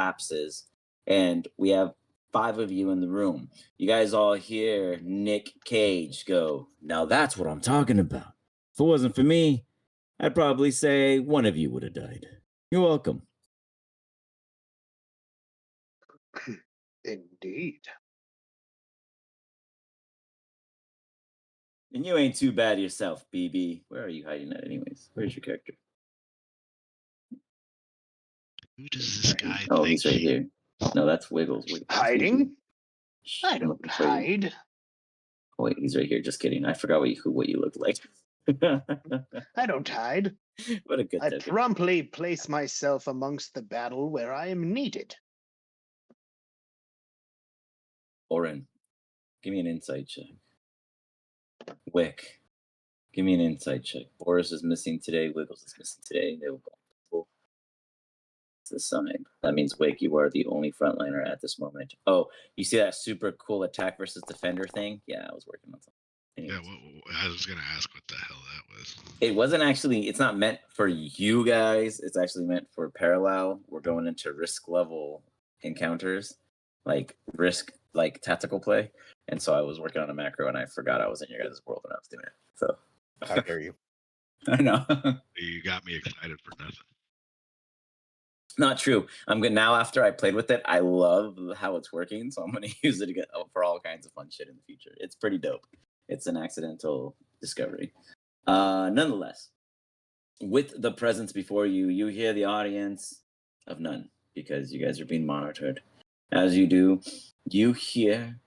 collapses, and we have 5 of you in the room. You guys all hear Nick Cage go, "Now that's what I'm talking about. If it wasn't for me, I'd probably say one of you would have died. You're welcome." Indeed. And you ain't too bad yourself, BB. Where are you hiding at, anyways? Where's your character? Who does this guy Oh, think he's right here. No, that's Wiggles. Hiding? I I'm don't looking for you. hide. Oh, wait, he's right here. Just kidding. I forgot what you looked like. I don't hide. What a good I token. promptly place myself amongst the battle where I am needed. Oren, give me an insight check. Wick, give me an insight check. Boris is missing today. Wiggles is missing today. They will go. It's the side. That means Wick, you are the only frontliner at this moment. Oh, you see that super cool attack versus defender thing? Yeah, I was working on something. Anyways. Yeah, I was gonna ask what the hell that was. It wasn't actually. It's not meant for you guys. It's actually meant for parallel. We're going into risk level encounters, like risk, like tactical play. And so I was working on a macro, and I forgot I was in your guys' world when I was doing it. So how dare you? I know. You got me excited for nothing. Not true. I'm good now. After I played with it, I love how it's working. So I'm going to use it again for all kinds of fun shit in the future. It's pretty dope. It's an accidental discovery. Nonetheless, with the presence before you, you hear the audience of none because you guys are being monitored. As you do, you hear,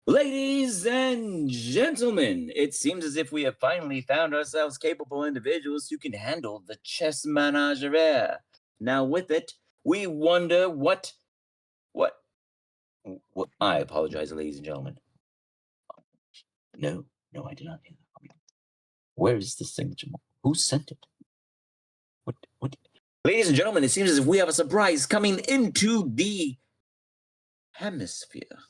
"Ladies and gentlemen, it seems as if we have finally found ourselves capable individuals who can handle the chess menagerie. Now with it, we wonder what I apologize, ladies and gentlemen. No, I did not hear that. Where is the signature? Who sent it? What? Ladies and gentlemen, it seems as if we have a surprise coming into the hemisphere."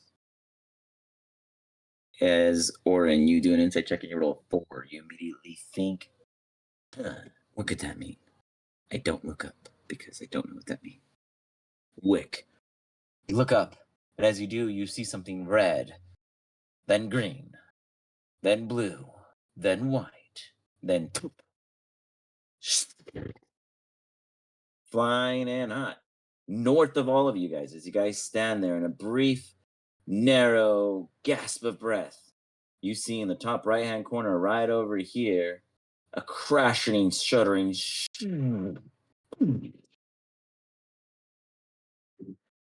As Oren, you do an insight check and you roll 4, you immediately think, what could that mean? I don't look up because I don't know what that means. Wick, you look up, and as you do, you see something red, then green, then blue, then white, then poop. Flying and hot. North of all of you guys, as you guys stand there in a brief, narrow gasp of breath, you see in the top right-hand corner, right over here, a crashing, shuddering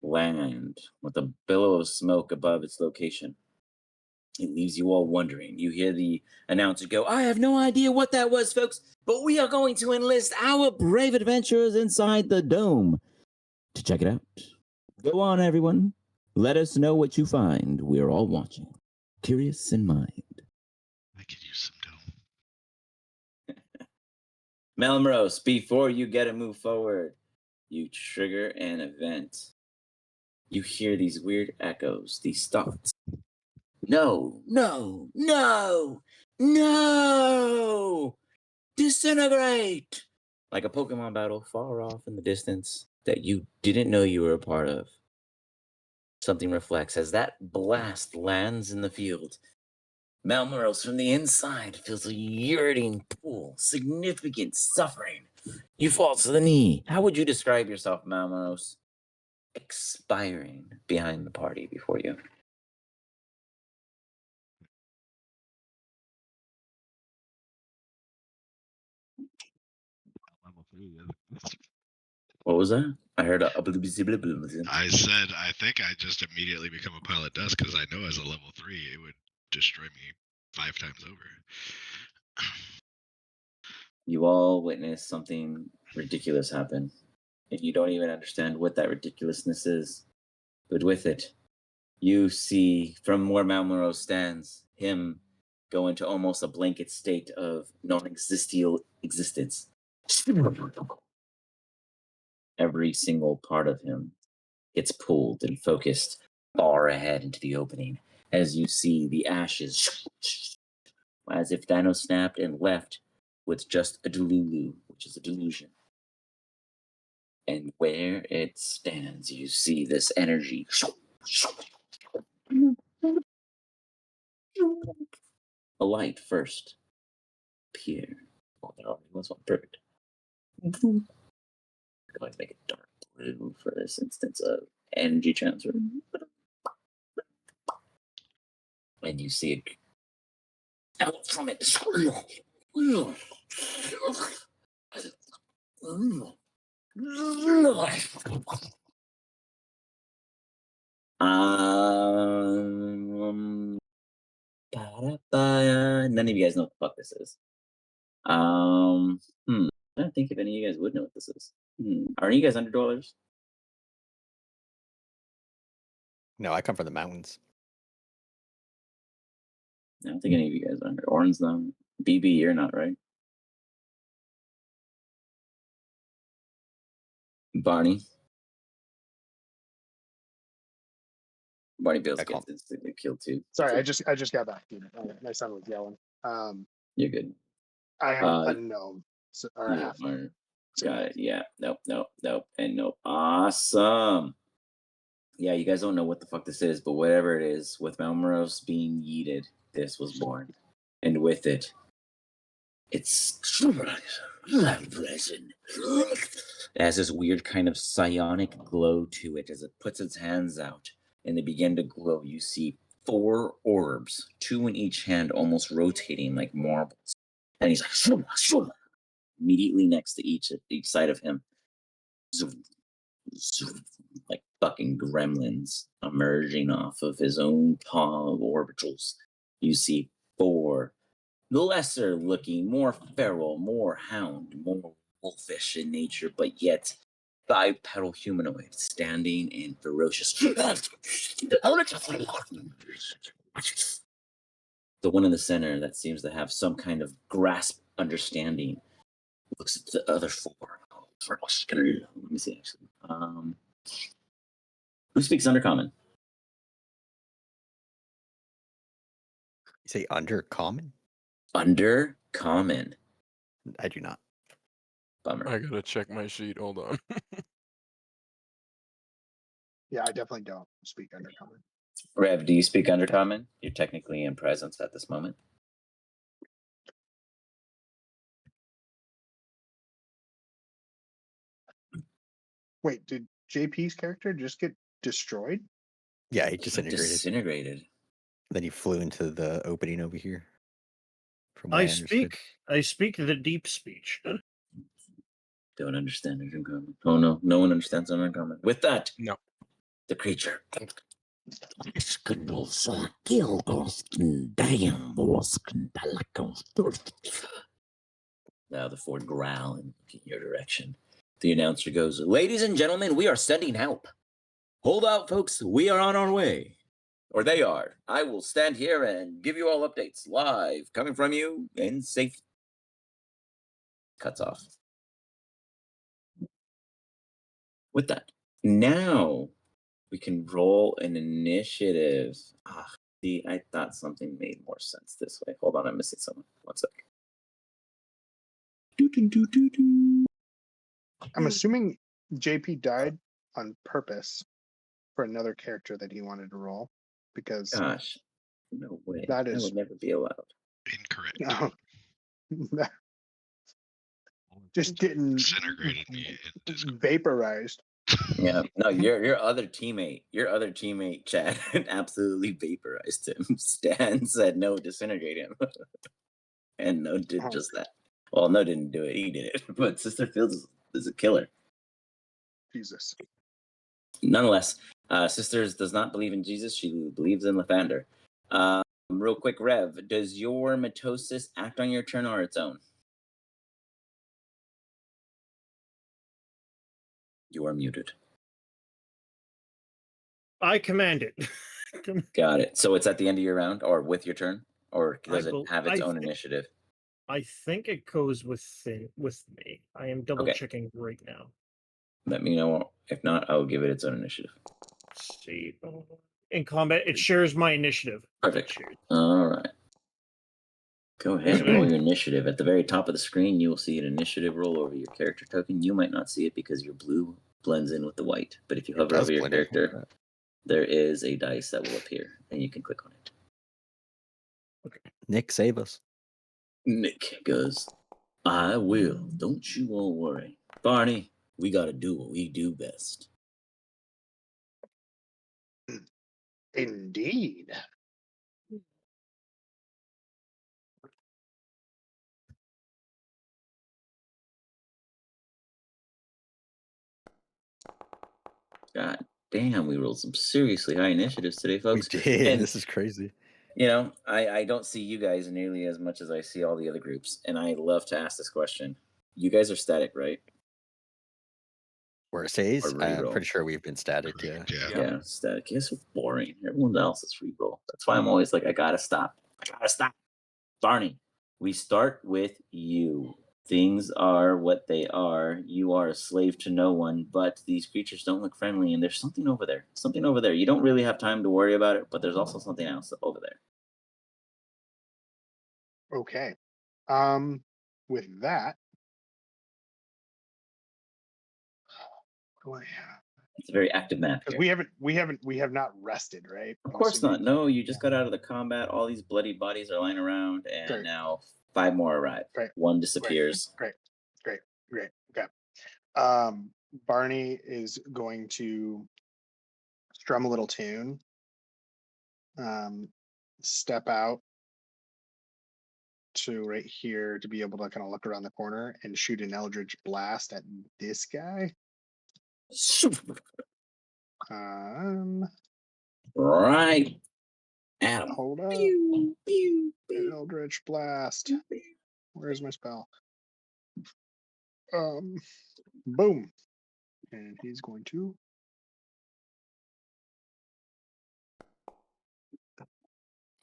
land with a billow of smoke above its location. It leaves you all wondering. You hear the announcer go, "I have no idea what that was, folks, but we are going to enlist our brave adventurers inside the dome to check it out. Go on, everyone. Let us know what you find. We're all watching, curious in mind." I could use some dough. Melmrose, before you get to move forward, you trigger an event. You hear these weird echoes, these thoughts. No, no, no, no! Disintegrate! Like a Pokemon battle far off in the distance that you didn't know you were a part of. Something reflects as that blast lands in the field. Malmoros from the inside feels a yearning pool, significant suffering. You fall to the knee. How would you describe yourself, Malmoros? Expiring behind the party before you. Level 3. What was that? I heard a I said I think I just immediately become a pile of dust because I know as a level 3 it would destroy me 5 times over. You all witness something ridiculous happen, and you don't even understand what that ridiculousness is. But with it, you see from where Malmoro stands, him go into almost a blanket state of non-existential existence. Every single part of him gets pulled and focused far ahead into the opening as you see the ashes as if Dino snapped and left with just a delulu, which is a delusion. And where it stands, you see this energy. A light first appear. Oh, there already was one. Perfect. I'm going to make it dark blue for this instance of energy transfer. And you see it out from it. None of you guys know what the fuck this is. I don't think if any of you guys would know what this is. Are you guys underdwellers? No, I come from the mountains. I don't think any of you guys are. Orange, though. BB, you're not, right? Barney. Barney Bills I call gets instantly killed too. Sorry, I just got back, dude. My son was yelling. You're good. I am a gnome, or a You half. are. Got it. Yeah. Nope. And nope. Awesome. Yeah, you guys don't know what the fuck this is, but whatever it is, with Melmoros being yeeted, this was born. And with it, it's it has this weird kind of psionic glow to it as it puts its hands out and they begin to glow. You see 4 orbs, 2 in each hand, almost rotating like marbles. And he's like, immediately next to each side of him. Like fucking gremlins emerging off of his own tall orbitals. You see 4 lesser looking, more feral, more hound, more wolfish in nature, but yet bipedal humanoid standing in ferocious. The one in the center that seems to have some kind of grasp understanding looks at the other 4. Let me see actually. Who speaks Undercommon? You say undercommon? Undercommon. I do not. Bummer. I gotta check my sheet. Hold on. Yeah, I definitely don't speak Undercommon. Rev, do you speak Undercommon? You're technically in presence at this moment. Wait, did JP's character just get destroyed? Yeah, he disintegrated. Disintegrated. Then he flew into the opening over here. From what I understood. speak the deep speech. Don't understand Undercommon. Oh no, no one understands Undercommon. With that, No. the creature. Now the 4 growl and look in your direction. The announcer goes, "Ladies and gentlemen, we are sending help. Hold out, folks. We are on our way." Or they are. I will stand here and give you all updates live, coming from you in safe. Cuts off. With that, now we can roll an initiative. See, I thought something made more sense this way. Hold on, I'm missing someone. 1 sec. I'm assuming JP died on purpose for another character that he wanted to roll, because Gosh, no way. That That is- would never be allowed. Incorrect. just getting Disintegrated me in Discord. vaporized. Yeah, no, your other teammate, Chad, absolutely vaporized him. Stan said no, disintegrate him, and no did just that. Well, no didn't do it. He did it, but Sister Fields is a killer. Jesus. Nonetheless, Sisters does not believe in Jesus. She believes in Lathander. Real quick, Rev, does your mitosis act on your turn or its own? You are muted. I command it. Got it. So it's at the end of your round or with your turn? Or does it have its I own think- initiative? I think it goes with me. I am double checking right now. Let me know. If not, I'll give it its own initiative. Let's see. In combat, it shares my initiative. Perfect. All right. Go ahead and roll your initiative. At the very top of the screen, you will see an initiative roll over your character token. You might not see it because your blue blends in with the white. But if you It hover does over your blend in with character, that. there is a dice that will appear, and you can click on it. Nick, save us. Nick goes, I will. Don't you all worry. Barney, we got to do what we do best. Indeed. God damn, we rolled some seriously high initiatives today, folks. We did. And, This is crazy. you know, I don't see you guys nearly as much as I see all the other groups. And I love to ask this question. You guys are static, right? Where it says, Or I'm reroll. pretty sure we've been static. Yeah. Correct, yeah. Yeah, static. It's so boring. Everyone else is reroll. That's why I'm always like, I gotta stop. Barney, we start with you. Things are what they are. You are a slave to no one, but these creatures don't look friendly, and there's something over there. Something over there. You don't really have time to worry about it, but there's also something else over there. Okay. With that, what do I have? It's a very active map Because here. we have not rested, right? Of course not. No, you just got out of the combat. All these bloody bodies are lying around, and Great. now 5 more arrive. Great. One disappears. Great. Okay. Barney is going to strum a little tune. Step out to right here to be able to kind of look around the corner and shoot an Eldritch Blast at this guy. Right. Adam. Hold up. Pew, pew, pew. Eldritch Blast. Where's my spell? Boom. And he's going to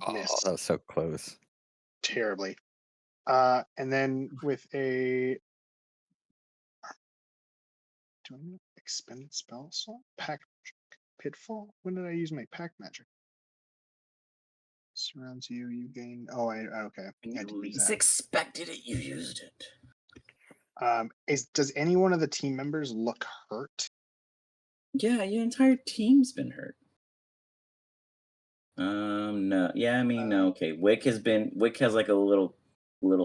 Oh, miss that was so close. terribly. And then with a do I need to expend spell slot? Pack magic. Pitfall? When did I use my pack magic? Surrounds you, you gain. Oh, okay. I You did use least that. expected it, you used it. Does any one of the team members look hurt? Yeah, your entire team's been hurt. No. Yeah, I mean, no. Okay. Wick has like a little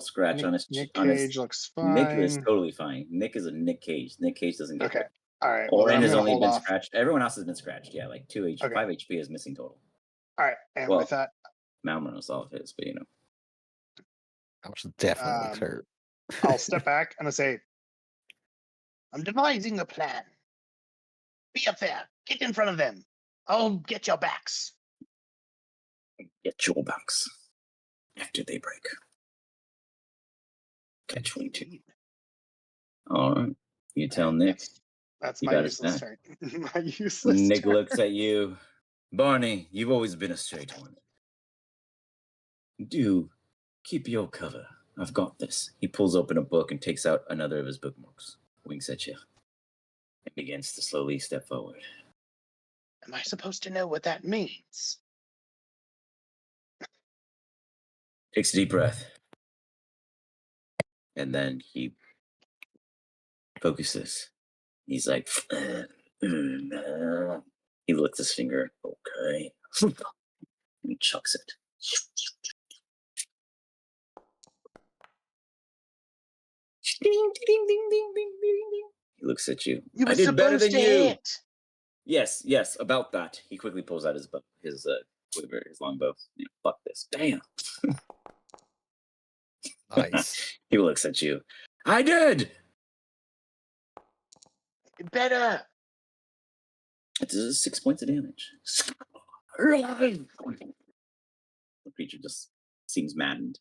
scratch on his Nick on his. Cage looks Nick is fine. totally fine. Nick is a Nick Cage. Nick Cage doesn't get Okay. hurt. All right. Well, then Orin I'm has gonna only hold been off. scratched. Everyone else has been scratched. Yeah, like 5 Okay. HP is missing total. All right. And Well, with that, Malmo knows all of his, but you know. That was definitely looks hurt. I'll step back and I say, I'm devising a plan. Be up there. Get in front of them. I'll get your backs. Get your backs after they break. Catch 22. All right. You tell And Nick. That's You my got useless his turn. My useless Nick turn. looks at you. Barney, you've always been a straight one. Do keep your cover. I've got this. He pulls open a book and takes out another of his bookmarks. Winks at you. And begins to slowly step forward. Am I supposed to know what that means? Takes a deep breath. And then he focuses. He's like, he licks his finger. Okay. And he chucks it. Ding, ding, ding, ding, ding, ding, ding. He looks at you. You were I did better supposed than to you. hit. Yes, about that. He quickly pulls out his quiver, his longbow. Yeah, fuck this. Damn. Nice. He looks at you. I did. Better. It does 6 points of damage. The creature just seems maddened.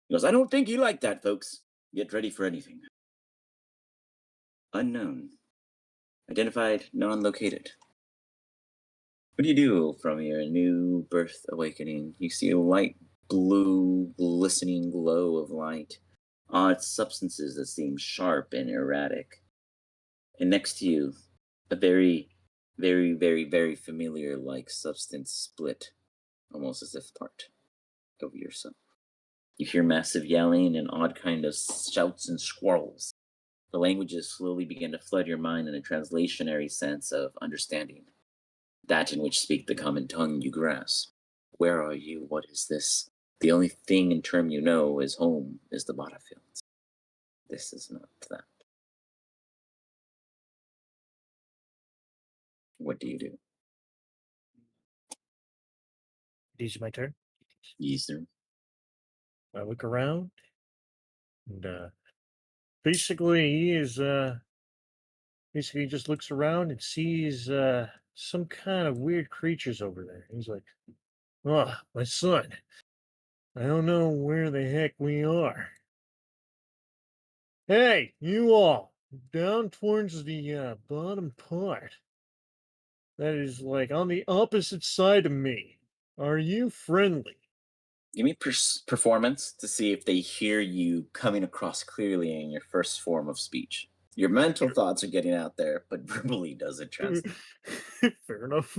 He goes, I don't think you like that, folks. Get ready for anything. Unknown. Identified, non-located. What do you do from your new birth awakening? You see a light blue, glistening glow of light. Odd substances that seem sharp and erratic. And next to you, a very, very, very, very familiar like substance split, almost as if part of yourself. You hear massive yelling and odd kind of shouts and squirrels. The languages slowly begin to flood your mind in a translationary sense of understanding, that in which speak the common tongue you grasp. Where are you? What is this? The only thing and term you know is home is the battlefields. This is not that. What do you do? It is my turn. Yes, sir. I look around, and basically he is basically he just looks around and sees some kind of weird creatures over there. He's like, "Oh, my son, I don't know where the heck we are. Hey, you all, down towards the bottom part. That is like on the opposite side of me. Are you friendly?" Give me performance to see if they hear you coming across clearly in your first form of speech. Your mental thoughts are getting out there, but verbally doesn't translate. Fair enough.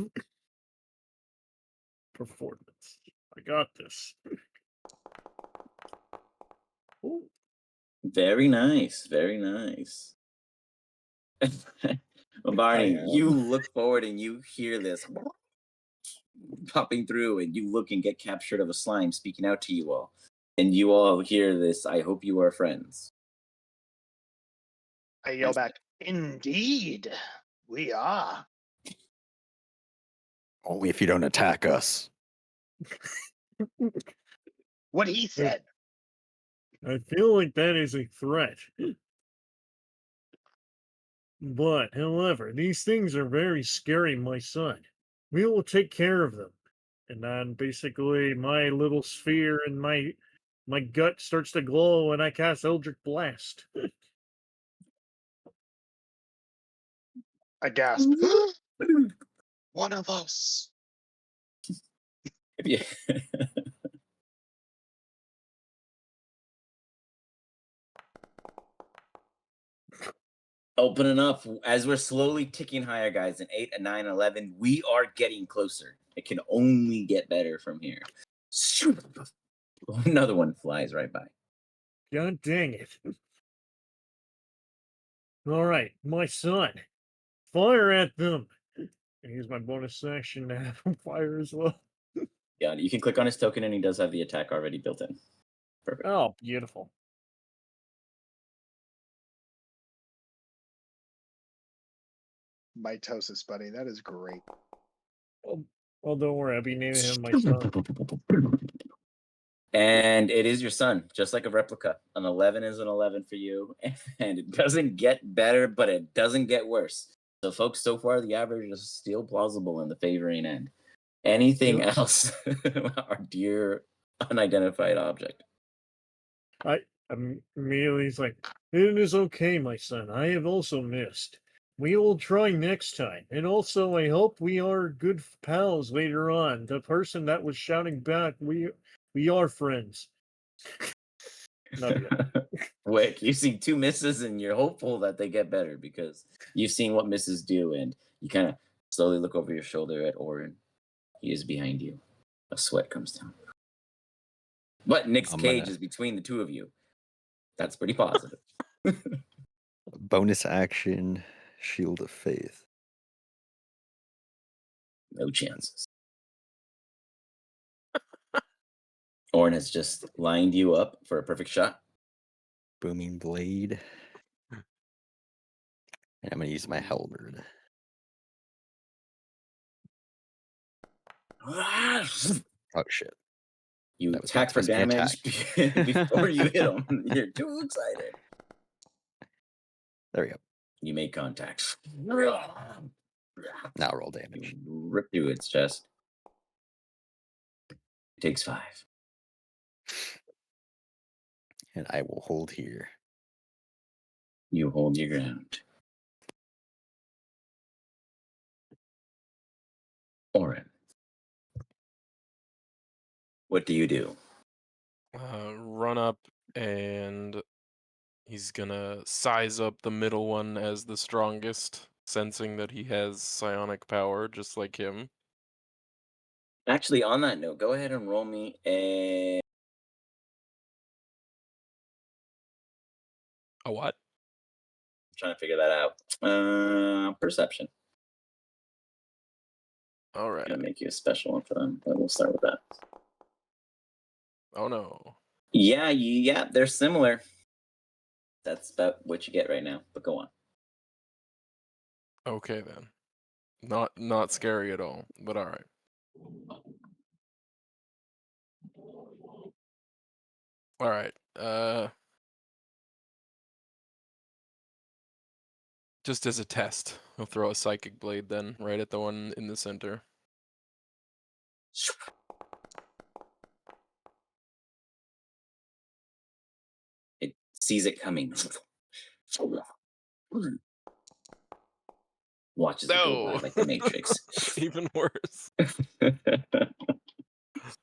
Performance. I got this. Ooh. Very nice. Very nice. Well, Barney, you look forward and you hear this popping through, and you look and get captured of a slime speaking out to you all. And you all hear this, I hope you are friends. I yell back, "Indeed, we are." Only if you don't attack us. What he said. I feel like that is a threat. But, however, these things are very scary, my son. We will take care of them. And then basically my little sphere and my gut starts to glow and I cast Eldritch Blast. I gasped. One of us. Yeah. Opening up as we're slowly ticking higher, guys. In 8 and 9 and 11, we are getting closer. It can only get better from here. Another one flies right by. God dang it. All right, my son. Fire at them. And use my bonus action to have him fire as well. Yeah, you can click on his token and he does have the attack already built in. Perfect. Oh, beautiful. Mitosis, buddy. That is great. Well, don't worry. I'll be naming him my son. And it is your son, just like a replica. An 11 is an 11 for you. And it doesn't get better, but it doesn't get worse. So, folks, so far the average is still plausible in the favoring end. Anything Yeah. else, our dear unidentified object? Immediately he's like, "It is okay, my son. I have also missed. We will try next time. And also, I hope we are good pals later on. The person that was shouting back, we are friends." Not yet. Wick, you see 2 misses and you're hopeful that they get better because you've seen what misses do, and you kind of slowly look over your shoulder at Orin. He is behind you. A sweat comes down. But Nick's cage is between the two of you. That's pretty positive. Bonus action, Shield of Faith. No chances. Orin has just lined you up for a perfect shot. Booming Blade. And I'm going to use my Halberd. Oh, shit. You That was attack not for supposed to be damage before you hit him. You're too excited. There we go. You make contact. Now roll damage. You rip through its chest. It takes 5. And I will hold here. You hold your ground. Orin, what do you do? Run up and he's gonna size up the middle one as the strongest, sensing that he has psionic power just like him. Actually, on that note, go ahead and roll me a A what? I'm trying to figure that out. Perception. All I'm right. gonna make you a special one for them, but we'll start with that. Oh no. Yeah, they're similar. That's about what you get right now. But go on. Okay then. Not scary at all, but all right. All right. Just as a test, I'll throw a psychic blade then, right at the one in the center. It sees it coming. Watches it go by No. like the Matrix. Even worse.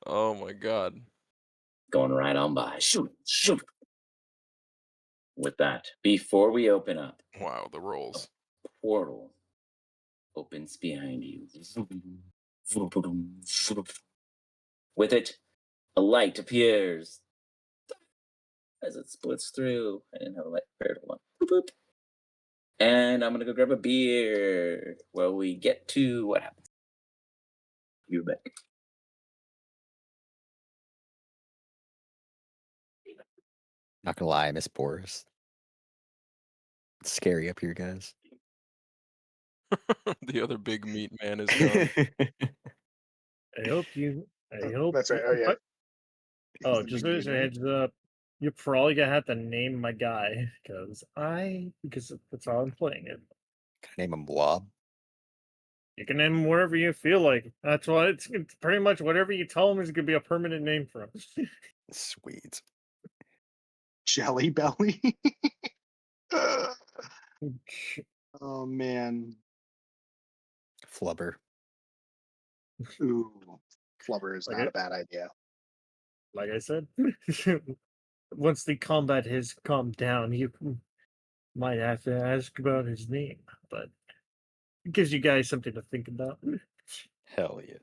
Oh my god. Going right on by. Shoot. With that, before we open up, Wow, the rolls. portal opens behind you. With it, a light appears as it splits through. I didn't have a light prepared. Hold on. Boop, boop. And I'm gonna go grab a beer while we get to what happens. You're back. Not gonna lie, I miss Boris. It's scary up here, guys. The other big meat man is gone. I hope you. I hope. That's right. Oh yeah. Oh, He's the just big as a man. heads up, you're probably gonna have to name my guy because that's how I'm playing it. Can I name him Blob? You can name him wherever you feel like. That's why it's pretty much whatever you tell him is gonna be a permanent name for him. Sweet. Jelly Belly. Oh man. Flubber. Ooh. Flubber is Like not it- a bad idea. Like I said, once the combat has calmed down, you might have to ask about his name, but it gives you guys something to think about. Hell yeah.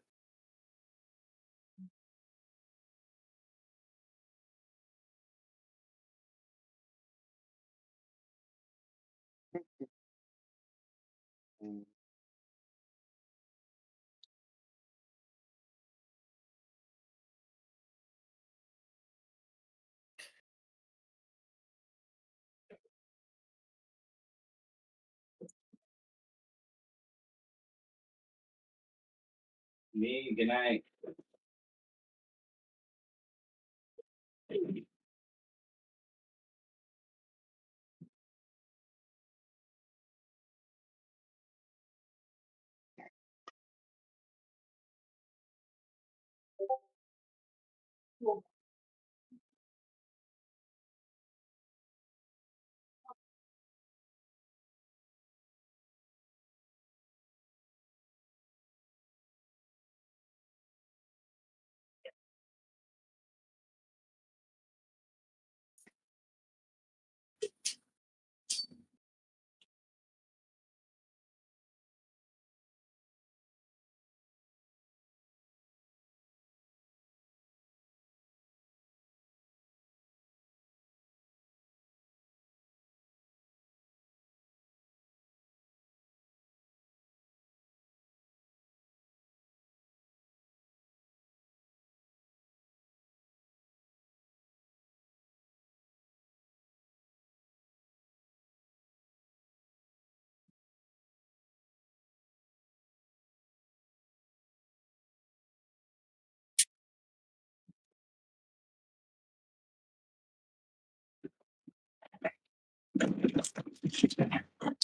Mm. Me, good night.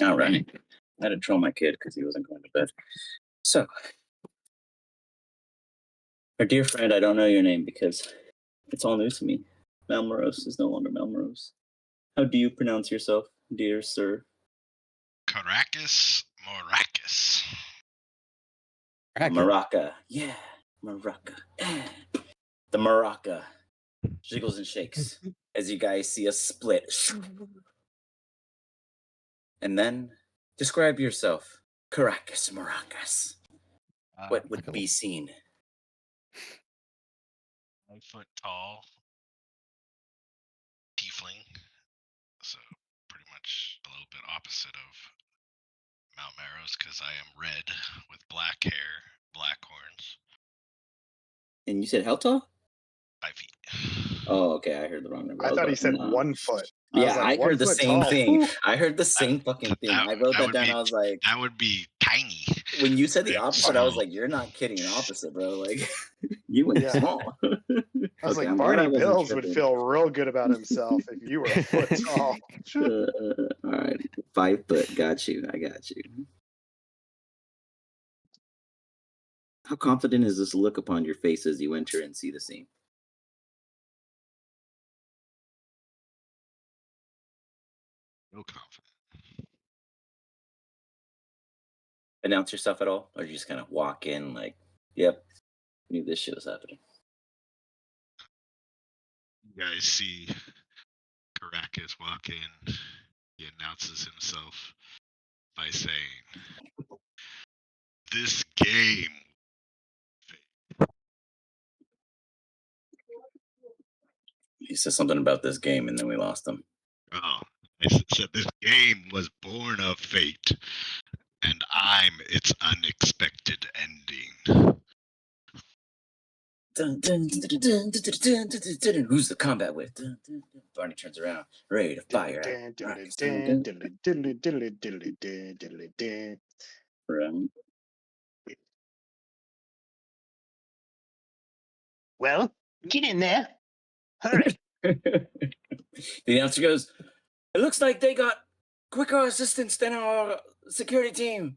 All right. I had to troll my kid because he wasn't going to bed. So, our dear friend, I don't know your name because it's all new to me. Malmorose is no longer Malmorose. How do you pronounce yourself, dear sir? Caracas Maracas. Maraca. Yeah, Maraca. The Maraca jiggles and shakes as you guys see a split. And then describe yourself, Caracas Maracas. What would be seen? 5 foot tall. Tiefling. So a little bit opposite of Mount Maros because I am red with black hair, black horns, And you said how tall? 5 feet. Oh, okay. I heard the wrong number. I was thought he about said to, 1 foot. I was Yeah, like, I 1 heard the foot same tall. thing. Ooh. I heard the same fucking thing. I wrote that down. be, I was like, that would be tiny. when you said the Big opposite, I was small. like, you're not kidding. Opposite, bro. Like, you went Yeah. small. I was Okay, like, I'm glad I Barney wasn't Bills would tripping. feel real good about himself if you were a foot tall. All right, 5 foot. Got you. I got you. How confident is this look upon your face as you enter and see the scene? No confidence. Announce yourself at all, or you just kind of walk in like, "Yep, knew this shit was happening." You guys see Caracas walk in. He announces himself by saying, "This game." He said something about this game, and then we lost him. Oh, I said this game was born of fate, and I'm its unexpected ending. Dun, dun, dun, dun, dun, dun, dun, dun, dun, dun. Who's the combat with? Dun, dun, dun. Barney turns around, ready to fire. Right. Well, get in there. Hurry. The announcer goes, "It looks like they got quicker assistance than our security team.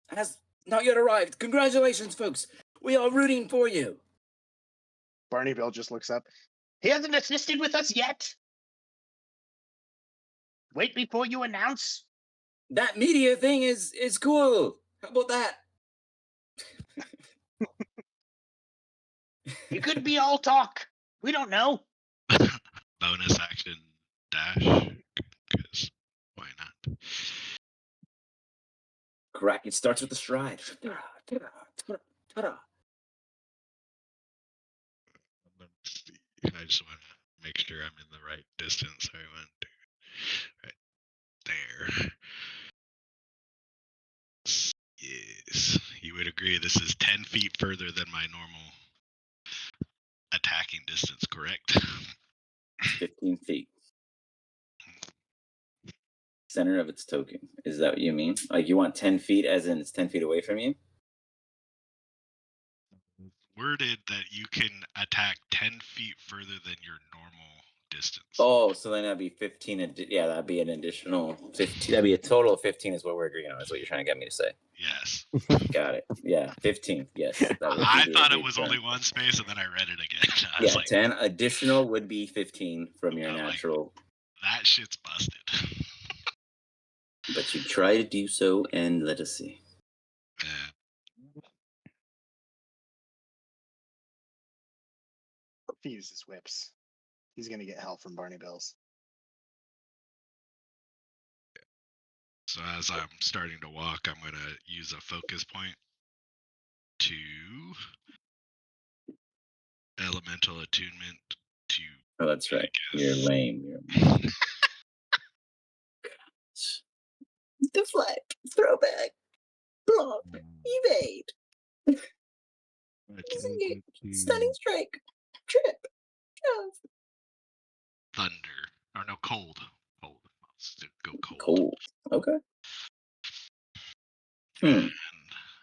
Has not yet arrived. Congratulations, folks. We are rooting for you." Barney Bill just looks up. He hasn't assisted with us yet. Wait before you announce. That media thing is cool. How about that? It could be all talk. We don't know. Bonus action dash, because why not? Correct. It starts with the stride. Ta-da. Let's see. I just want to make sure I'm in the right distance. So I went right there. Yes, you would agree this is 10 feet further than my normal attacking distance, correct? 15 feet. Center of its token. Is that what you mean? Like you want 10 feet as in it's 10 feet away from you? Worded that you can attack 10 feet further than your normal distance. Oh, so then that'd be 15. Yeah, that'd be an additional 15. That'd be a total of 15 is what we're agreeing on. Is what you're trying to get me to say. Yes. Got it. Yeah, 15. Yes. That would be I the thought it agreed was term. only one space, and then I read it again. I Yeah, was like, 10 additional would be 15 from your I'm like, natural. that shit's busted. But you try to do so, and let us see. If he uses whips, he's gonna get help from Barney Bills. So as I'm starting to walk, I'm going to use a focus point to elemental attunement to. Oh, that's right. You're Vegas. lame. Deflect, throwback, block, evade, disengage, stunning strike, trip, shove. Thunder. Or no, cold. Cold. Let's go cold. Cold. Okay. And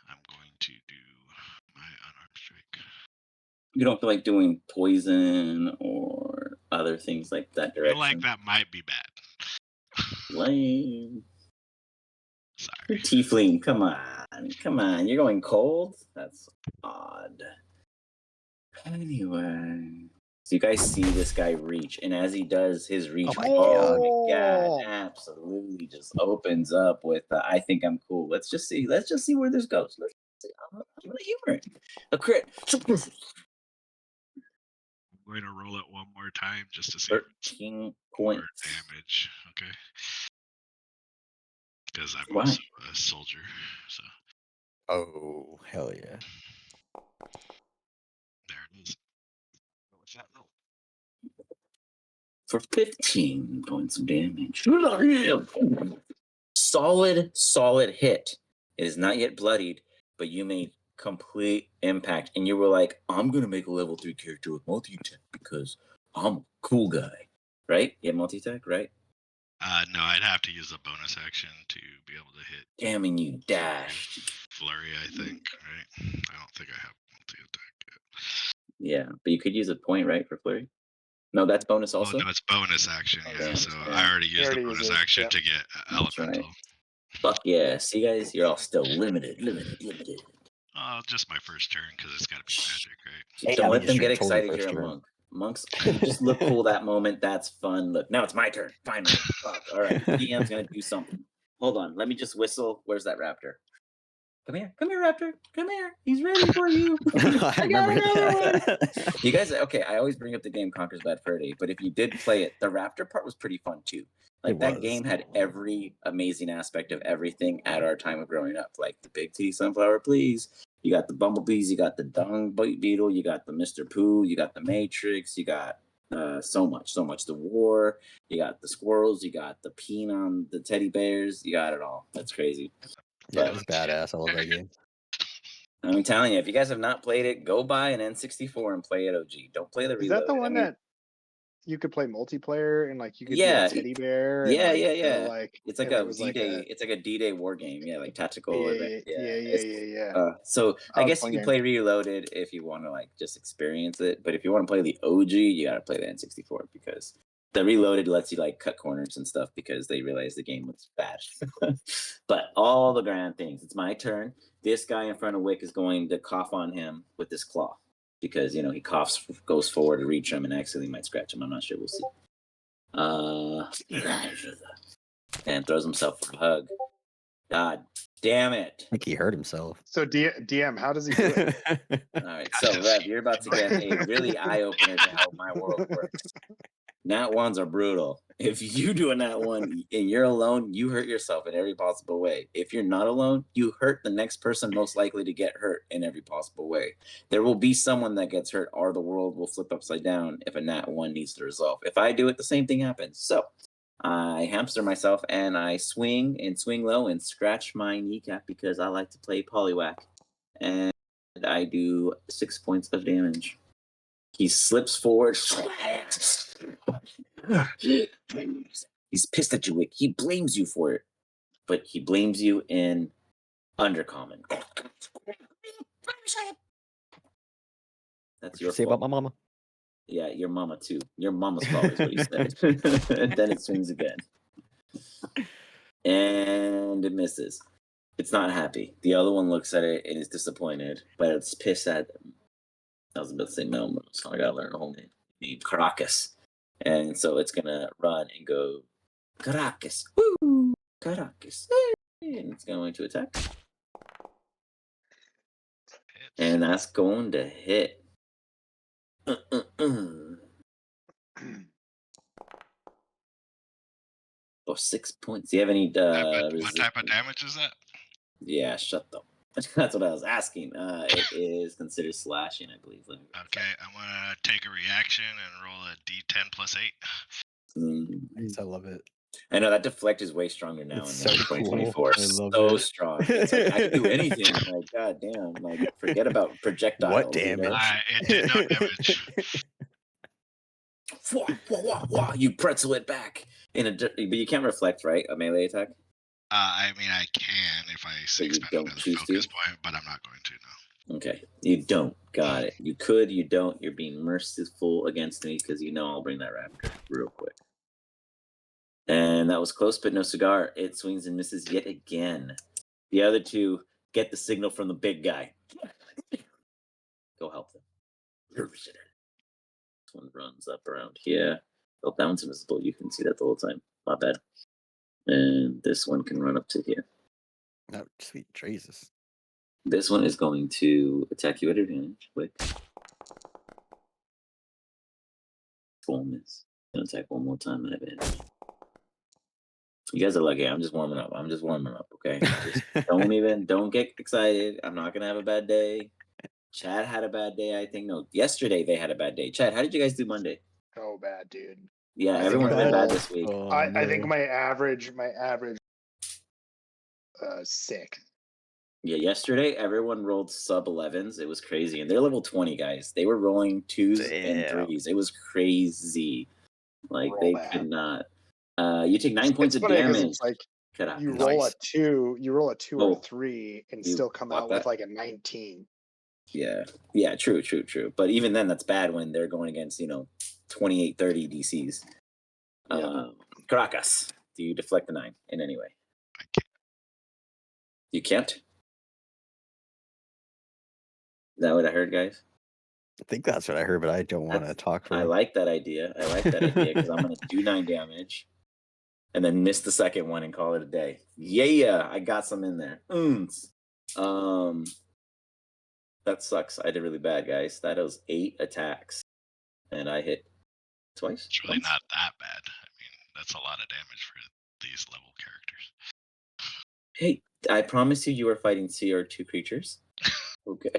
I'm going to do my unarmed strike. You don't feel like doing poison or other things like that I feel direction? like that might be bad. Lame. Sorry. Tiefling, come on. You're going cold? That's odd. Anyway. So you guys see this guy reach, and as he does his reach, Oh my God, absolutely just opens up with I think I'm cool. Let's just see where this goes. Let's see. I'm gonna humor it. A crit. I'm going to roll it one more time just to see 13 more points. damage. Okay. Because I'm Why? also a soldier. So Oh, hell yeah. there it is. What's that roll? for 15 points of damage. Solid hit. It is not yet bloodied, but you made complete impact. And you were like, I'm going to make a level 3 character with multi-attack because I'm a cool guy. Right? You have multi-attack, right? No, I'd have to use a bonus action to be able to hit. Damn, and you dashed. Flurry, I think, right? I don't think I have multi-attack yet. Yeah, but you could use a point, right, for flurry? No, that's bonus also? Oh, no, it's bonus action, yeah. Bonus, So yeah. I already used the already used bonus it, action yeah. to get That's right. elemental. Fuck yeah. See, guys, you're all still limited. Just my first turn because it's got to be magic, right? Hey, Don't I let mean, them you're get totally excited. first You're a turn. monk. Monks, you just look cool that moment. That's fun. Look, now it's my turn. Finally. Fuck. All right. DM's going to do something. Hold on. Let me just whistle. Where's that raptor? Come here. Come here, raptor. Come here. He's ready for you. I remember that. You guys, okay, I always bring up the game Conquers Bad Fur Day, but if you did play it, the raptor part was pretty fun too. Like It that was. game had every amazing aspect of everything at our time of growing up. Like the big titty sunflower, please. You got the bumblebees, you got the dung beetle, you got the Mr. Pooh, you got the Matrix, you got so much. The war, you got the squirrels, you got the Peenon, the teddy bears, you got it all. That's crazy. Yeah, it was badass. I love that game. I'm telling you, if you guys have not played it, go buy an N64 and play it OG. Don't play the Is reload. that the one that you could play multiplayer and like you could Yeah, be a teddy bear? yeah, and, like, yeah. go, like, It's like and a it was like D-Day. It's like a D-Day war game. Yeah, like tactical yeah, event. yeah. So I Oh, guess fun you can game. play Reloaded if you want to like just experience it. But if you want to play the OG, you got to play the N64 because the Reloaded lets you like cut corners and stuff because they realize the game was bad. But all the grand things. It's my turn. This guy in front of Wick is going to cough on him with this claw because he coughs, goes forward to reach him, and accidentally might scratch him. I'm not sure. We'll see. And throws himself for a hug. God damn it. I think he hurt himself. So DM, how does he do it? All right, so Rev, you're about to get a really eye-opener to how my world works. Nat ones are brutal. If you do a nat one and you're alone, you hurt yourself in every possible way. If you're not alone, you hurt the next person most likely to get hurt in every possible way. There will be someone that gets hurt, or the world will flip upside down if a nat one needs to resolve. If I do it, the same thing happens. So I hamster myself and I swing low and scratch my kneecap because I like to play Poliwhack. And I do 6 points of damage. He slips forward. He's pissed at you, Wick. He blames you for it. But he blames you in Undercommon. That's What'd you your say fault. about my mama? Yeah, your mama too. Your mama's fault is what he said. And then it swings again. And it misses. It's not happy. The other one looks at it and is disappointed, but it's pissed at them. I was about to say Melmo, so I gotta learn a whole name. Named Caracas. And so it's gonna run and go, Caracas. Woo! Caracas. And it's going to attack. And that's going to hit. For 6 points. Do you have any What type of damage is that? Yeah, shut up. That's what I was asking. It is considered slashing, I believe. Okay, I'm gonna take a reaction and roll a D10 plus 8. Nice, I love it. I know that deflect is way stronger now It's in so cool. 2024. I love So it. strong. It's like I can do anything. Like, god damn. Like, forget about projectiles. What you know? damage? It did no damage. You pretzel it back but you can't reflect, right? A melee attack. I mean, I can if I But you expend don't another choose focus to? point, but I'm not going to, no. Okay, you don't. Got it. You could, you don't. You're being merciful against me because you know I'll bring that raptor real quick. And that was close, but no cigar. It swings and misses yet again. The other two get the signal from the big guy. Go help them. This one runs up around here. Oh, that one's invisible. You can see that the whole time. My bad. And this one can run up to here. Oh, sweet Jesus. This one is going to attack you at advantage. Quick. Full miss. Gonna attack one more time at advantage. You guys are lucky. I'm just warming up. Okay? Just don't get excited. I'm not gonna have a bad day. Chad had a bad day, I think. No, yesterday they had a bad day. Chad, how did you guys do Monday? Oh, bad, dude. Yeah, I everyone's think been I bad this week. Oh, I think no. my average 6. Yeah, yesterday everyone rolled sub 11s. It was crazy, and they're level 20 guys. They were rolling 2s and Damn. 3s. It was crazy. Like Roll they that. could not. You take 9 points It's of funny because damage. it's like you Caracas. roll a Nice. 2, or Oh, 3, and you still come block out with that? like a 19. Yeah, true. But even then, that's bad when they're going against 28, 30 DCs. Yeah. Caracas, do you deflect the 9 in any way? I can't. You can't. Is that what I heard, guys? I think that's what I heard, but I don't want to That's- talk for I you. like that idea. Because I'm gonna do 9 damage, and then miss the second one and call it a day. Yeah, I got some in there. That sucks. I did really bad, guys. That was 8 attacks, and I hit twice. It's really once? not that bad. I mean, that's a lot of damage for these level characters. Hey, I promise you are fighting CR2 creatures. Okay.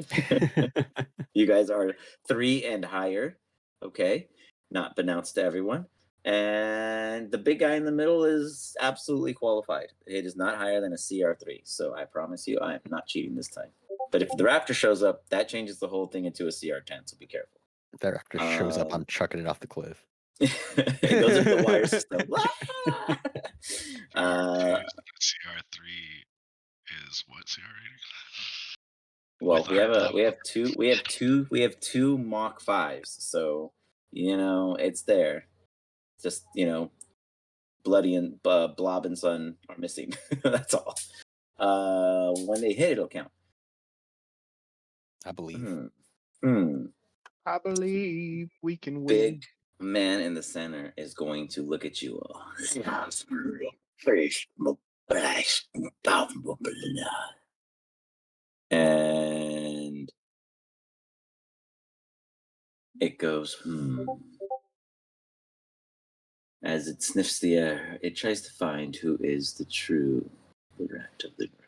You guys are 3 and higher. Okay. Not announced to everyone. And the big guy in the middle is absolutely qualified. It is not higher than a CR3. So I promise you, I am not cheating this time. But if the Raptor shows up, that changes the whole thing into a CR10. So be careful. If that raptor shows up, I'm chucking it off the cliff. It goes into the wire system. CR3 is what CR rating? Well, With we our have level. two Mach 5s, so it's there. Just Bloody and Blob and Sun are missing. That's all. When they hit, it'll count. I believe. I believe we can win. Big man in the center is going to look at you all. And it goes, As it sniffs the air, it tries to find who is the true rat of the group.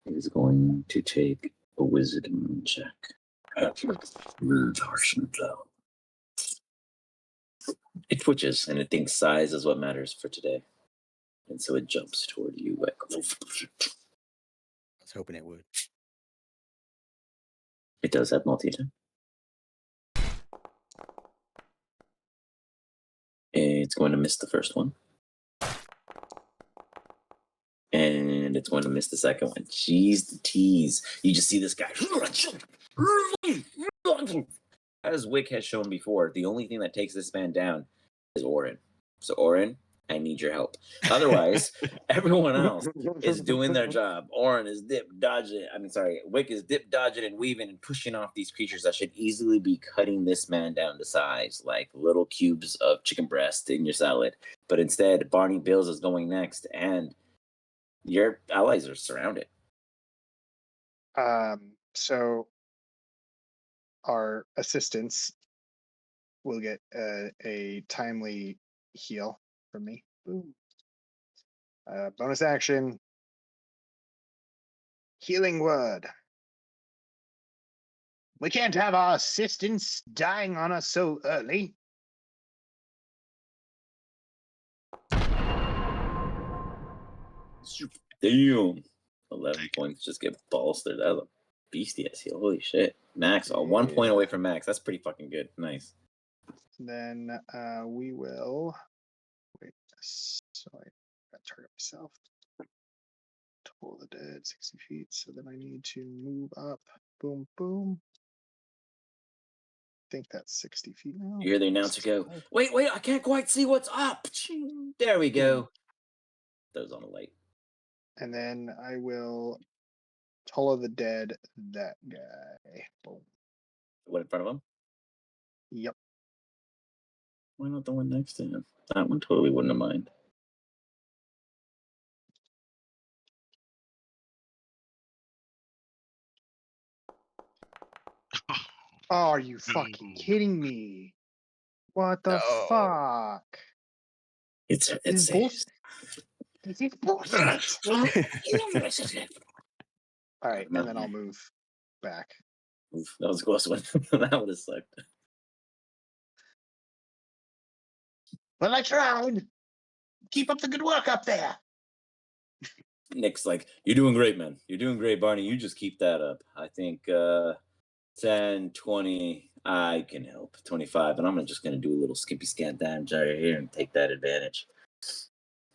It is going to take a wisdom check. It twitches and it thinks size is what matters for today. And so it jumps toward you like. I was hoping it would. It does have multi-attack. It's going to miss the first one. And it's going to miss the second one. Jeez, the tease. You just see this guy. As Wick has shown before, the only thing that takes this man down is Orin. So, Orin, I need your help. Otherwise, everyone else is doing their job. Orin is Wick is dip, dodging, and weaving and pushing off these creatures that should easily be cutting this man down to size, like little cubes of chicken breast in your salad. But instead, Barney Bills is going next, and your allies are surrounded. So our assistants will get a timely heal from me. Boom. Bonus action. Healing word. We can't have our assistants dying on us so early. Damn. 11 points just get bolstered. That was a beastie ass heal. Holy shit. Max, 1 point away from max. That's pretty fucking good. Nice. Then we will wait. So I got to target myself. Toll the dead 60 feet. So then I need to move up. Boom, boom. I think that's 60 feet now. You hear the announcer go, wait, I can't quite see what's up. There we go. Those on the light. And then I will Toll of the Dead that guy. Boom. What in front of him? Yep. Why not the one next to him? That one totally wouldn't have mind. Oh, are you fucking kidding me? What the No. fuck? It's bullshit. This is bullshit. All right, and then I'll move back. Oof, that was a close one. That would have sucked. Well, I tried. Keep up the good work up there. Nick's like, "You're doing great, man. You're doing great, Barney. You just keep that up. I think 10, 20, I can help. 25, and I'm just going to do a little skippy scan damage right here and take that advantage."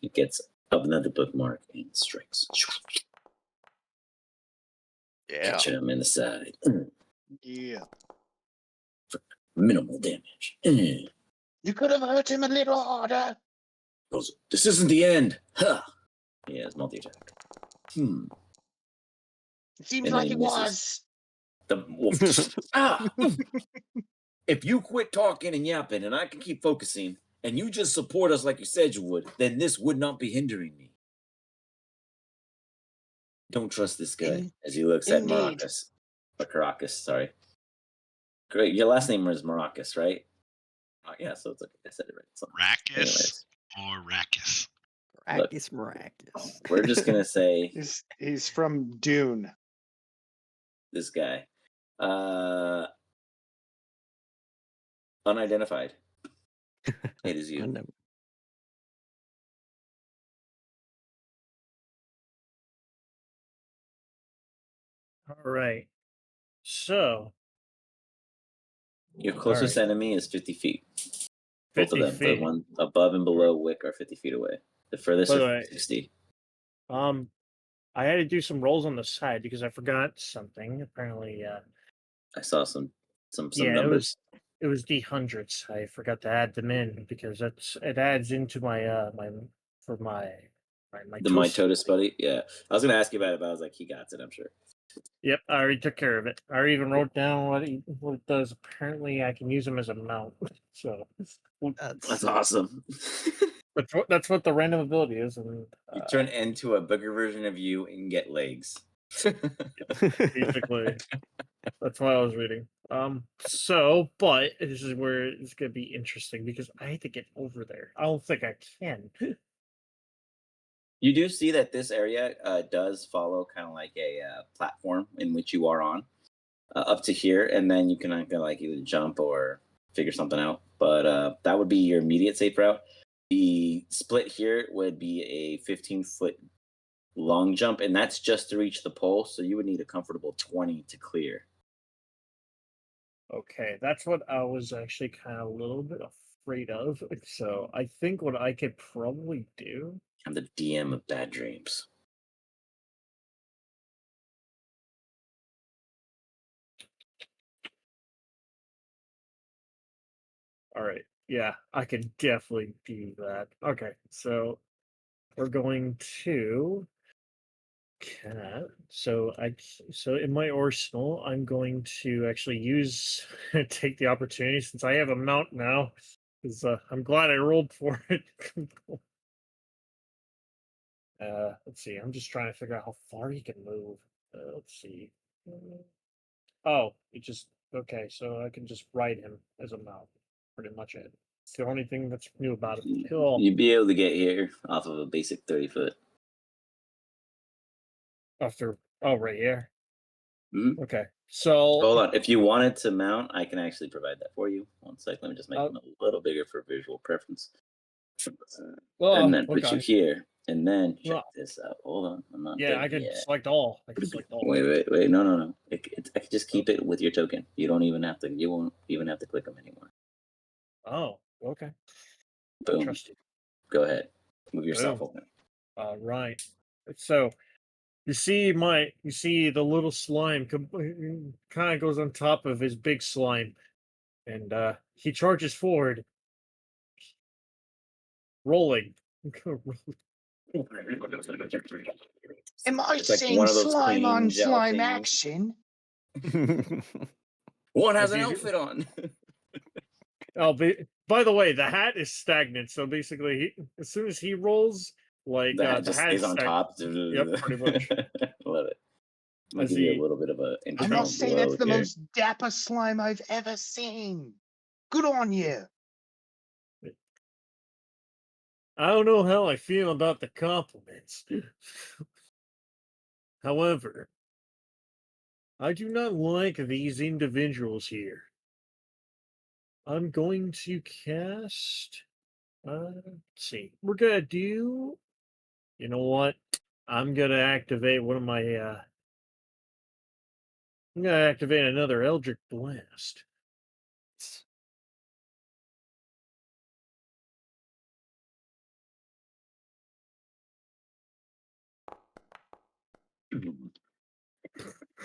He gets up another bookmark and strikes. Yeah. Catching him in the side. Yeah. Minimal damage. You could have hurt him a little harder. Goes, "This isn't the end." Huh. He has multi-attack. It seems And like then it he misses. was. The wolf. If you quit talking and yapping and I can keep focusing and you just support us like you said you would, then this would not be hindering me. Don't trust this guy. As he looks at Indeed. Maracus. Or Caracas, sorry. Great. Your last name is Maracus, right? Yeah, so it's okay. I said it right. So, Rackus anyways, or Rackus? Look. Maracus. We're just gonna say He's from Dune. this guy. Unidentified. It is you. All right. So Your closest right. enemy is 50 feet. Both of 50 them. The feet. one above and below Wick are 50 feet away. The furthest By the are way, 60. I had to do some rolls on the side because I forgot something. Apparently, I saw some yeah, numbers. it was the hundreds. I forgot to add them in because it adds into my my The mitosis buddy. Yeah, I was gonna ask you about it, but I was like, he got it. I'm sure. Yep, I already took care of it. I already even wrote down what it does. Apparently, I can use them as a mount. So That's awesome. that's what the random ability is, and You turn into a bigger version of you and get legs. basically, that's what I was reading. So, but this is where it's gonna be interesting because I had to get over there. I don't think I can. You do see that this area does follow kind of like a platform in which you are on up to here, and then you can like either jump or figure something out. But that would be your immediate safe route. The split here would be a 15-foot long jump, and that's just to reach the pole. So you would need a comfortable 20 to clear. Okay, that's what I was actually kind of a little bit afraid of. So I think what I could probably do. I'm the DM of bad dreams. All right. Yeah, I could definitely do that. Okay, so we're going to so in my arsenal, I'm going to actually use take the opportunity since I have a mount now. Because I'm glad I rolled for it. Let's see. I'm just trying to figure out how far he can move. Let's see. Oh, it just okay. So I can just ride him as a mount. Pretty much it. It's the only thing that's new about it. Cool. You'd be able to get here off of a basic 30-foot. After right here. Mm-hmm. Okay. So hold on. If you wanted to mount, I can actually provide that for you. One sec. Let me just make them a little bigger for visual preference. And then put you here. And then check this out. Hold on. I'm not yeah, done I can yet. select all. I can select all. Wait. No. I can just keep it with your token. You don't even have to. You won't even have to click them anymore. Oh, okay. Boom. Trust you. Go ahead. Move yourself over. Right. So you see the little slime kind of goes on top of his big slime, and he charges forward, rolling. Am I It's like seeing one of those slime clean on gel slime things. action? One has an outfit on. By the way, the hat is stagnant. So basically, as soon as he rolls, like The hat the just hat stays on top. Yep, pretty much. Love it. I'll As give you a he, little bit of a I internal must say that's glow the here. most dapper slime I've ever seen. Good on you. I don't know how I feel about the compliments. However, I do not like these individuals here. I'm going to cast Let's see. We're gonna do. You know what? I'm gonna activate one of my. I'm gonna activate another Eldritch Blast.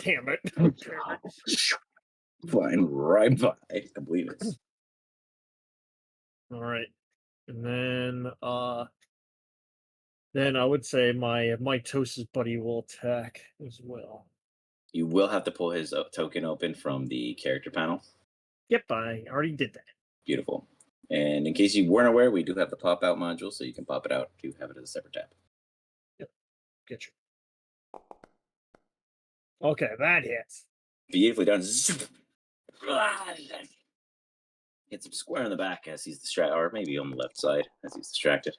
Damn it! Flying right by. I believe it. All right, and then I would say my mitosis buddy will attack as well. You will have to pull his token open from the character panel. Yep, I already did that. Beautiful. And in case you weren't aware, we do have the pop out module, so you can pop it out to have it as a separate tab. Get you. Okay, that hits. Beautifully done. Hits him square in the back as he's distracted, or maybe on the left side as he's distracted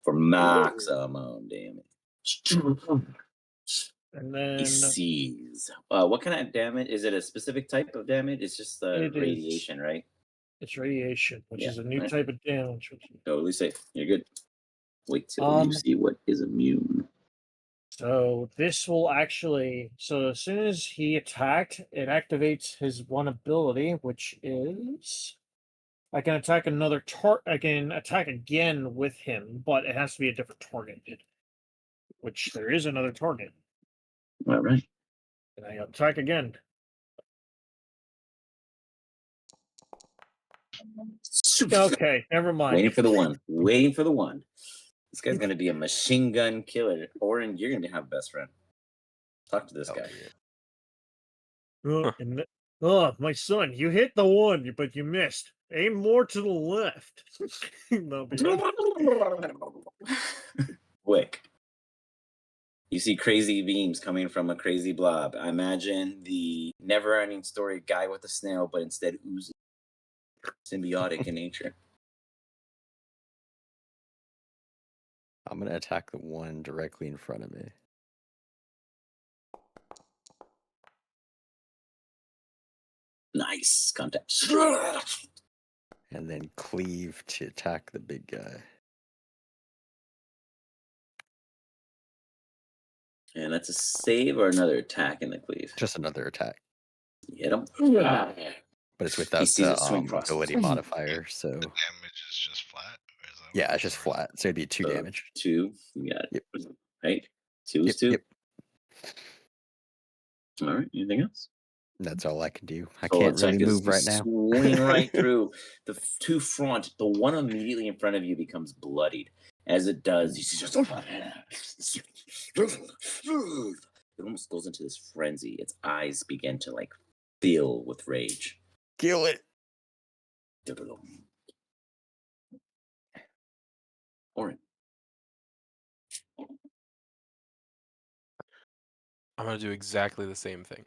for maximum damage. And He then sees. What kind of damage? Is it a specific type of damage? It's just the It is. radiation, right? it's radiation, which Yeah, is a new right. type of damage. Totally safe. You're good. Wait till you see what is immune. So this will actually. So as soon as he attacked, it activates his one ability, which is. I can attack another I can attack again with him, but it has to be a different target. Which there is another target. All right. And I attack again. Okay, never mind. Waiting for the one. Waiting for the one. This guy's gonna be a machine gun killer. Oren, you're gonna have a best friend. Talk to this guy. Oh, my son, you hit the one, but you missed. Aim more to the left. That'll be Quick. You see crazy beams coming from a crazy blob. I imagine the never-ending story guy with the snail, but instead oozing symbiotic in nature. I'm gonna attack the one directly in front of me. Nice contact. And then cleave to attack the big guy. And that's a save or another attack in the cleave. Just another attack. Hit him. But it's He without sees the it swing across. ability modifier, so The damage is just flat. Or is that yeah, what it's just or is flat. So it'd be 2 damage. 2. You got it. Yep. Right? 2 is 2. Yep. All right. Anything else? That's all I can do. I So can't attack really is move you right now. swing right through the two front. The one immediately in front of you becomes bloodied. As it does, you see just it almost goes into this frenzy. Its eyes begin to like fill with rage. Kill it. Orin. I'm gonna do exactly the same thing.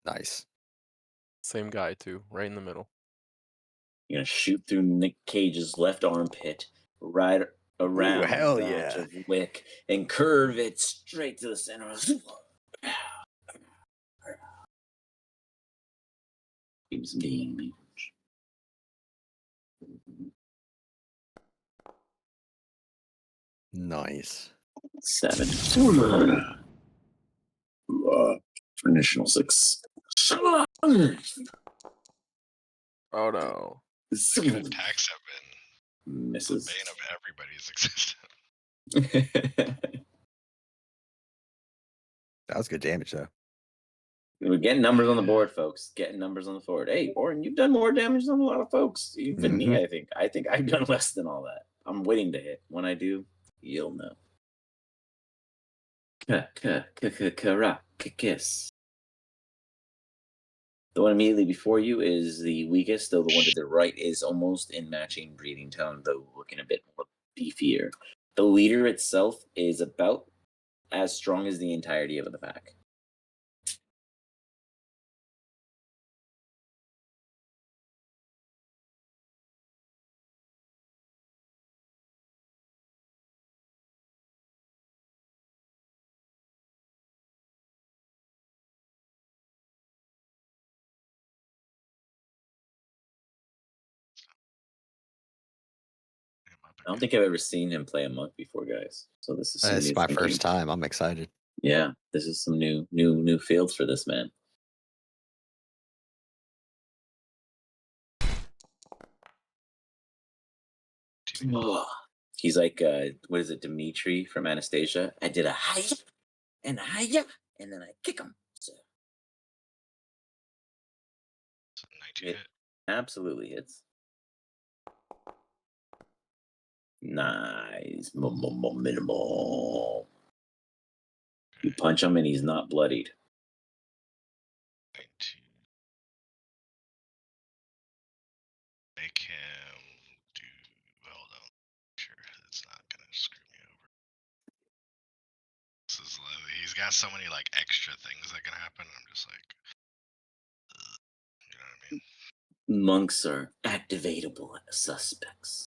Nice. Same guy too, right in the middle. You're gonna shoot through Nick Cage's left armpit, right around hell that yeah. of Wick, and curve it straight to the center. Give some damage. Nice. 7. Initial 6. Oh no. attacks have been Misses. the bane of everybody's existence. That was good damage though. We're getting numbers on the board, folks. Getting numbers on the board. Hey, Orin, you've done more damage than a lot of folks. Even me, I think. I think I've done less than all that. I'm waiting to hit. When I do, you'll know. Kiss. The one immediately before you is the weakest, though the one to the right is almost in matching breathing tone, though looking a bit more beefier. The leader itself is about as strong as the entirety of the pack. I don't think I've ever seen him play a monk before, guys. So this is some It's new my thinking. first time. I'm excited. Yeah, this is some new fields for this man. Oh, he's like, what is it, Dimitri from Anastasia? I did a hiya and a hiya, and then I kick him. So 19 it hit. absolutely hits. Nice. Minimal. You punch him and he's not bloodied. 19. Make him do. Hold on. Sure, it's not gonna screw me over. This is he's got so many like extra things that can happen. I'm just like, you know what I mean? Monks are activatable suspects.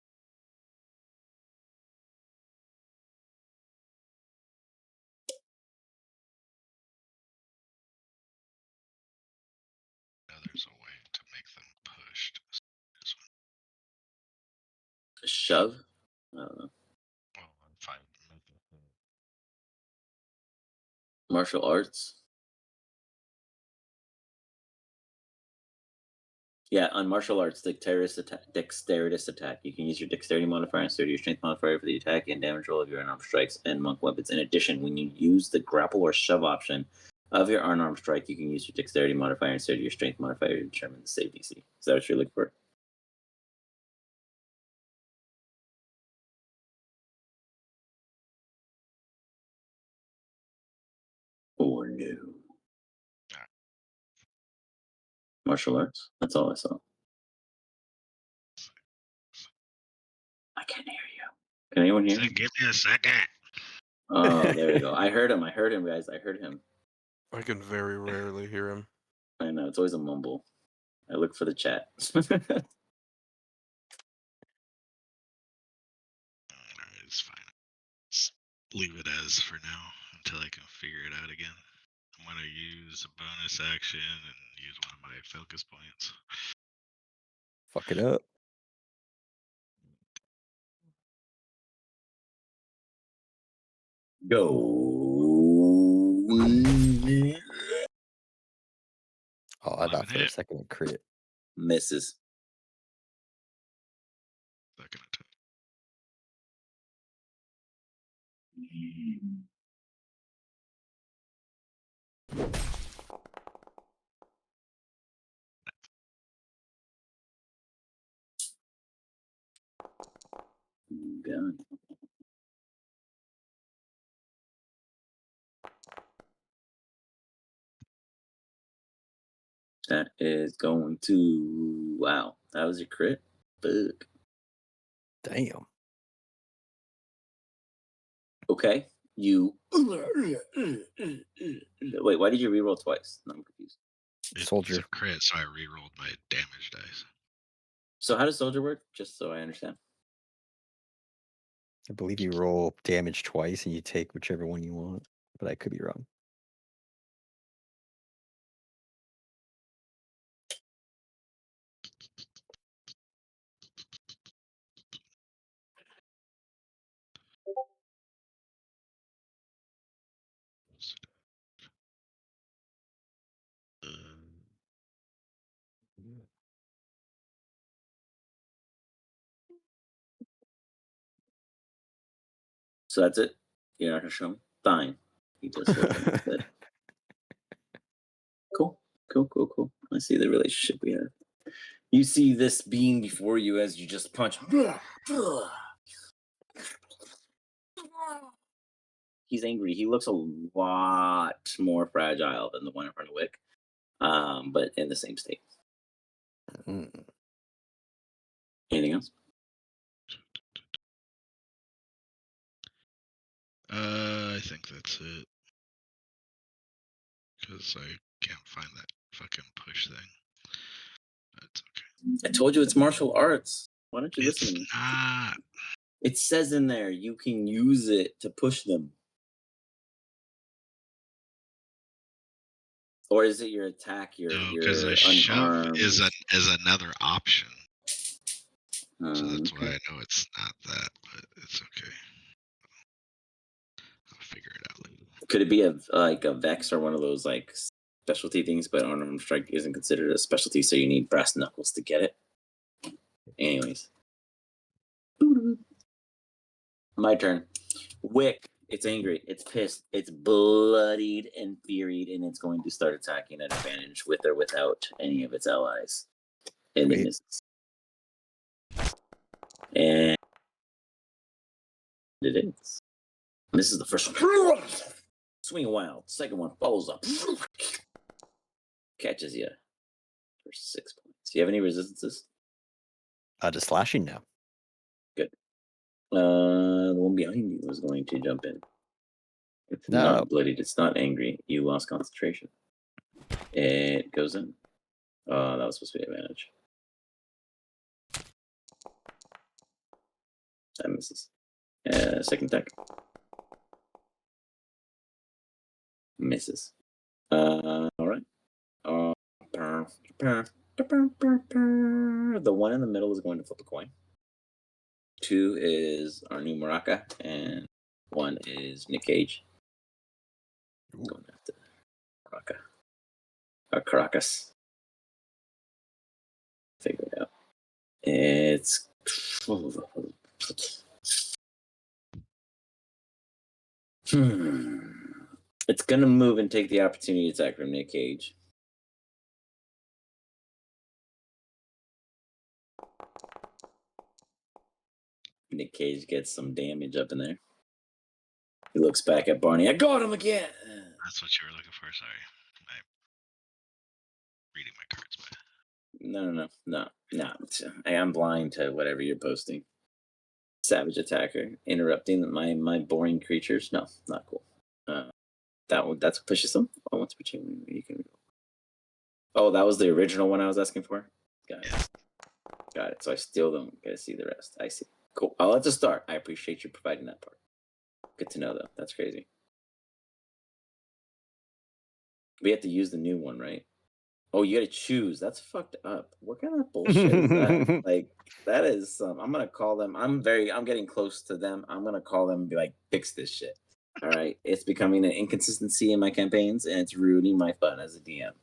Now there's a way to make them pushed. This one. A shove? I don't know. Well, if I Martial arts? Yeah, on martial arts, dexterous attack. You can use your dexterity modifier instead of your strength modifier for the attack and damage roll of your unarmed strikes and monk weapons. In addition, when you use the grapple or shove option of your unarmed strike, you can use your dexterity modifier instead of your strength modifier to determine the save DC. Is that what you're looking for? Or no? Martial arts? That's all I saw. I can't hear you. Can anyone hear me? give me a second. Oh, there we go. I heard him, guys. I heard him. I can very rarely hear him. I know, it's always a mumble. I look for the chat. Alright, it's fine. Just leave it as for now until I can figure it out again. I'm gonna use a bonus action and use one of my focus points. Fuck it up. Go. Oh, I thought 11 for a hit. second it crit. Misses. Second attack. Gun. That is going to. Wow, that was a crit. Fuck. Damn. Okay, you. Wait, why did you reroll twice? No, I'm confused. It's Soldier. a crit, so I re-rolled my damage dice. So how does soldier work? Just so I understand. I believe you roll damage twice and you take whichever one you want, but I could be wrong. So that's it. You're not gonna show me? Fine. He just looked instead. Cool. I see the relationship we have. You see this being before you as you just punch. He's angry. He looks a lot more fragile than the one in front of Wick, but in the same state. Mm. Anything else? I think that's it. Because I can't find that fucking push thing. That's okay. I told you it's martial arts. Why don't you listen to me? It's not. It says in there you can use it to push them. Or is it your attack? No, because a shove unarmed? is another option. So that's why Okay. I know it's not that, but it's okay. I'll figure it out later. Could it be a Vex or one of those like specialty things? But unarmed strike isn't considered a specialty, so you need brass knuckles to get it. Anyways, my turn. Wick. It's angry. It's pissed. It's bloodied and furied, and it's going to start attacking at advantage with or without any of its allies. And it Sweet. misses. And it is. This is the first one. Swing wild. Second one follows up. Catches you for 6 points. Do you have any resistances? To slashing now. Good. The one behind you was going to jump in. It's No. not bloodied. It's not angry. You lost concentration. It goes in. That was supposed to be advantage. That misses. Second attack. Misses. All right. The one in the middle is going to flip a coin. 2 is our new Maraca, and 1 is Nick Cage. Going after Maraca. Or Caracas. Figure it out. It's it's gonna move and take the opportunity attack from Nick Cage. Nick Cage gets some damage up in there. He looks back at Barney. I got him again. That's what you were looking for. Sorry, I'm reading my cards. No. I am blind to whatever you're posting. Savage attacker interrupting my boring creatures. No, not cool. That's what pushes them. Oh, once per chain, you can. Oh, that was the original one I was asking for. Got it. So I still don't get to see the rest. I see. Cool. I'll let the start. I appreciate you providing that part. Good to know, though. That's crazy. We have to use the new one, right? Oh, you got to choose. That's fucked up. What kind of bullshit is that? Like, that is. I'm gonna call them. I'm getting close to them. I'm gonna call them and be like, fix this shit. All right. It's becoming an inconsistency in my campaigns, and it's ruining my fun as a DM.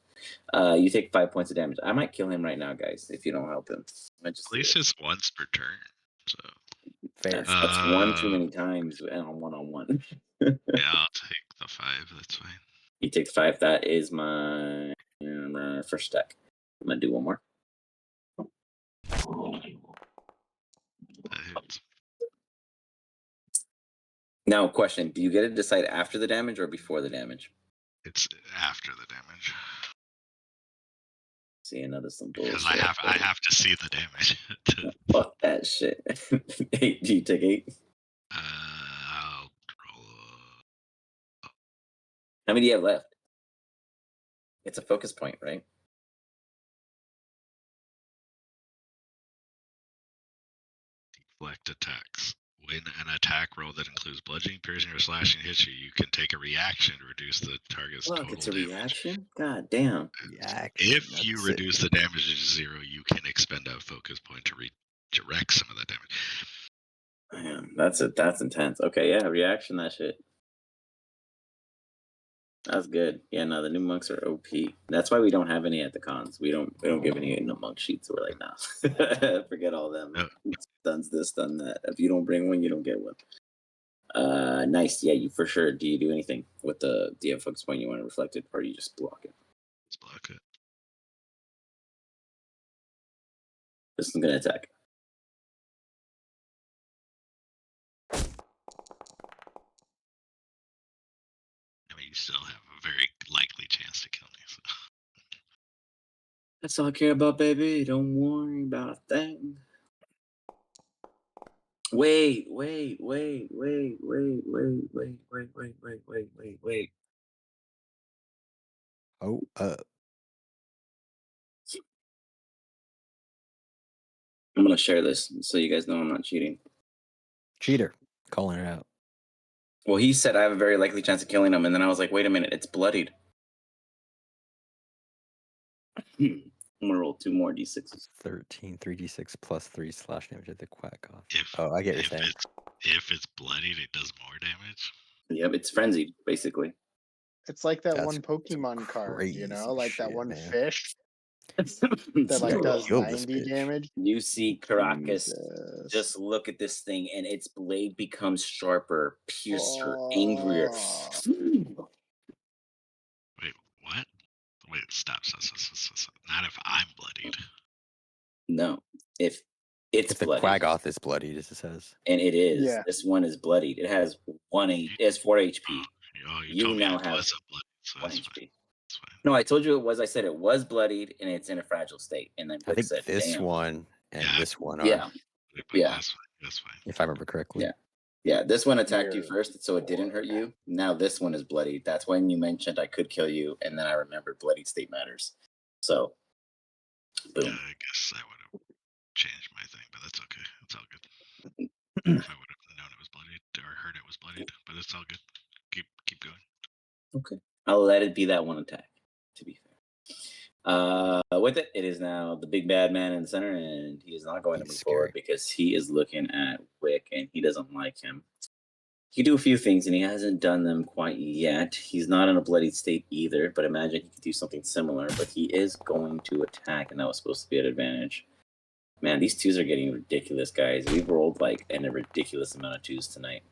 You take 5 points of damage. I might kill him right now, guys, if you don't help him. At least it's once per turn. So Fair. That's one too many times and on one. yeah, I'll take the 5. That's fine. You take the 5. That is my first stack. I'm gonna do one more. That hits. Now, question: do you get to decide after the damage or before the damage? It's after the damage. See, another some bullshit. Because I have to see the damage. Fuck that shit. 8. Do you take 8? I'll roll. How many do you have left? It's a focus point, right? Deflect attacks. When an attack roll that includes bludgeoning, piercing, or slashing hits you, you can take a reaction to reduce the target's Fuck, total it's a damage. reaction? God damn. Reaction. If you reduce the damage to 0, you can expend a focus point to redirect some of the damage. Man, that's intense. Okay, yeah, reaction that shit. That's good. Yeah, no, the new monks are OP. That's why we don't have any at the cons. We don't give any no monk sheets. We're like, nah, forget all them. No. Done this, done that. If you don't bring one, you don't get one. Nice. Yeah, you for sure. Do you do anything with the DM focus point you want to reflect it, or you just block it? Let's block it. This is gonna attack. I mean, you still have a very likely chance to kill me. So. That's all I care about, baby. Don't worry about a thing. Wait. Oh, I'm gonna share this so you guys know I'm not cheating. cheater. Calling it out. Well, he said I have a very likely chance of killing him, and then I was like, wait a minute, it's bloodied. I'm gonna roll 2 more d6s. 13, 3d6 plus 3 slash damage at the quack off. If Oh, I get what if you're saying. it's bloodied, it does more damage. Yep, it's frenzied, basically. It's like that That's one Pokemon card, you know, crazy like that shit, one man. fish that that like Yo, does kill this 90 bitch. damage. You see Caracas Jesus. just look at this thing, and its blade becomes sharper, piercer, angrier. Oh. Wait, what? Wait, stop. Not if I'm bloodied. No, if it's If the bloodied, Quaggoth is bloodied, as it says. and it is, Yeah. this one is bloodied. It has it has 4 HP. You You told me now it have wasn't bloodied, so 1 that's HP. fine. That's fine. No, I told you it was. I said it was bloodied, and it's in a fragile state. And then I Wick think said, this "Damn, one and Yeah. this one are, yeah, But yeah. That's fine. That's fine. if I remember correctly. Yeah. yeah." This one attacked you Dear first, so it didn't hurt you. Now this one is bloodied. That's when you mentioned I could kill you, and then I remembered bloodied state matters. So, boom. Yeah, I guess I would have changed my thing, but that's okay. It's all good. If I would have known it was bloodied or heard it was bloodied, but it's all good. Keep going. Okay. I'll let it be that one attack, to be fair. With it, it is now the big bad man in the center, and he is not going to He's move forward because he is looking at Wick, and he doesn't like him. He can do a few things, and he hasn't done them quite yet. He's not in a bloodied state either, but imagine he could do something similar. But he is going to attack, and that was supposed to be an advantage. Man, these twos are getting ridiculous, guys. We've rolled like a ridiculous amount of twos tonight,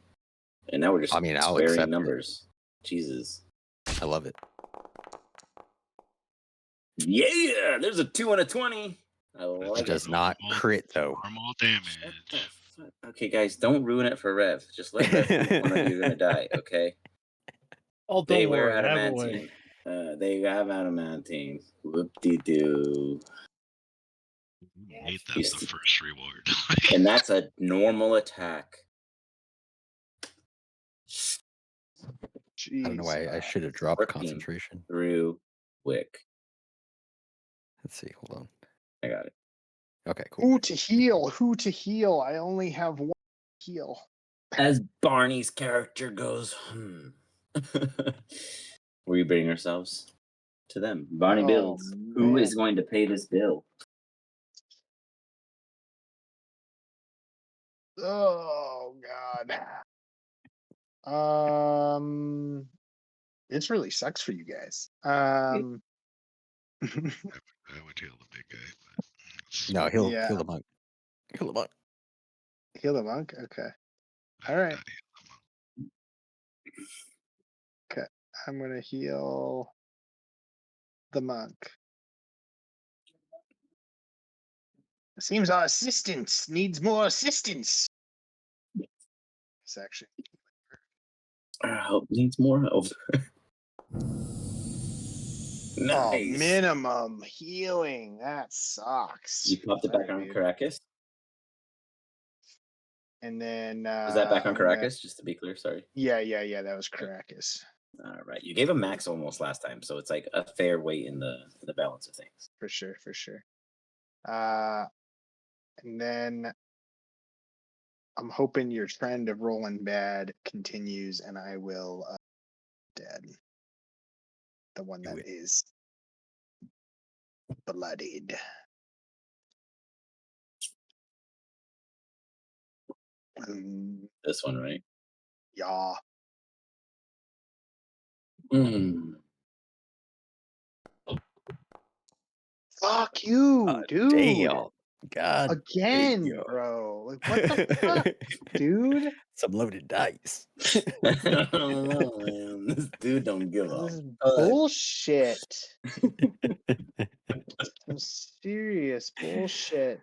and now we're just I mean, I'll squaring accept it. numbers. Jesus. I love it. Yeah, there's a 2 and a 20. I like It does it. not crit, though. Normal Shut the damage. fuck- Okay, guys, don't ruin it for Rev. Just let Rev think one of you are gonna die, okay? Oh, They don't wear worry. Have a way. adamantine. They have adamantine. Whoop-de-doo. Made them Used the to- first reward. And that's a normal attack. I don't know why I should have dropped Working. concentration. Through Wick. Let's see. Hold on. I got it. Okay, cool. Who to heal? Who to heal? I only have one heal. As Barney's character goes, we bring ourselves to them. Barney Oh, Bills. Who is man. going to pay this bill? Oh God. This really sucks for you guys. I would heal the big guy, but No, he'll Yeah. kill the monk. Kill the monk. Heal the monk. Okay. I All would right. not heal the monk. Okay. I'm gonna heal the monk. Seems our assistance needs more assistance. It's actually Our help needs more help. oh, Nice. minimum healing. That sucks. You popped it back on Dude. Caracas? And then Was that back on I'm gonna- Caracas? Just to be clear, sorry. Yeah. That was Caracas. All right. You gave him max almost last time, so it's like a fair weight in the balance of things. For sure. And then I'm hoping your trend of rolling bad continues, and I will dead. The one Do that it. is bloodied. This one, right? Yeah. Mm. Fuck you, dude. Damn. God. Again, damn. bro. Like, what the fuck, dude? Some loaded dice. I don't know, man. This dude don't give This a is fuck. bullshit. Some serious bullshit.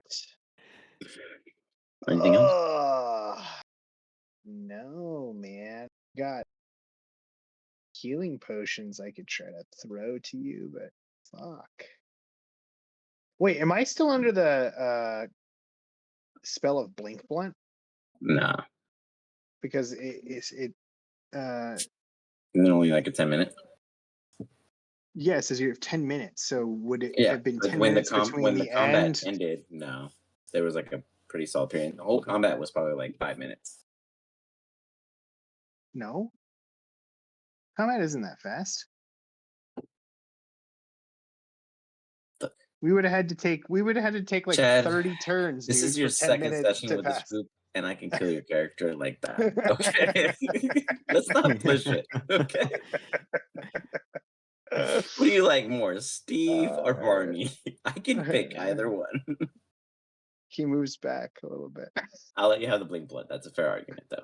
Anything else? No, man. Got healing potions I could try to throw to you, but fuck. Wait, am I still under the spell of Blink Blunt? Nah. Because it And then only like a 10-minute. yeah, it says you have 10 minutes. So would it Yeah. have been but 10 when minutes the between when the the combat end? ended, no. There was like a pretty solid period. The whole combat was probably like 5 minutes. No. Combat isn't that fast. We would have had to take like Chad, 30 turns, This dude, is your for 10 second minutes session to with this pass. group, and I can kill your character like that. Okay, let's not push it. Okay, what do you like more, Steve or Barney? I can pick either one. He moves back a little bit. I'll let you have the blink blood. That's a fair argument, though.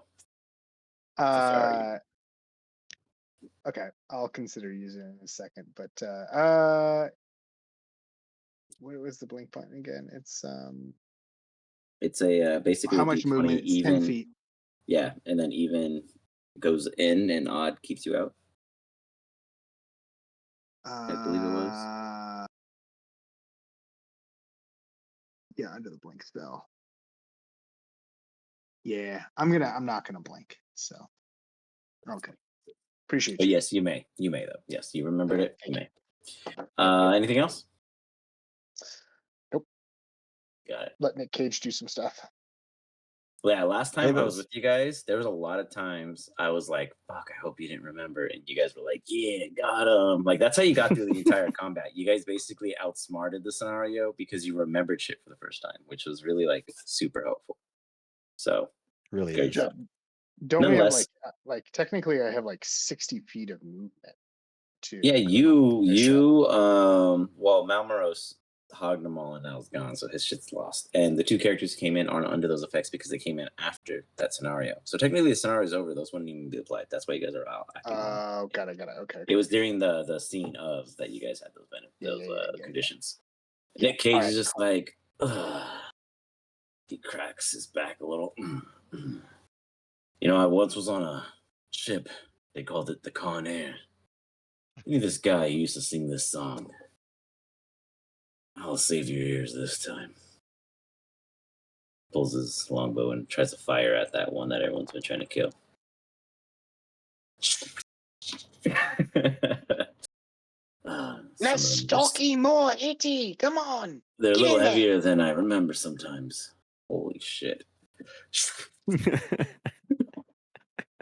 That's a fair argument. Okay, I'll consider using it in a second, but what was the blink button again? It's a basically how a much D20 movement? It's 10 even. feet. Yeah, and then even goes in, and odd keeps you out. I believe it was. Yeah, under the blink spell. Yeah, I'm not gonna blink. So okay, appreciate But you. yes, you may. You may though. Yes, you remembered Okay, it. You may. Yep. Anything else? Nope. Got it. Let Nick Cage do some stuff. Well, yeah, last Hey, time I was those- with you guys, there was a lot of times I was like, fuck, I hope you didn't remember. And you guys were like, yeah, got him. Like, that's how you got through the entire combat. You guys basically outsmarted the scenario because you remembered shit for the first time, which was really, like, super helpful. So, really great is. job. Don't we have Nonetheless, like technically I have like 60 feet of movement too. yeah, finish well, Malmoros hogged them all and now it's gone, so his shit's lost. And the two characters who came in aren't under those effects because they came in after that scenario. So technically the scenario is over. Those wouldn't even be applied. That's why you guys are out. Got it. Okay. It was during the scene of that you guys had those conditions. Yeah. Nick Cage Alright. is just like, ugh. He cracks his back a little. You know, I once was on a ship. They called it the Con Air. I knew this guy who used to sing this song. I'll save your ears this time. Pulls his longbow and tries to fire at that one that everyone's been trying to kill. Less stocky, more hitty. Come on. They're a Get little in there. heavier than I remember sometimes. Holy shit.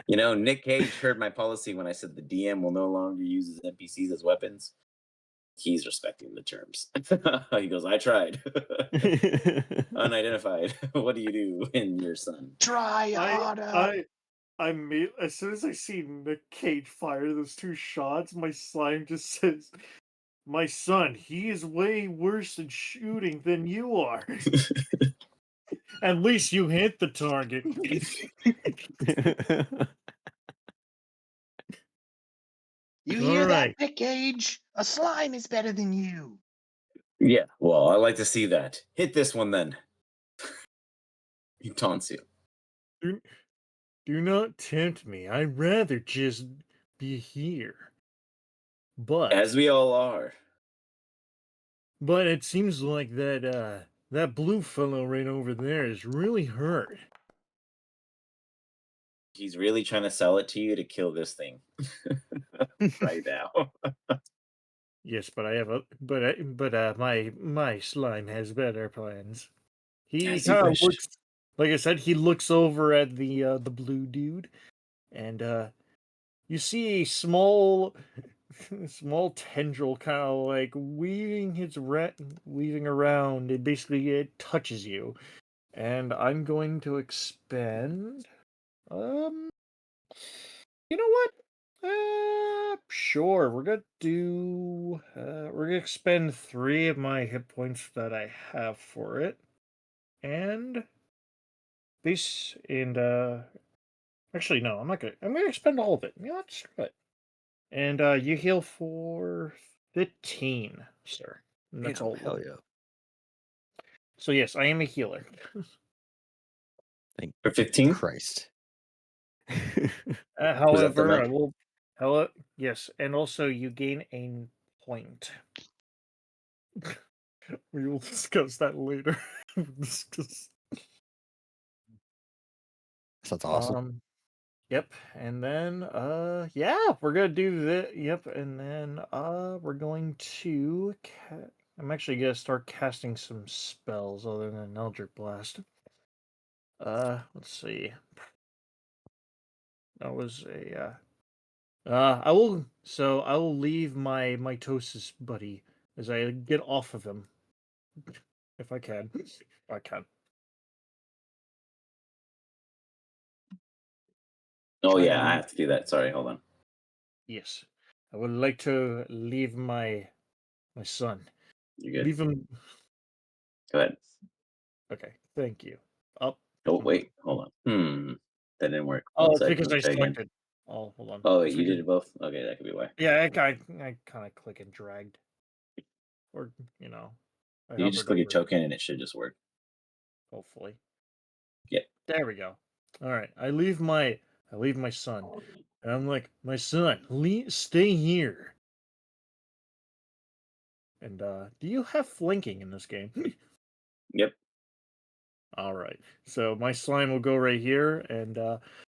You know, Nick Cage heard my policy when I said the DM will no longer use his NPCs as weapons. He's respecting the terms. He goes, I tried. Unidentified. What do you do in your son? Try harder. As soon as I see Nick Cage fire those two shots, my slime just says, "My son, he is way worse at shooting than you are. At least you hit the target." You hear Alright. that, Nick Cage? A slime is better than you. Yeah, well, I like to see that. Hit this one then. He taunts you. Do not tempt me. I'd rather just be here. But As we all are. But it seems like that blue fellow right over there is really hurt. He's really trying to sell it to you to kill this thing right now. Yes, but I have my slime has better plans. He As you kind of wish. looks, like I said, he looks over at the blue dude, and you see a small tendril kind of like weaving around. It touches you, and I'm going to expend. You know what? Sure. We're gonna expend 3 of my hit points that I have for it, and actually no, I'm not gonna. I'm gonna expend all of it. You know what? Screw it. And you heal for 15, sir. And that's all. Hell yeah. So yes, I am a healer. For 15? Christ. However, mech? I will. Yes, and also you gain a point. We will discuss that later. Sounds awesome. Yep, and then yeah, we're gonna do that. Yep, and then we're going to. I'm actually gonna start casting some spells other than Eldritch Blast. Let's see. That was a. I will leave my mitosis buddy as I get off of him if I can. I can. Oh Try yeah, I and- have to do that. Sorry, hold on. Yes. I would like to leave my son. You're good. Leave him. Go ahead. Okay, thank you. Up. Oh wait, hold on. That didn't work. Oh, One it's second. because I Try again. selected. Oh, hold on. Oh wait, It's you because- did it both. Okay, that could be why. Yeah, I kind of click and dragged, or I You just hovered click a over it, token and it should just work. hopefully. Yep. There we go. All right, I leave my son, and I'm like, my son, stay here. And do you have flanking in this game? Yep. All right, so my slime will go right here, and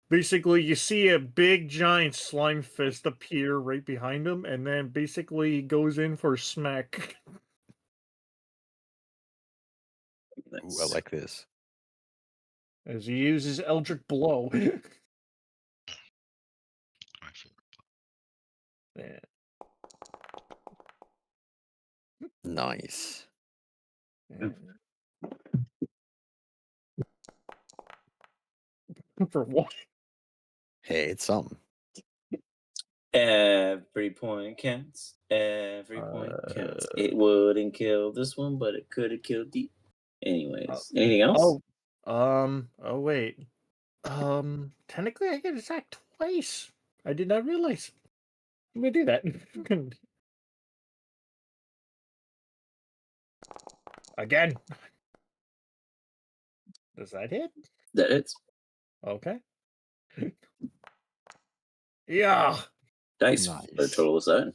basically you see a big giant slime fist appear right behind him, and then basically he goes in for smack. Ooh, I like this. As he uses Eldritch Blow. My favorite. Yeah. Nice. Yeah. For what? Hey, it's something. Every point counts. Every point counts. It wouldn't kill this one, but it could have killed the. Anyways, anything else? Oh wait. Technically I get attacked twice. I did not realize. I'm gonna do that. Again. Does that hit? That it's Okay. Yeah. dice for a Nice. total of 7.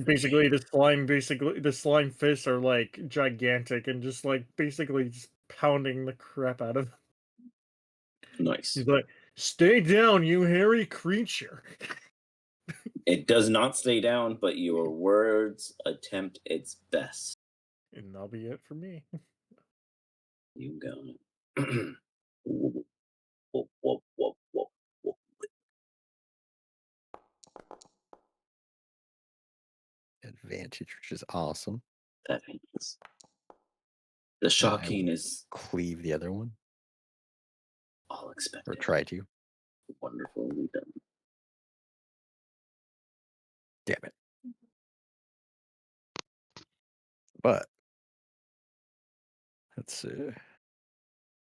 Basically the slime fists are like gigantic and just like basically just pounding the crap out of him. Nice. He's like, stay down, you hairy creature. It does not stay down, but your words attempt its best. And that'll be it for me. You go. Whoop, whoop, whoop, whoop, whoop. Advantage, which is awesome. That means the shocking is Cleave the other one, all or expected. try to. Wonderfully done. Damn it. But let's see.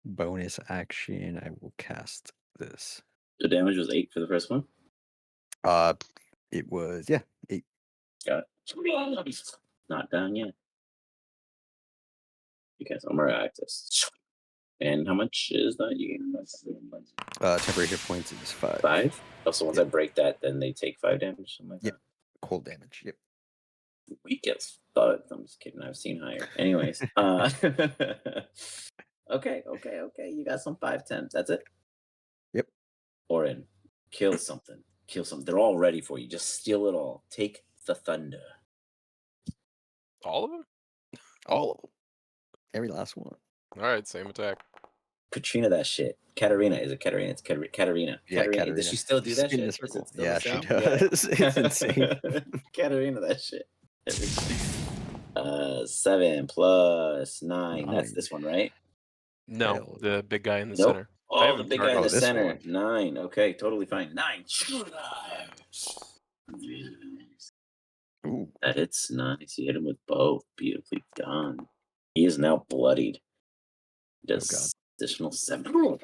Bonus action. I will cast this. The damage was 8 for the first one. It was 8. Got it. Not done yet. Because I'm gonna access. And how much is that? You Temporary hit points is 5. 5. Also, once I break that, then they take 5 damage. Something like Yep. Cold damage. Yep. that. Weak as fuck. I'm just kidding. I've seen higher. Anyways. Okay. You got some 5/10s. That's it. Yep. Orin, kill something. Kill something. They're all ready for you. Just steal it all. Take the thunder. All of them? All of them. Every last one. All right, same attack. Katrina, that shit. Katarina. Is it Katarina? It's Katarina. Yeah, Katarina. Katarina. Does she still do that Spin in shit? a Is it circle. still Yeah, the she same? does. It's insane. Katarina, that shit. 7 plus 9. That's 9. this one, right? No, Hell. the big guy in the Nope. center. I Oh, the haven't big guy in targeted the this center. one. 9. Okay, totally fine. 9. Ooh. That hits nice. You hit him with both. Beautifully done. He is now bloodied. Does God. additional 7.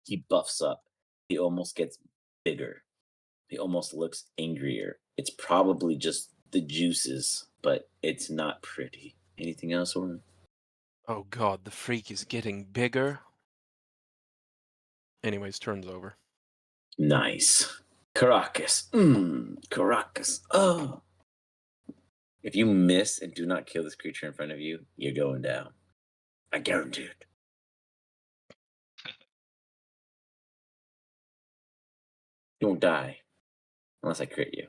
He buffs up. He almost gets bigger. He almost looks angrier. It's probably just the juices, but it's not pretty. Anything else, Orin? Oh god, the freak is getting bigger. Anyways, turns over. Nice. Caracas. Caracas. Oh. If you miss and do not kill this creature in front of you, you're going down. I guarantee it. You won't die. Unless I crit you.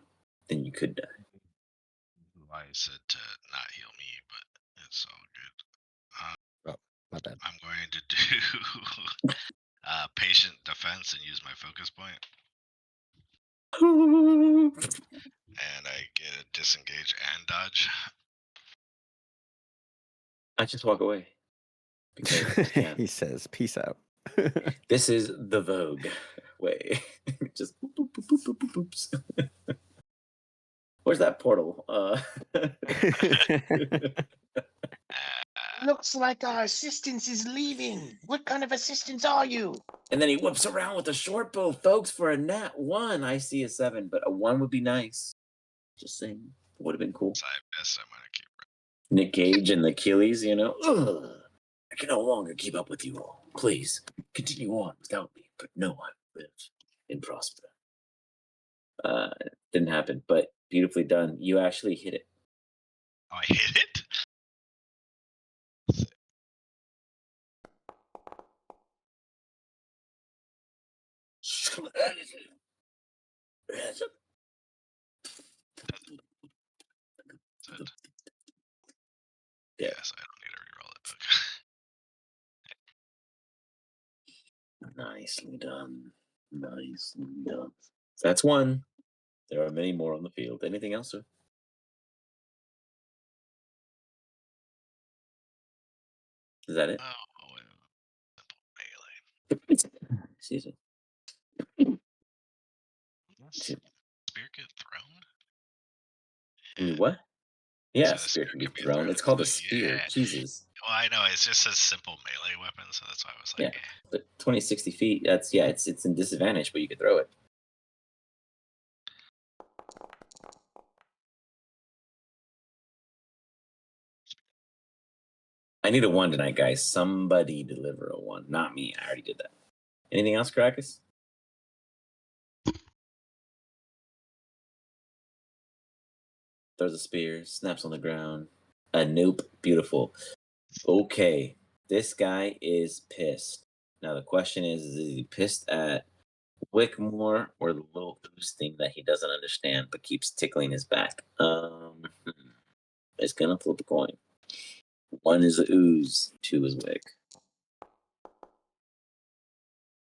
Then you could die. Why I said to not heal me, but it's all good. My bad. I'm going to do patient defense and use my focus point. And I disengage and dodge. I just walk away. Because, yeah, He says, "Peace out." this is the Vogue way. Just boop, boop, boop, boop, boop, boop, boops. Where's that portal? Looks like our assistance is leaving. What kind of assistance are you? And then he whips around with a short bow, folks, for a nat 1. I see a 7, but a 1 would be nice. Just saying. Would have been cool. So I guess I'm gonna keep. Nick Cage and the Achilles, you know. Ugh, I can no longer keep up with you all. Please, continue on without me, but no one will live and prosper. Didn't happen, but beautifully done. You actually hit it. Oh, I hit it. Yeah. Yes, I don't need to reroll it. Nicely done. Nicely done. That's one. There are many more on the field. Anything else, sir? Is that it? Oh, simple melee. Excuse me. Spear get thrown? What? Yeah, So spear can be can be thrown. thrown. It's called a Like, spear. yeah. Jesus. Well, I know it's just a simple melee weapon, so that's why I was like, Yeah. But 20, 60 feet, that's, yeah, it's in disadvantage, but you could throw it. I need a 1 tonight, guys. Somebody deliver a 1. Not me. I already did that. Anything else, Caracas? Throws a spear, snaps on the ground. A nope. Beautiful. Okay. This guy is pissed. Now the question is he pissed at Wickmore or the little goose thing that he doesn't understand but keeps tickling his back? It's gonna flip a coin. 1 is a ooze, 2 is Wick.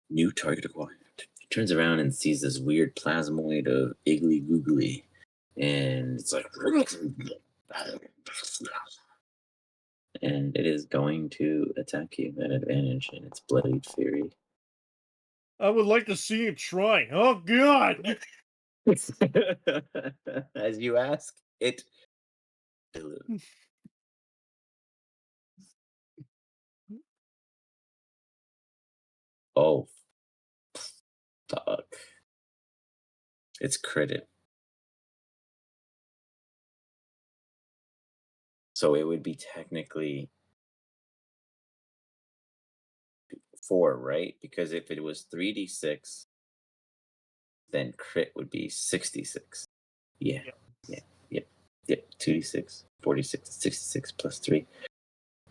New target acquired. He turns around and sees this weird plasmoid of Iggly Googly. And it's like. And it is going to attack you at advantage in its Bloodied Fury. I would like to see it try. Oh God! As you ask, it delivers. Oh, fuck. It's critted. So it would be technically 4, right? Because if it was 3d6, then crit would be 66. Yeah. Yep. Yep. 2d6, 46, 66 plus 3.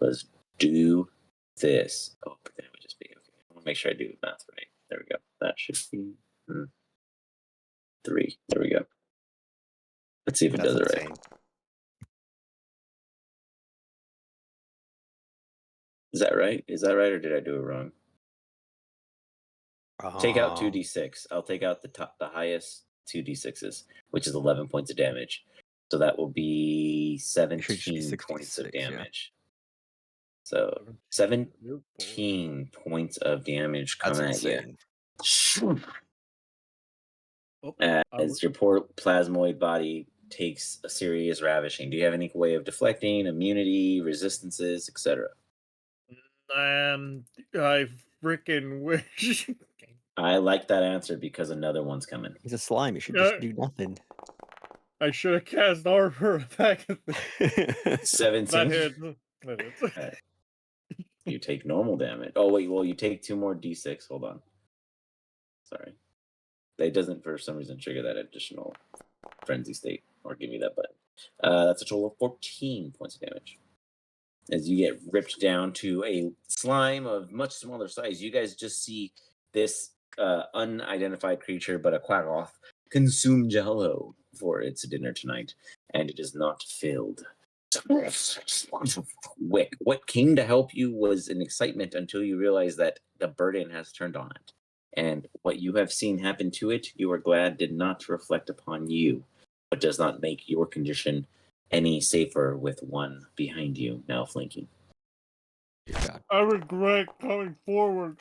Let's do this. Oh, but then it would just be okay. I want to make sure I do math right. There we go. That should be 3. There we go. Let's see if it That's does it right. insane. Is that right? Is that right, or did I do it wrong? Take out 2d6. I'll take out the highest 2d6s, which is 11 points of damage. So that will be 17 points of damage. So 17 points of damage come That's at insane. you. As your poor plasmoid body takes a serious ravishing. Do you have any way of deflecting, immunity, resistances, etc.? I freaking wish. I like that answer because another one's coming. He's a slime. You should just do nothing. I should have cast armor attack. 17. That hits. Right. You take normal damage. Oh wait, well you take 2 more d6. Hold on. Sorry, that doesn't for some reason trigger that additional frenzy state or give me that button. That's a total of 14 points of damage. As you get ripped down to a slime of much smaller size, you guys just see this unidentified creature, but a quackoff, consume Jello for its dinner tonight, and it is not filled. Wick, what came to help you was an excitement until you realized that the burden has turned on it. And what you have seen happen to it, you are glad did not reflect upon you, but does not make your condition any safer with one behind you now flanking. Dear God. I regret coming forward.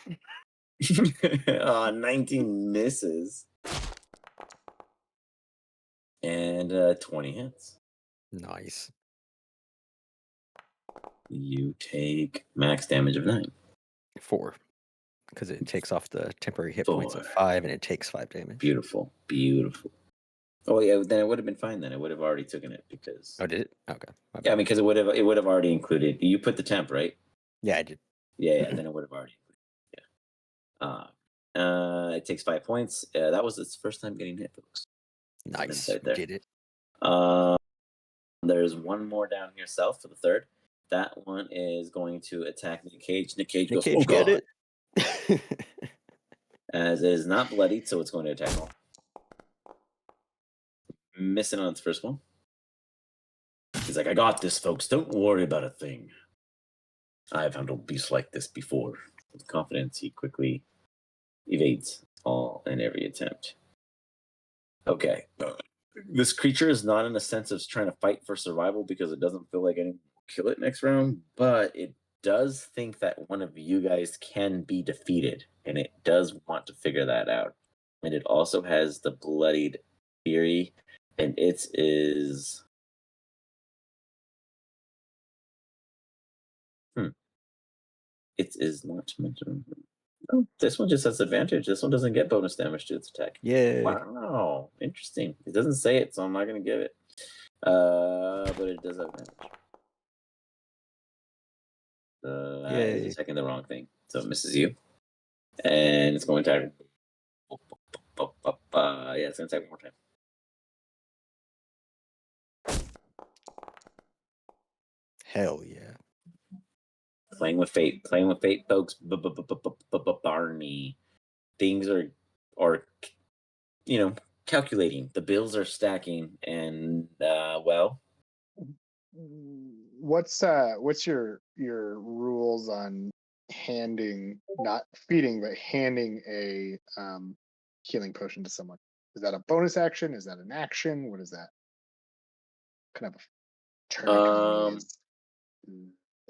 19 misses. And 20 hits. Nice. You take max damage of 9. 4. Because it takes off the temporary hit points of 4. 5 and it takes 5 damage. Beautiful. Beautiful. Oh yeah, then it would have been fine then. It would have already taken it because Oh, did it? Okay. My yeah, bad. because it would have already included, you put the temp, right? Yeah, I did. Yeah, then it would have already included. Yeah. It takes 5 points. That was its first time getting hit, folks. Nice. insight there. Did it. There's one more down here south for the third. That one is going to attack Nick Cage. Nick Cage Nick goes, Cage, oh get god. it. As it is not bloodied, so it's going to attack more. Missing on its first one. He's like, I got this, folks. Don't worry about a thing. I've handled beasts like this before. With confidence, he quickly evades all and every attempt. Okay. This creature is not in a sense of trying to fight for survival because it doesn't feel like anyone will kill it next round, but it does think that one of you guys can be defeated, and it does want to figure that out. And it also has the bloodied fury, and it is it is not mentioned. Oh, this one just has advantage. This one doesn't get bonus damage to its attack. Yay. Wow, interesting. It doesn't say it, so I'm not going to give it. But it does have advantage. It's attacking the wrong thing, so it misses you. And it's going to yeah, it's going to attack one more time. Hell yeah. Playing with fate, folks. Barney. Things are, calculating. The bills are stacking, and well, What's your rules on handing, not feeding, but handing a healing potion to someone? Is that a bonus action? Is that an action? What is that? Kind of turn economy is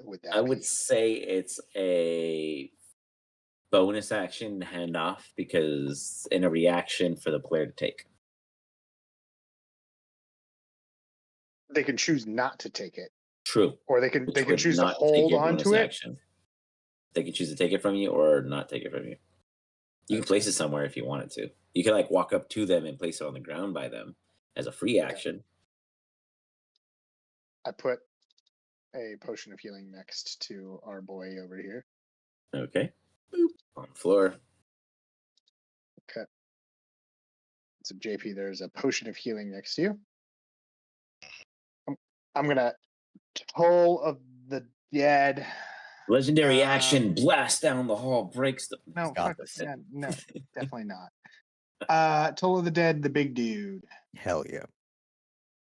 would that I be? would say it's a bonus action handoff because in a reaction for the player to take. They can choose not to take it, True. or they can Which would choose to not take hold your on bonus to it. action. They can choose to take it from you or not take it from you. You can place it somewhere if you wanted to. You can like walk up to them and place it on the ground by them as a free action. I put a potion of healing next to our boy over here. Okay. Boop. On the floor. Okay. So JP, there's a potion of healing next to you. I'm gonna Toll of the Dead. Legendary action, blast down the hall, breaks the. No, got fuck, this. yeah, no, definitely not. Toll of the Dead, the big dude. Hell yeah.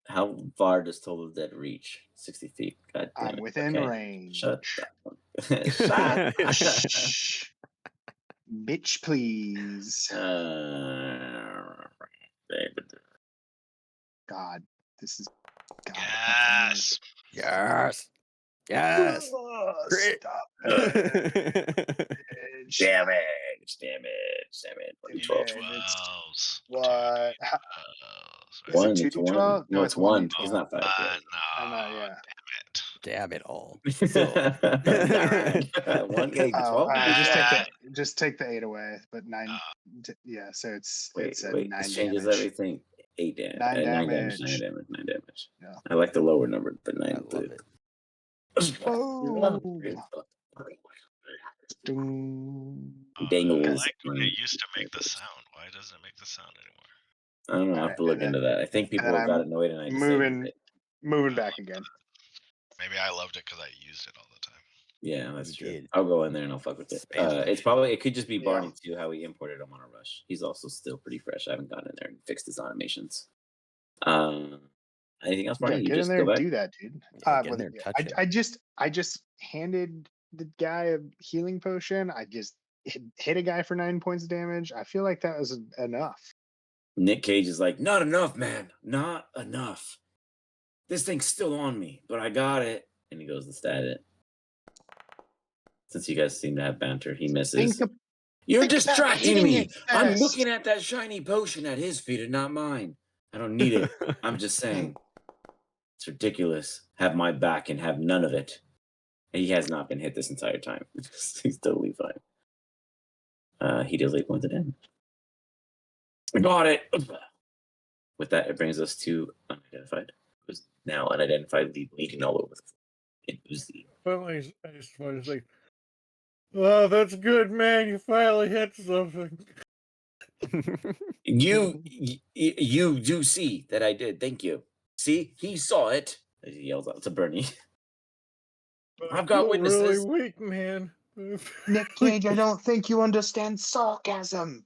How far does Toll of the Dead reach? 60 feet. God damn I'm it. within Okay. range. Shut up. Shut up. Shh. Bitch, please. God, this is God. Yes. Yes. Yes. Crit. Stop it. Damage. Two 12. It's 12s. what? Is it One, two it's D12? one. No, it's one. D12. He's not 5 yet. I'm not, No, yeah. damn it. Damn it all. Darn. One, yeah, 12. Just take the 8 away, but 9. Yeah, so it's Wait, a 9 this changes damage. everything. 8 damage. 9 9 damage. damage. Yeah. I like the lower number, but 9. I love it. Oh. Dangles. I liked when it used to make the sound. Why doesn't it make the sound anymore? I don't know. I have to look into that. I think people got annoyed and I disabled it. Moving back again. Maybe I loved it because I used it all the time. Yeah, that's You true. did. I'll go in there and I'll fuck with it. Spam that It could just be Barney too, how he imported him on a rush. He's also still pretty fresh. I haven't gone in there and fixed his automations. Anything else, Barney? Yeah, You get in just there go and back? do that, dude. Yeah, get in there and touch it. I just handed the guy a healing potion. I just hit a guy for 9 points of damage. I feel like that was enough. Nick Cage is like, not enough, man. Not enough. This thing's still on me, but I got it. And he goes to stab it. Since you guys seem to have banter, he misses. You're think about distracting hitting me. it I'm first. looking at that shiny potion at his feet and not mine. I don't need it. I'm just saying. It's ridiculous. Have my back and have none of it. And he has not been hit this entire time. He's totally fine. He deals 8 points of damage. Got it. With that, it brings us to unidentified. Who's now unidentified, bleeding all over the floor. It was the Well, I just want to say, oh, that's good, man. You finally hit something. you do see that I did. Thank you. See, he saw it. He yells out to Bernie. But I've got I feel really witnesses. weak, man. Nick Cage, I don't think you understand sarcasm.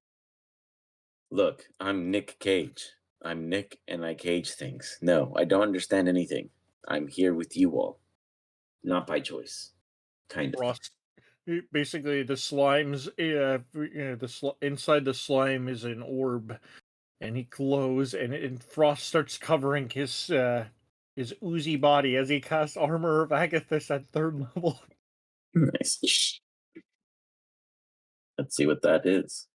Look, I'm Nick Cage. I'm Nick and I cage things. No, I don't understand anything. I'm here with you all. Not by choice. Kind of. Frost. Basically, the slimes, inside the slime is an orb, and he glows, and Frost starts covering his oozy body as he casts Armor of Agathis at 3rd level. Nice. Let's see what that is.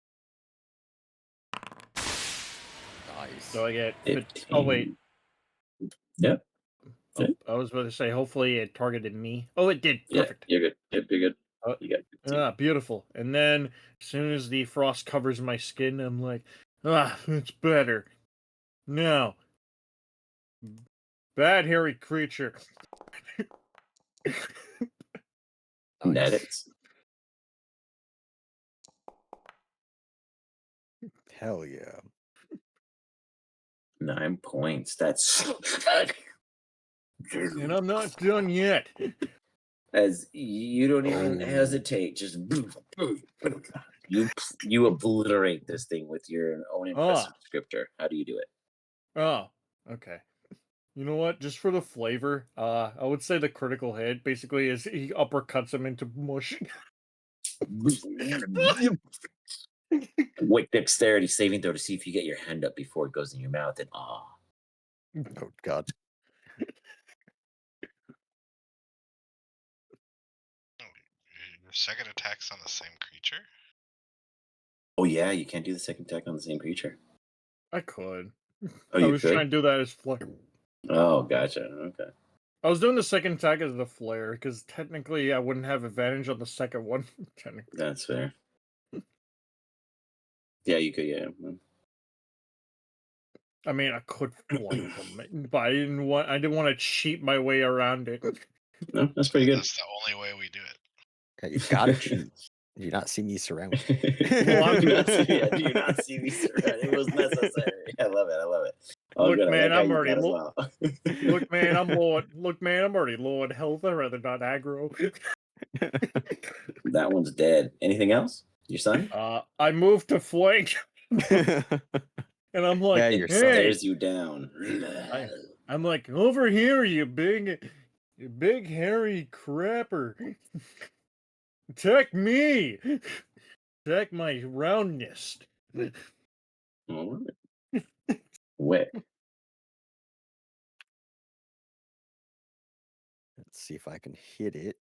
Nice. So I get. 15. Oh wait, Yep. Okay. I was about to say. Hopefully, it targeted me. Oh, it did. Yeah, Perfect. you're good. Yep, you're good. Uh, You got 15. Beautiful. And then, as soon as the frost covers my skin, I'm like, it's better. Now, bad hairy creature. That it's Hell yeah. 9 points. That's And I'm not done yet. as you don't even Oh. hesitate. Just you obliterate this thing with your own impressive descriptor. How do you do it? Oh, okay. You know what? Just for the flavor, I would say the critical hit basically is he uppercuts him into mush. Quick dexterity saving throw to see if you get your hand up before it goes in your mouth. And Oh god. Your second attack's on the same creature? oh yeah, you can't do the second attack on the same creature. I could. Oh, I you was could. trying to do that as flare. Oh, gotcha. Okay. I was doing the second attack as the flare because technically I wouldn't have advantage on the second one. Technically. That's fair. Yeah, you could. Yeah. I mean, I could flank him, but I didn't want to cheat my way around it. No, that's pretty good. That's the only way we do it. Yeah, you gotta cheat. Do you not see me surrounded? Well, do you not see me surrounded? It was necessary. I love it. I love it. Oh, Look, good. man, I like I'm how you already got as well. Look, man, I'm already low on health. I'd rather not aggro. That one's dead. Anything else? Your son? I moved to flank, and I'm like, Yeah, It your son. hey, stares you down. I'm like, over here, you big hairy crapper. Attack me. Attack my roundness. All right. Wick. Let's see if I can hit it.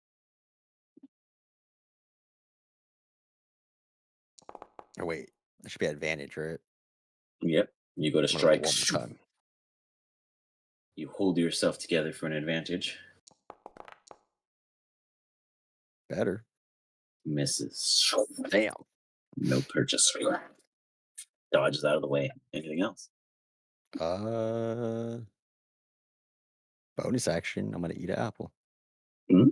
Oh wait, there should be advantage, right? Yep. You go to I'm gonna roll strike. one more time. You hold yourself together for an advantage. Better. Misses. Damn. No purchase. Dodges out of the way. Anything else? Bonus action. I'm gonna eat an apple Mm.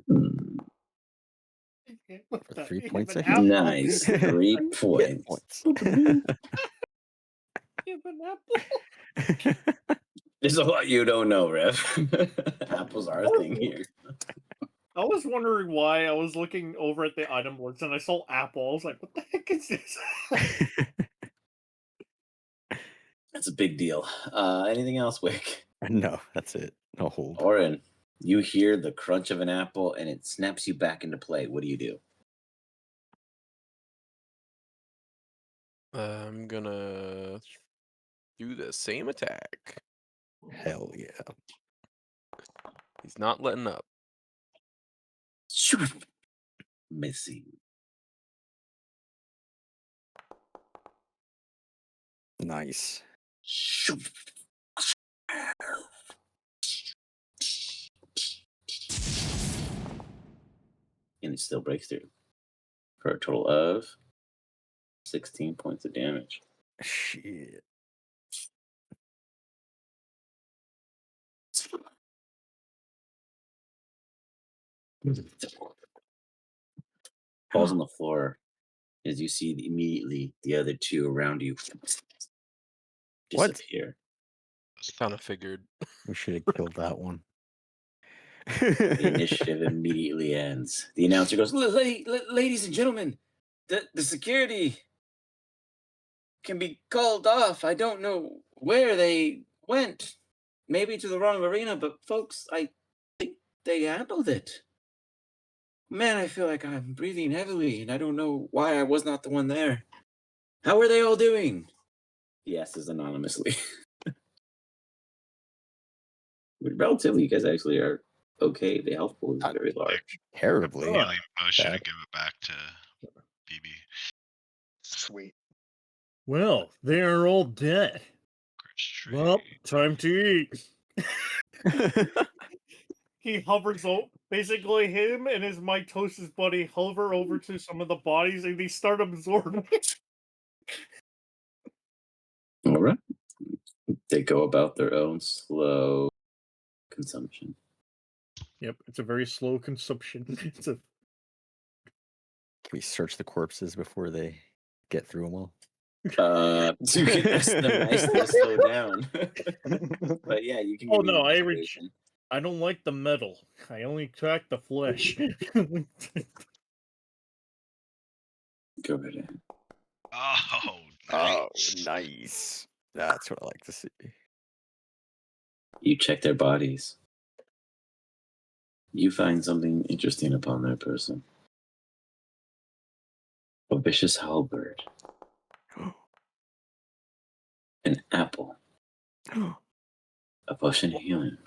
for 3 points of apple. heat. Nice. 3 Hit points. There's a lot you don't know, Rev. Apples are a thing here. I was wondering why I was looking over at the item list and I saw apple. I was like, what the heck is this? That's a big deal. Anything else, Wick? No, that's it. No hold. Orin, you hear the crunch of an apple and it snaps you back into play. What do you do? I'm gonna do the same attack. Hell yeah. He's not letting up. Missing. Nice. And it still breaks through for a total of 16 points of damage. Shit. Falls on the floor as you see immediately the other two around you What? disappear. Kind of figured. We should have killed that one. The initiative immediately ends. The announcer goes, ladies and gentlemen, the security can be called off. I don't know where they went. Maybe to the wrong arena, but folks, I think they handled it. Man, I feel like I'm breathing heavily, and I don't know why I was not the one there. How are they all doing? He asks anonymously. Relatively, you guys actually are okay. The health pool is very large. Terribly. Healing potion bad. and give it back to BB. Sweet. Well, they are all dead. Well, time to eat. He hovers over. Basically, him and his mitosis buddy hover over to some of the bodies and they start absorbing. All right. They go about their own slow consumption. Yep, it's a very slow consumption. It's a Can we search the corpses before they get through them all? So you can ask them nicely to slow down. But yeah, you can. Oh, give me no, an I investigation. I don't like the metal. I only track the flesh. Go right ahead. Oh, Oh, nice. nice. That's what I like to see. You check their bodies. You find something interesting upon their person. A vicious halberd. An apple. A potion of healing.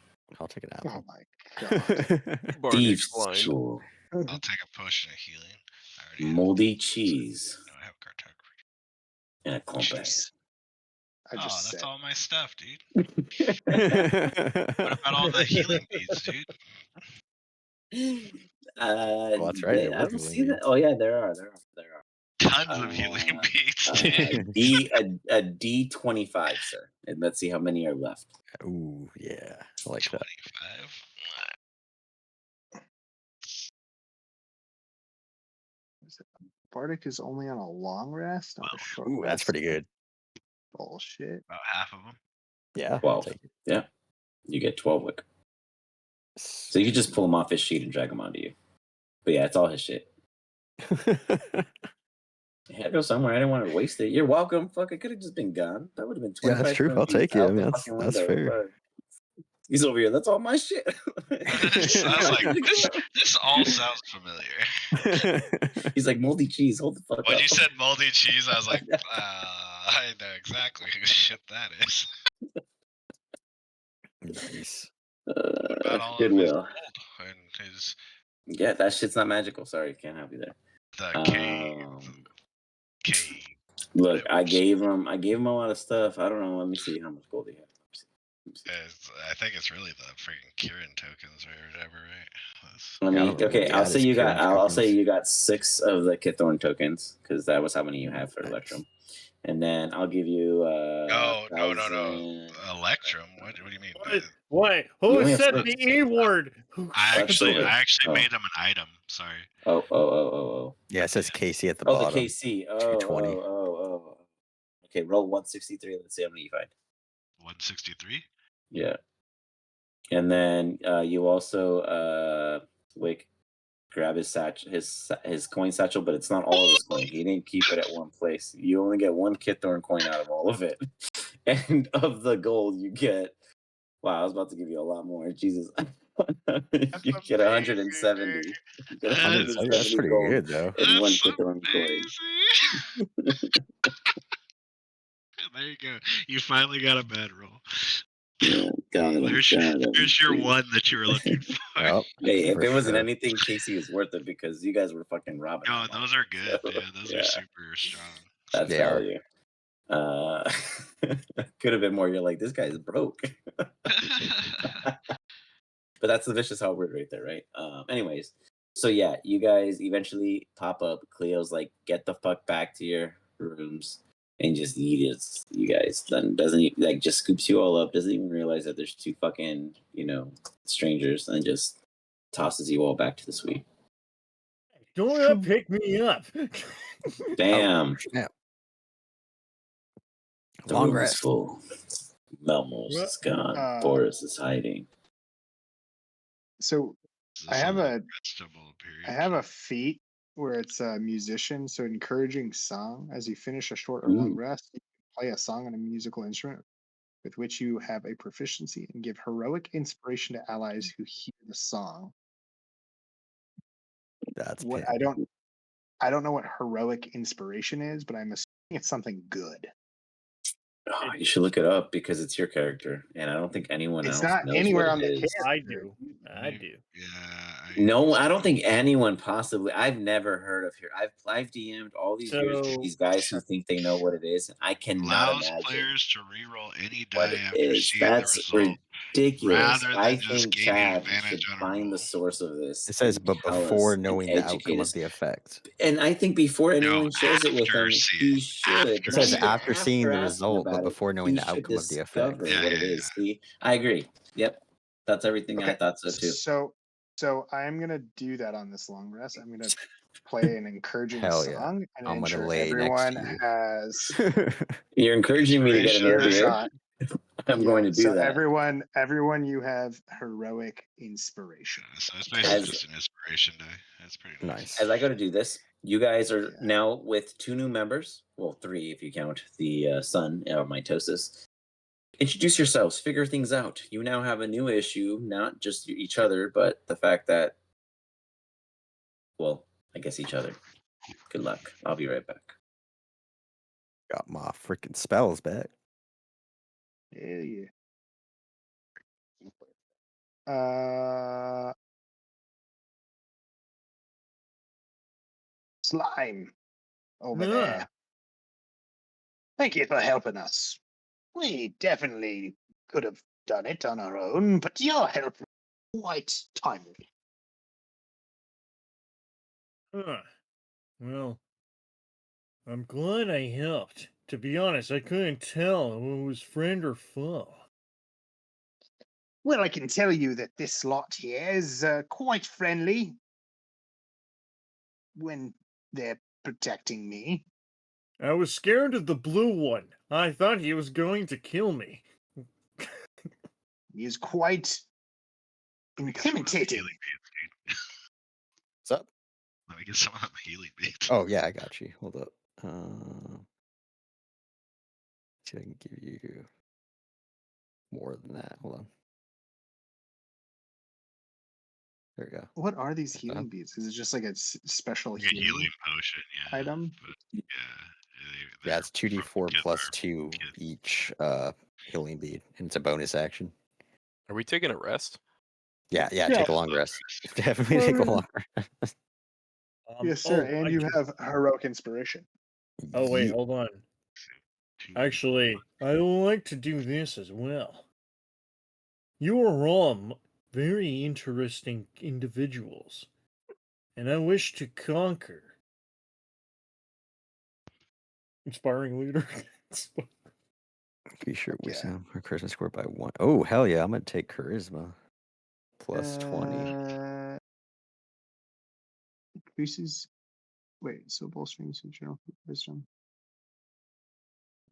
I'll take an Oh apple. my god. Thieves' blind. tool. I'll take a potion of healing. I already have Moldy cheese. No, I have cartography. And a compass. Jeez. I Oh, just that's said. all my stuff, dude. What about all the healing beads, dude? Well, that's right, there I were don't healing see that. beads. Oh yeah, there are. Tons of healing beads, dude. A D25, sir. And let's see how many are left. Ooh, yeah. I like that. 25. Bardic is only on a long rest, not a short Ooh, rest. that's pretty good. Bullshit. About half of them. Yeah. I'll 12. take it. Yeah. You get 12 wick. So you can just pull him off his sheet and drag him onto you. But yeah, it's all his shit. It had to go somewhere. I didn't want to waste it. You're welcome. Fuck, it could have just been gone. That would have been 25. Yeah, that's true. I'll take it. I mean, that's fair. Fuck. He's over here. That's all my shit. I was like, this all sounds familiar. He's like, moldy cheese. Hold the fuck When up. you said moldy cheese, I was like, I know exactly whose shit that is. Nice. What about all of his Goodwill. gold and his Yeah, that shit's not magical. Sorry, can't help you there. the cave? Look, I gave him a lot of stuff. I don't know. Let me see how much gold he had. I think it's really the freaking Kieran tokens or whatever, right? Let Yeah, I me. don't know Okay, what I'll that say is, you got. Kieran I'll say tokens. you got 6 of the Kithorn tokens because that was how many you have for Nice. Electrum. And then I'll give you. No. 1,000. Electrum? What do you mean? Wait, You who only have said 6. the E word? I actually Oh. made him an item. Sorry. Oh. Yeah, it says Casey at the Oh, bottom. the KC. 220. Oh. Okay, roll 163. Let's see how many you find. 163? Yeah. And then you also grab his coin satchel, but it's not all of his coin. He didn't keep it at one place. You only get 1 Kithorn coin out of all of it. And of the gold you get, wow, I was about to give you a lot more. Jesus. You get 170. You get 170 That's pretty gold good, though. and 1 That's Kithorn coin. amazing. There you go. You finally got a bad roll. Yeah, got him. There's your one that you were looking for. Yep. Hey, if For it wasn't sure. anything, Casey is worth it because you guys were fucking robbing. No, that those motherfucker. are good. So, Yeah, those yeah, are super strong. that's They are. value. Could have been more. You're like, this guy's broke. But that's the vicious Howard right there, right? Anyways, so yeah, you guys eventually pop up. Cleo's like, get the fuck back to your rooms and just yeets you guys. Then like just scoops you all up, doesn't even realize that there's two fucking, strangers, and just tosses you all back to the suite. Don't pick me up. Bam. Snap. The Long room is rest. full. Melmos is gone. Boris is hiding. So This I is have a restable period. I have a feat where it's a musician, so encouraging song. As you finish a short or long Ooh. rest, you can play a song on a musical instrument with which you have a proficiency and give heroic inspiration to allies who hear the song. That's What pimp. I don't know what heroic inspiration is, but I'm assuming it's something good. Oh, you should look it up because it's your character, and I don't think anyone It's else not knows anywhere what on it the is. character. I do. Yeah. No, I don't think anyone possibly. I've never heard of here. I've DM'd all these years with So these guys who think they know what it is, and I cannot allows imagine players to reroll any what die it after is. seeing the That's result, ridiculous. rather I than just think gaining Chad advantage should on a find the roll. source of this. It says, and but tell before us and knowing the educate outcome us. of the effect. And I think before No, anyone shares it with after him, seeing he it. should. After It Not says even after seeing the asking result, but about it, before knowing he the should outcome of the effect. discover Yeah, what yeah, it yeah. is. See, I agree. Yep, that's everything I Okay, thought so too. so I'm gonna do that on this long rest. I'm gonna play an encouraging Hell yeah. song and I'm gonna ensure lay next everyone to you. has You're encouraging me to get an a early shot. I'm going to do so that. everyone, you have heroic inspiration. So it's basically As- just an inspiration die. That's pretty nice. As I go to do this, you guys are Yeah. now with 2 new members. Well, 3 if you count the son or mitosis. Introduce yourselves, figure things out. You now have a new issue, not just each other, but the fact that, well, I guess each other. Good luck. I'll be right back. Got my freaking spells back. Hell yeah. Slime over Yeah. there. Thank you for helping us. We definitely could have done it on our own, but your help was quite timely. Huh. Well, I'm glad I helped. To be honest, I couldn't tell who was friend or foe. Well, I can tell you that this lot here is quite friendly when they're protecting me. I was scared of the blue one. I thought he was going to kill me. He is quite Let me get some of them intimidating. healing beads, dude. What's up? Let me get some of them healing beads. Oh yeah, I got you. Hold up. See if I can give you more than that. Hold on. There we go. What are these Like healing that. beads? Is it just like a special Like a healing healing potion, yeah. item? But Yeah, it's 2d4 plus kids. 2 each healing bead, and it's a bonus action. Are we taking a rest? Yeah, Yeah. take a long rest. Definitely take a long rest. Yes, sir. Oh, And I you just- have heroic inspiration. Oh wait, Ye- hold on. 2d4. Actually, I would like to do this as well. You are all very interesting individuals, and I wish to conquer. Inspiring leader. Be sure Yeah. wisdom or charisma score by 1. Oh hell yeah! I'm gonna take charisma plus 20. Increases. Wait, so bolstering general wisdom.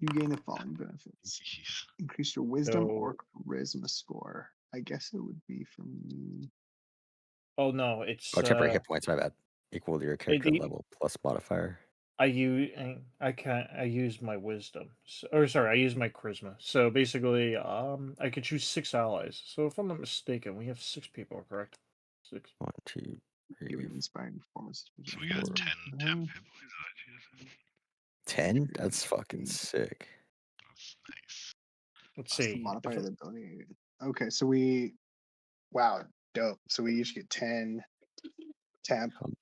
You gain the following benefits: Jeez. increase your wisdom or So- charisma score. I guess it would be from. Oh no, it's Oh, temporary hit points. My bad. Equal to your character the- level plus modifier. I use my wisdom. I use my charisma. So basically, I could choose 6 allies. So if I'm not mistaken, we have 6 people, correct? 6. 1, 2, Give 3, an inspiring performance. So we got 10 temp hit points. 10. That's fucking sick. That's nice. Let's What's the see. modifier of the ability? Okay, so we, wow, dope. So we each get 10 temp. I'm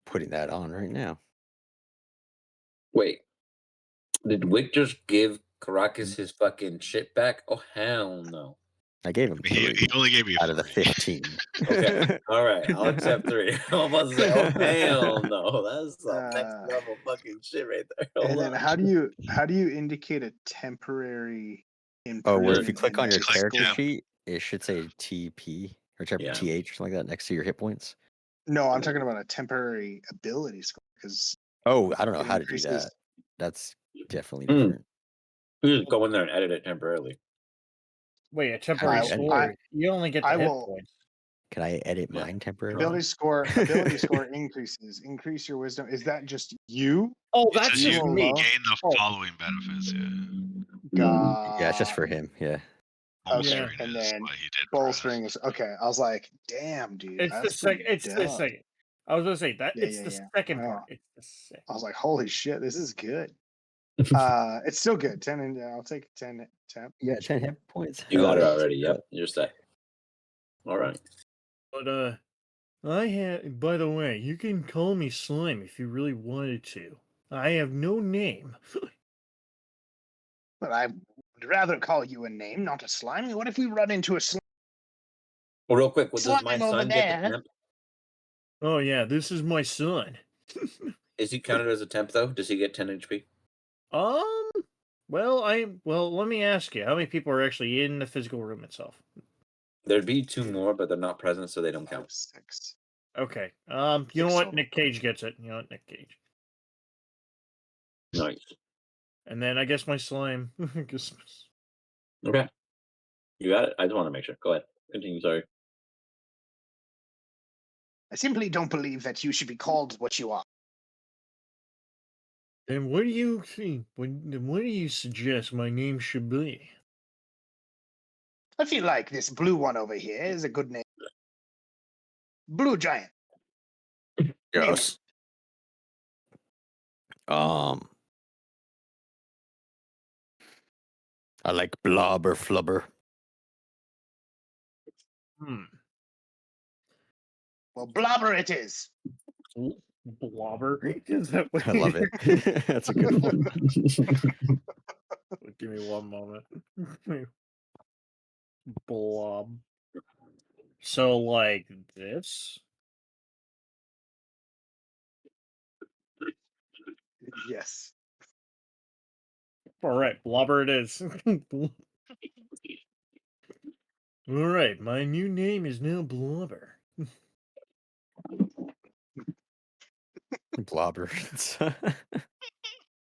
putting that on right now. Wait, did Wick just give Caracas his fucking shit back? Oh hell no. I gave him He 3 only gave me out of the 3. 15. Okay, all right, I'll accept 3. I'm about to say, oh hell no, that's some next Uh, level fucking shit right there. And Hold then on. how do you indicate a temporary Oh, where if you improvement click in on your a Click character score? temp. sheet, it should say TP or Yeah. TH or something like that next to your hit points. No, I'm talking about a temporary ability score because Oh, I don't know it how to do increases. that. That's definitely Hmm. different. You just go in there and edit it temporarily. Wait, a temporary do you edit score. You only get the I hit will- points. Can I edit Yeah. mine temporarily? Ability score increases. Increase your wisdom. Is that just you? Oh, It that's says just you alone. me. gain the Oh. following benefits. Yeah. Yeah, it's just for him. Yeah. Bolstering and is then what he did. bolstering is okay. I was like, damn, dude, It's the that's second. pretty It's the dope. second. I was gonna say that Yeah, it's yeah, the yeah. second Oh. part. It's the second. I was like, holy shit, this is good. It's still good. 10 and I'll take 10 temp. Yeah, 10 hit points. You got it Hell yeah. already. Yep, you're set. All right. But I have. By the way, you can call me Slime if you really wanted to. I have no name. But I would rather call you a name, not a slime. What if we run into a slime? Well, real quick, does my Slime over son get the there. temp? Oh yeah, this is my son. Is he counted as a temp though? Does he get 10 HP? Well, let me ask you, how many people are actually in the physical room itself? There'd be 2 more, but they're not present, so they don't count. 6. Okay. You know Six what? total. Nick Cage gets it. You know what? Nick Cage. Nice. And then I guess my slime. Okay. You got it. I just want to make sure. Go ahead. Continue. Sorry. I simply don't believe that you should be called what you are. Then what do you think? What do you suggest my name should be? I feel like this blue one over here is a good name. Blue Giant. Yes. I like blobber flubber. Well, Blobber it is. Blobber. Is that what I love it. That's a good one. Give me one moment. Blob. So like this? Yes. All right, blobber it is. All right, my new name is now Blobber. Blobber.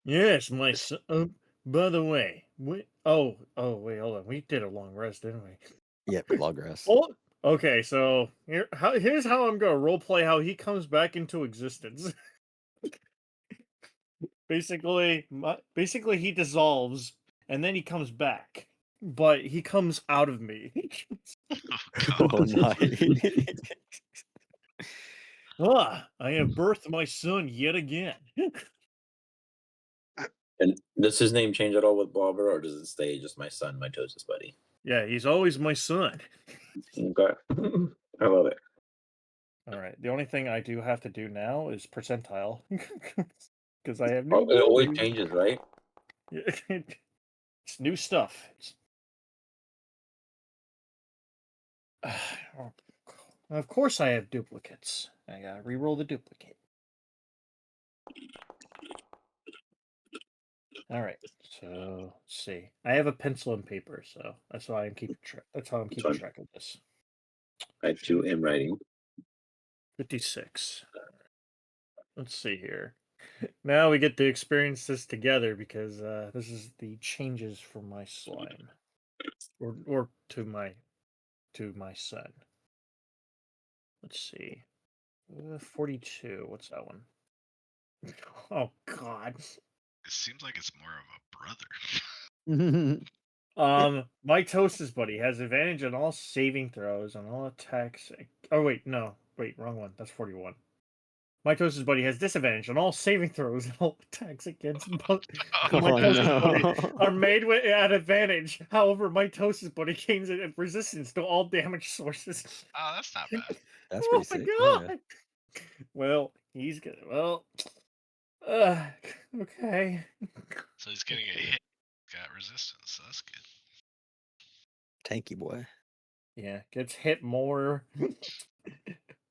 Yes, my son. By the way, wait, wait, hold on. We did a long rest, didn't we? Yep, log rest. Oh, okay. So here's how I'm gonna roleplay how he comes back into existence. basically, he dissolves and then he comes back, but he comes out of me. Oh, Oh, God. nice. I have birthed my son yet again. And does his name change at all with Blobber, or does it stay just my son, my Tosis buddy? Yeah, he's always my son. Okay. I love it. All right. The only thing I do have to do now is percentile because I have new. Oh, it always abilities. changes, right? It's new stuff. Of course, I have duplicates. I gotta re-roll the duplicate. All right. So let's see. I have a pencil and paper, so that's why I'm keeping track. That's how I'm keeping fine. track of this. I too am writing. 56. Let's see here. Now we get to experience this together because this is the changes for my slime, or to my son. Let's see. 42. What's that one? Oh God. It seems like it's more of a brother. My Toast's buddy has advantage on all saving throws on all attacks. Oh wait, no, wait, wrong one. That's 41. Mitosis Buddy has disadvantage on all saving throws and all attacks against Oh, Mitosis Buddy no. are made at advantage. However, Mitosis Buddy gains a resistance to all damage sources. Oh, that's not bad. That's Oh pretty my sick. Yeah. god! Well, he's gonna. Well, okay. So he's getting a hit. Got resistance. So that's good. Tanky boy. Yeah, gets hit more,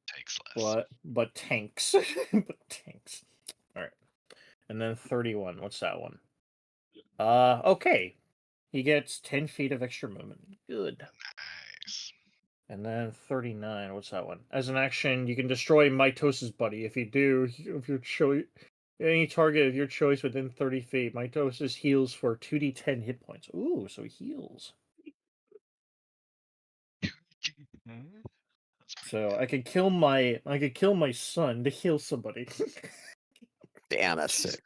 Takes less. but tanks. But tanks. All right, and then 31. What's that one? Okay. He gets 10 feet of extra movement. Good. Nice. And then 39. What's that one? As an action, you can destroy Mitosis Buddy. If you do, if your choice, any target of your choice within 30 feet, Mitosis heals for 2d10 hit points. Ooh, so he heals. That's pretty So good. I could kill my son to heal somebody. Damn, that's sick.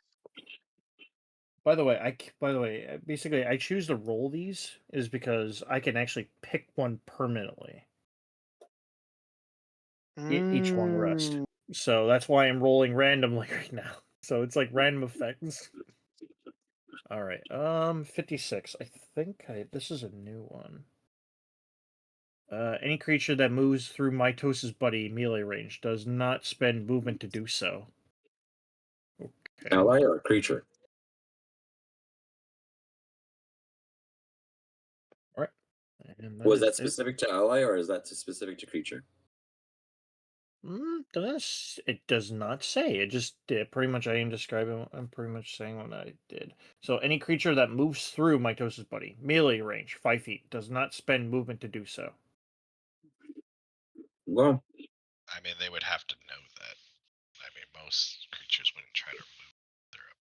By the way, basically, I choose to roll these is because I can actually pick one permanently. Each long rest. Mm, So that's why I'm rolling randomly right now. So it's like random effects. All right. 56. I think this is a new one. Any creature that moves through Mitosis Buddy melee range does not spend movement to do so. Okay. Ally or creature? All right. And Was is that it. specific to ally or is that specific to creature? It does not say. It just pretty much I am describing. I'm pretty much saying what I did. So any creature that moves through Mitosis Buddy melee range 5 feet does not spend movement to do so. Well, I mean, they would have to know that. I mean, most creatures wouldn't try to move their up.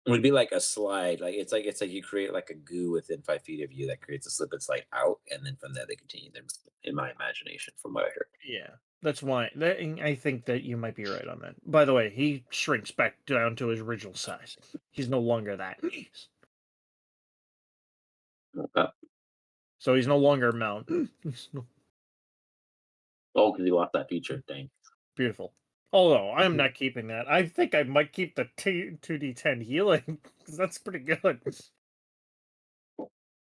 it would be like a slide. It's like you create like a goo within 5 feet of you that creates a slip and slide out, and then from there they continue their movement, in my imagination, from what I heard. Yeah, that's why. I think that you might be right on that. By the way, he shrinks back down to his original size. He's no longer that. Okay. So he's no longer a mount. He's Oh, because you lost that feature. Dang. beautiful. Although I am not keeping that. I think I might keep the 2d10 healing because that's pretty good.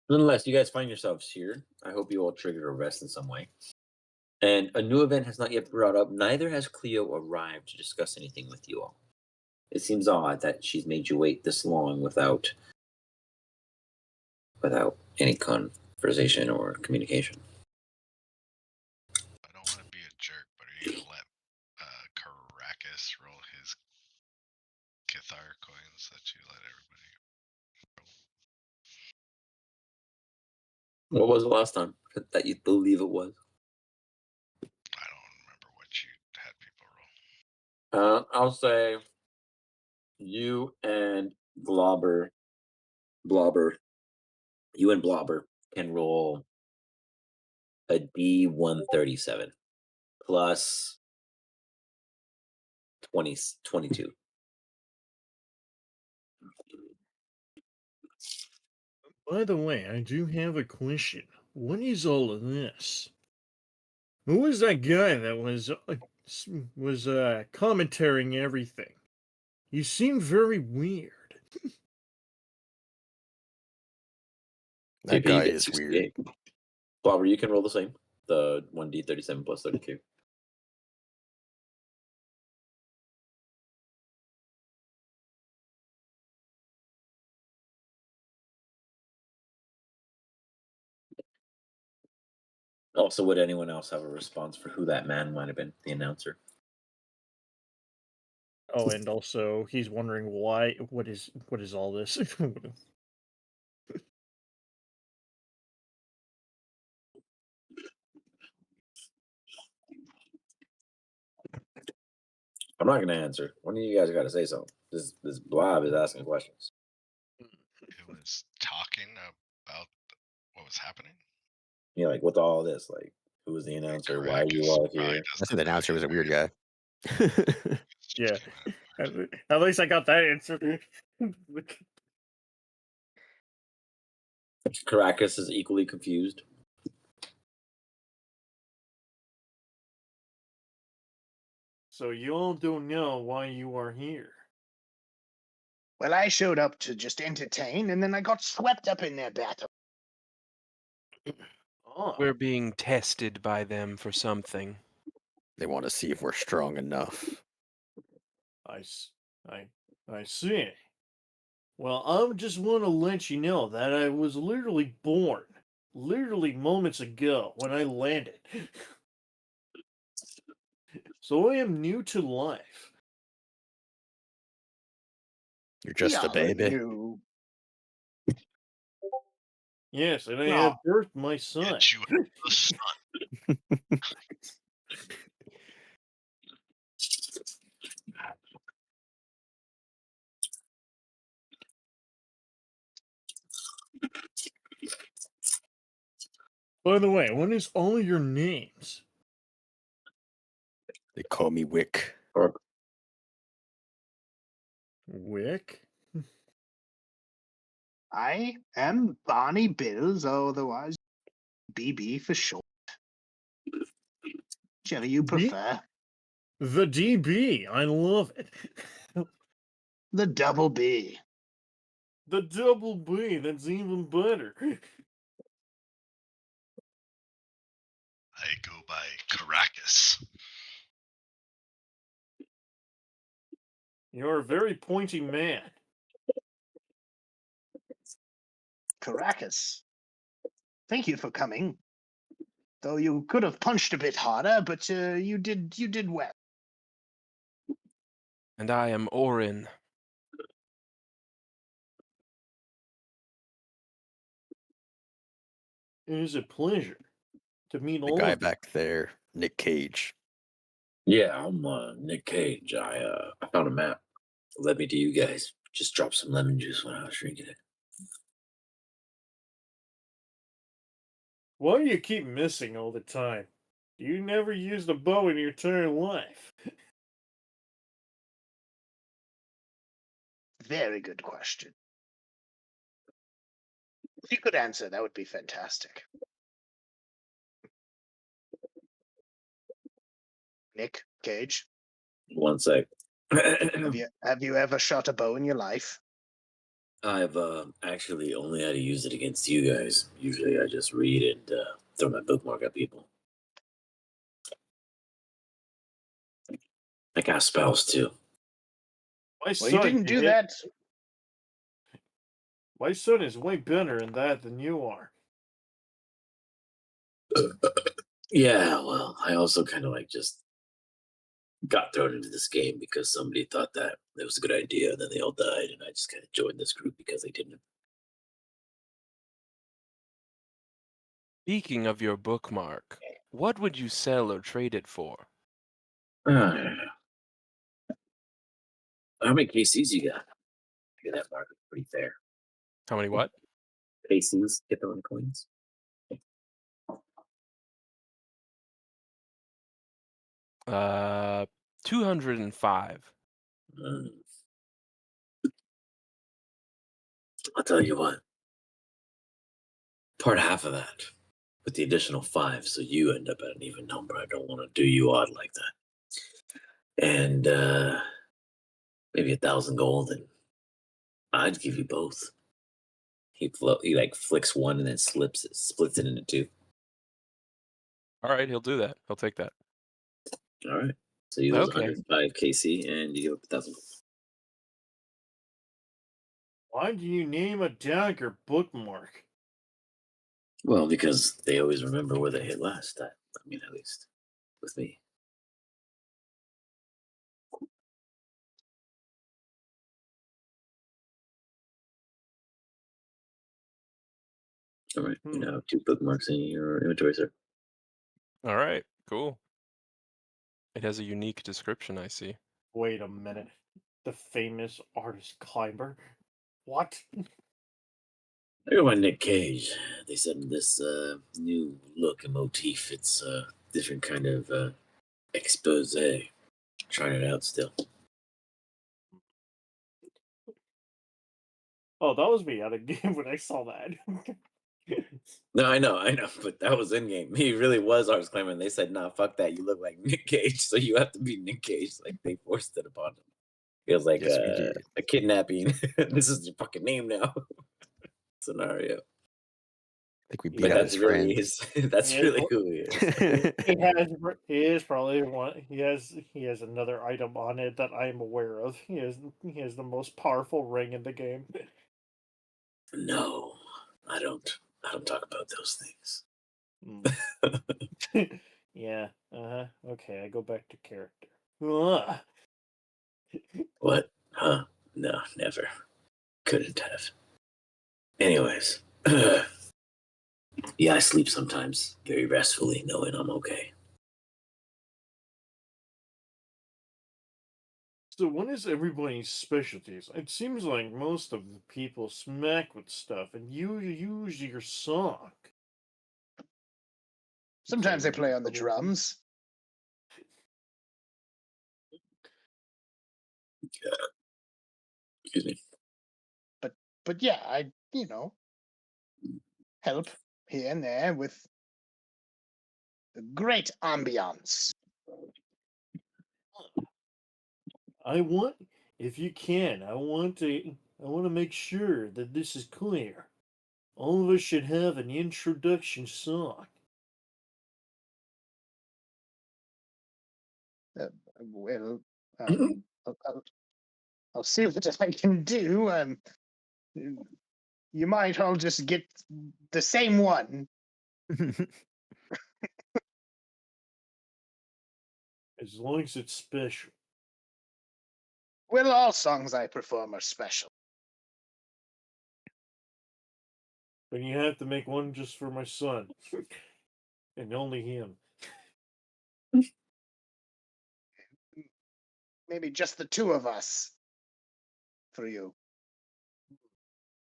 Nonetheless, you guys find yourselves here. I hope you all triggered a rest in some way. And a new event has not yet brought up. Neither has Cleo arrived to discuss anything with you all. It seems odd that she's made you wait this long without any conversation or communication. I don't want to be a jerk, but are you gonna let Caracas roll his Cathar coins that you let everybody roll? What was the last time that you believe it was? I don't remember what you had people roll. I'll say you and Blobber, you and Blobber can roll a D137 plus 22. By the way, I do have a question. What is all of this? Who was that guy that was commentating everything? You seem very weird. That TP, you guy get is 68. weird. Blobber, you can roll the same. The 1D37 plus 32. Also, would anyone else have a response for who that man might have been, the announcer? Oh, and also he's wondering why. What is all this? I'm not going to answer. One of you guys got to say something. This blob is asking questions. Who was talking about what was happening? Yeah, like with all this, like who was the announcer? Why are you Caracas all probably here? I doesn't think the know announcer was a either. weird guy. Just Yeah. came out. At least I got that answer. Caracas is equally confused. So you all don't know why you are here. Well, I showed up to just entertain, and then I got swept up in their battle. Oh, We're being tested by them for something. They want to see if we're strong enough. I, s- I see. Well, I just want to let you know that I was literally born, literally moments ago when I landed. So I am new to life. You're We just a all are baby. new. Yes, and I Aw. have birthed my son. Get you a son. By the way, what is all your names? They call me Wick. Or Wick? I am Barney Bills, otherwise BB for short. Whichever you B? prefer. The DB. I love it. The double B. The double B. That's even better. I go by Caracas. You're a very pointy man. Caracas. Thank you for coming. Though you could have punched a bit harder, but you did well. And I am Orin. It is a pleasure to meet The all guy of you. back there, Nick Cage. Yeah, I'm Nick Cage. I found a map. Led me to you guys. Just dropped some lemon juice when I was drinking it. Why do you keep missing all the time? You never used a bow in your entire life. Very good question. If you could answer, that would be fantastic. Nick Cage, One sec. have you ever shot a bow in your life? I've actually only had to use it against you guys. Usually I just read and throw my bookmark at people. I got spells too. My Well, you son didn't can do hit- that. My son is way better in that than you are. Yeah, well, I also kind of like just got thrown into this game because somebody thought that it was a good idea, and then they all died, and I just kind of joined this group because they didn't. Speaking of your bookmark, what would you sell or trade it for? How many KCs you got? I got that market pretty fair. How many what? KCs, get the coins. 205. Mm. I'll tell you what. Part half of that with the additional 5, so you end up at an even number. I don't want to do you odd like that. And maybe 1,000 gold, and I'd give you both. He like flicks one and then splits it into 2. All right, he'll do that. He'll take that. All right. So you lose Okay. 105 KC and you give up 1,000 gold. Why do you name a dagger bookmark? Well, because they always remember where they hit last. I mean, at least with me. All right. You now have 2 bookmarks in your inventory, sir. All right, cool. It has a unique description, I see. Wait a minute. The famous artist climber? What? I go by Nick Cage. They said in this new look and motif, it's a different kind of expose. Trying it out still. Oh, that was me out of game when I saw that. No, I know, but that was in game. He really was arts claiming. They said, "Nah, fuck that. You look like Nick Cage, so you have to be Nick Cage." Like they forced it upon him. It was like Yes, we did. a kidnapping. This is your fucking name now. Scenario. I think we beat But out that's his really friends. his. That's Yeah, really well- who he is. He is probably one. He has another item on it that I am aware of. He has the most powerful ring in the game. No, I don't. I don't talk about those things. Yeah. Okay, I go back to character. Ugh. What? Huh? No, never. Couldn't have. Anyways, yeah, I sleep sometimes very restfully, knowing I'm okay. So what is everybody's specialties? It seems like most of the people smack with stuff, and you use your song. Sometimes I So, play on the drums. Excuse me. But yeah, I help here and there with the great ambiance. I want, if you can, I want to make sure that this is clear. All of us should have an introduction song. Well, I'll see what I can do. You might all just get the same one. As long as it's special. Well, all songs I perform are special. But you have to make one just for my son. And only him. Maybe just the two of us for you.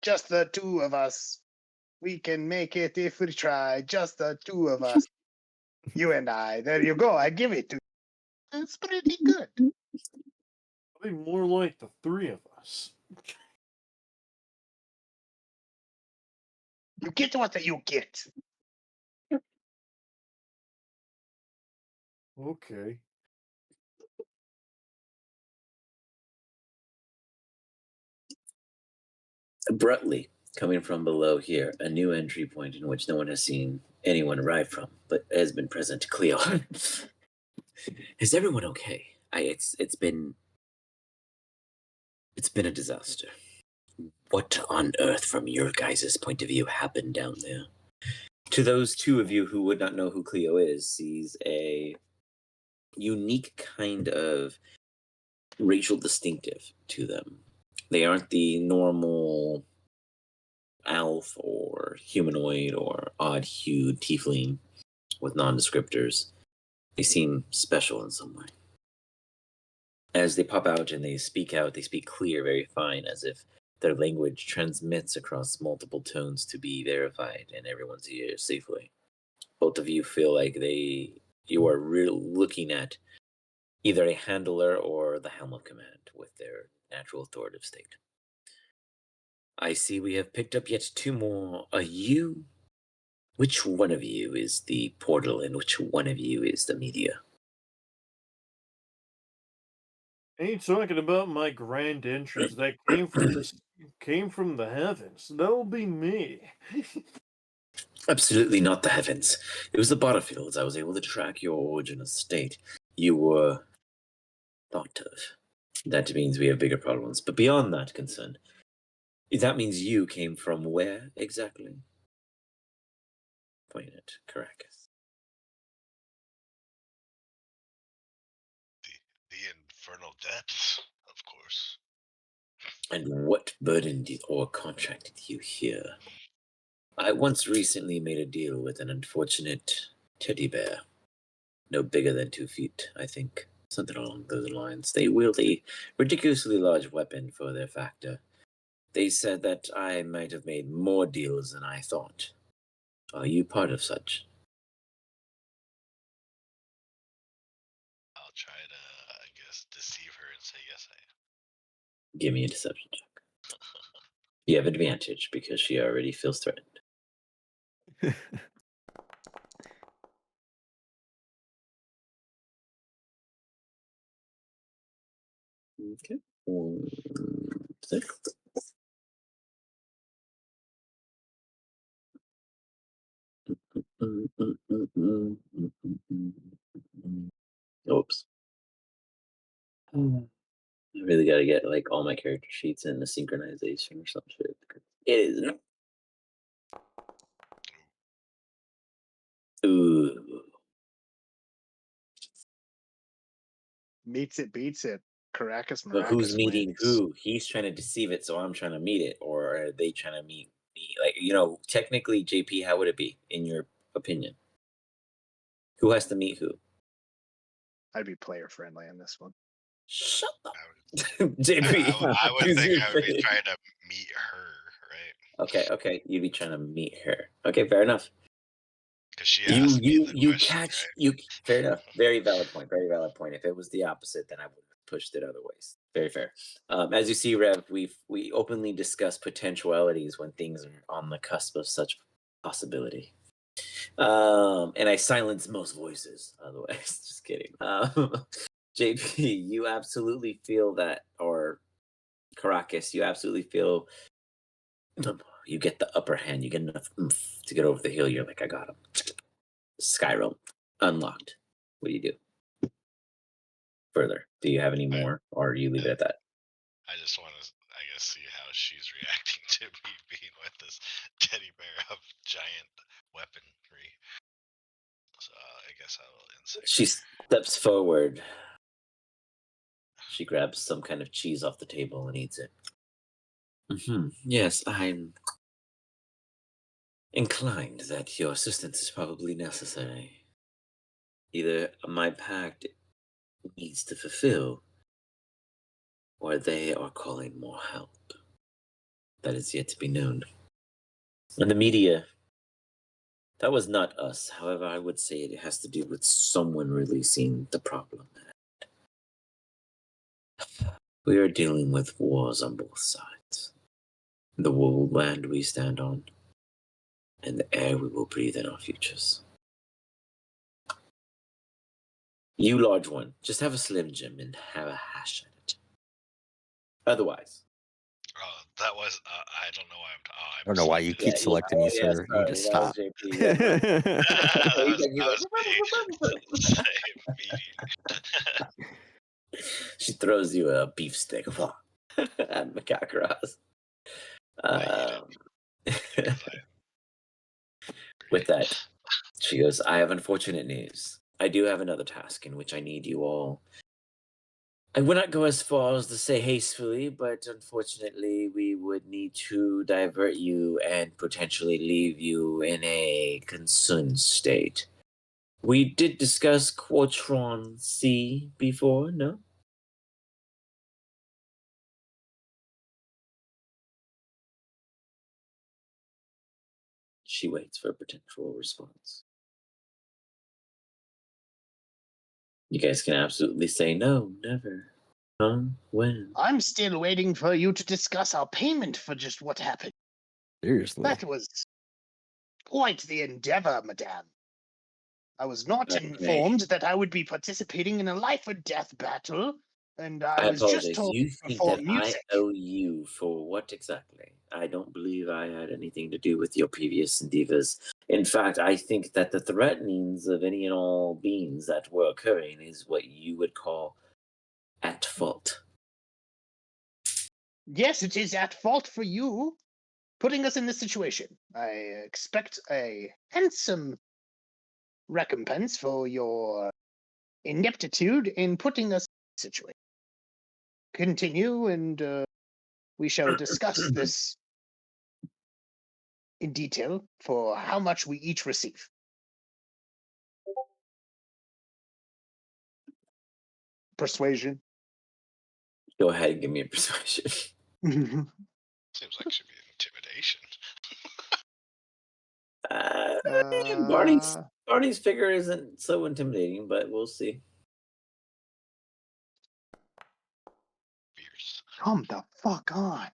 Just the two of us. We can make it if we try. Just the two of us. You and I. There you go. I give it to you. It's pretty good. I think more like the three of us. You get what you get. Okay. Abruptly, coming from below here, a new entry point in which no one has seen anyone arrive from, but has been present. Cleo, is everyone okay? It's been a disaster. What on earth, from your guys' point of view, happened down there? To those two of you who would not know who Cleo is, sees a unique kind of racial distinctive to them. They aren't the normal elf or humanoid or odd-hued tiefling with nondescriptors. They seem special in some way. As they pop out and they speak out, they speak clear, very fine, as if their language transmits across multiple tones to be verified in everyone's ears safely. Both of you feel like you are looking at either a handler or the helm of command with their natural authoritative state. I see we have picked up yet two more. Are you? Which one of you is the portal and which one of you is the media? Ain't talking about my grand entrance that came from the heavens. That'll be me. Absolutely not the heavens. It was the battlefields. I was able to track your original state. You were thought of. That means we have bigger problems. But beyond that concern, that means you came from where exactly? Point at Caracas. The infernal depths, of course. And what burdened or contracted you here? I once recently made a deal with an unfortunate teddy bear. No bigger than 2 feet, I think. Something along those lines. They wield a ridiculously large weapon for their factor. They said that I might have made more deals than I thought. Are you part of such? I'll try to, I guess, deceive her and say yes, I am. Give me a deception check. You have advantage because she already feels threatened. Okay. 1, 6. Oops. I really got to get like all my character sheets in the synchronization or some shit. It is. Ooh. Meets it, beats it. Caracas But who's Maracas meeting wins. who? He's trying to deceive it, so I'm trying to meet it, or are they trying to meet me? Like, technically, JP, how would it be in your opinion? Who has to meet who? I'd be player friendly in this one. Shut up, I JP. would use think your I would be face. trying to meet her, right? Okay, you'd be trying to meet her. Okay, fair enough. Because she asked me the question, right? Fair enough. Very valid point. Very valid point. If it was the opposite, then I would have pushed it other ways. Very fair. As you see, Rev, we openly discuss potentialities when things are on the cusp of such possibility. And I silence most voices, otherwise. Just kidding. JP, you absolutely feel that, or Caracas, you absolutely feel you get the upper hand. You get enough oomph to get over the hill. You're like, I got him. Skyrim unlocked. What do you do further? Do you have any more, or you leave it at that? I just want to, I guess, see how she's reacting to me being with this teddy bear of giant weaponry. So I guess I will insight. She steps forward. She grabs some kind of cheese off the table and eats it. Yes, I'm inclined that your assistance is probably necessary. Either my pact needs to fulfill, or they are calling more help. That is yet to be known. And the media, that was not us. However, I would say it has to do with someone releasing the problem. We are dealing with wars on both sides. The land we stand on, and the air we will breathe in our futures. You, large one, just have a Slim Jim and have a hash at it. Otherwise. That was, I don't know why I'm. I don't know why you keep selecting me, sir. You just stop. I was meeting. She throws you a beefsteak at Macacross. With that, she goes, I have unfortunate news. I do have another task in which I need you all. I would not go as far as to say hastily, but unfortunately, we would need to divert you and potentially leave you in a concerned state. We did discuss Quatron C before, no? She waits for a potential response. You guys can absolutely say no, never. Huh? When? I'm still waiting for you to discuss our payment for just what happened. Seriously. That was quite the endeavor, madame. I was not informed that I would be participating in a life or death battle, and I was just apologize. told You to think perform that music. I owe you for what exactly? I don't believe I had anything to do with your previous endeavors. In fact, I think that the threatenings of any and all beings that were occurring is what you would call at fault. Yes, it is at fault for you putting us in this situation. I expect a handsome recompense for your ineptitude in putting us in this situation. Continue, and we shall discuss this in detail for how much we each receive. Persuasion. Go ahead and give me a persuasion. Seems like it should be intimidation. Barney's figure isn't so intimidating, but we'll see. Fierce. Come the fuck on.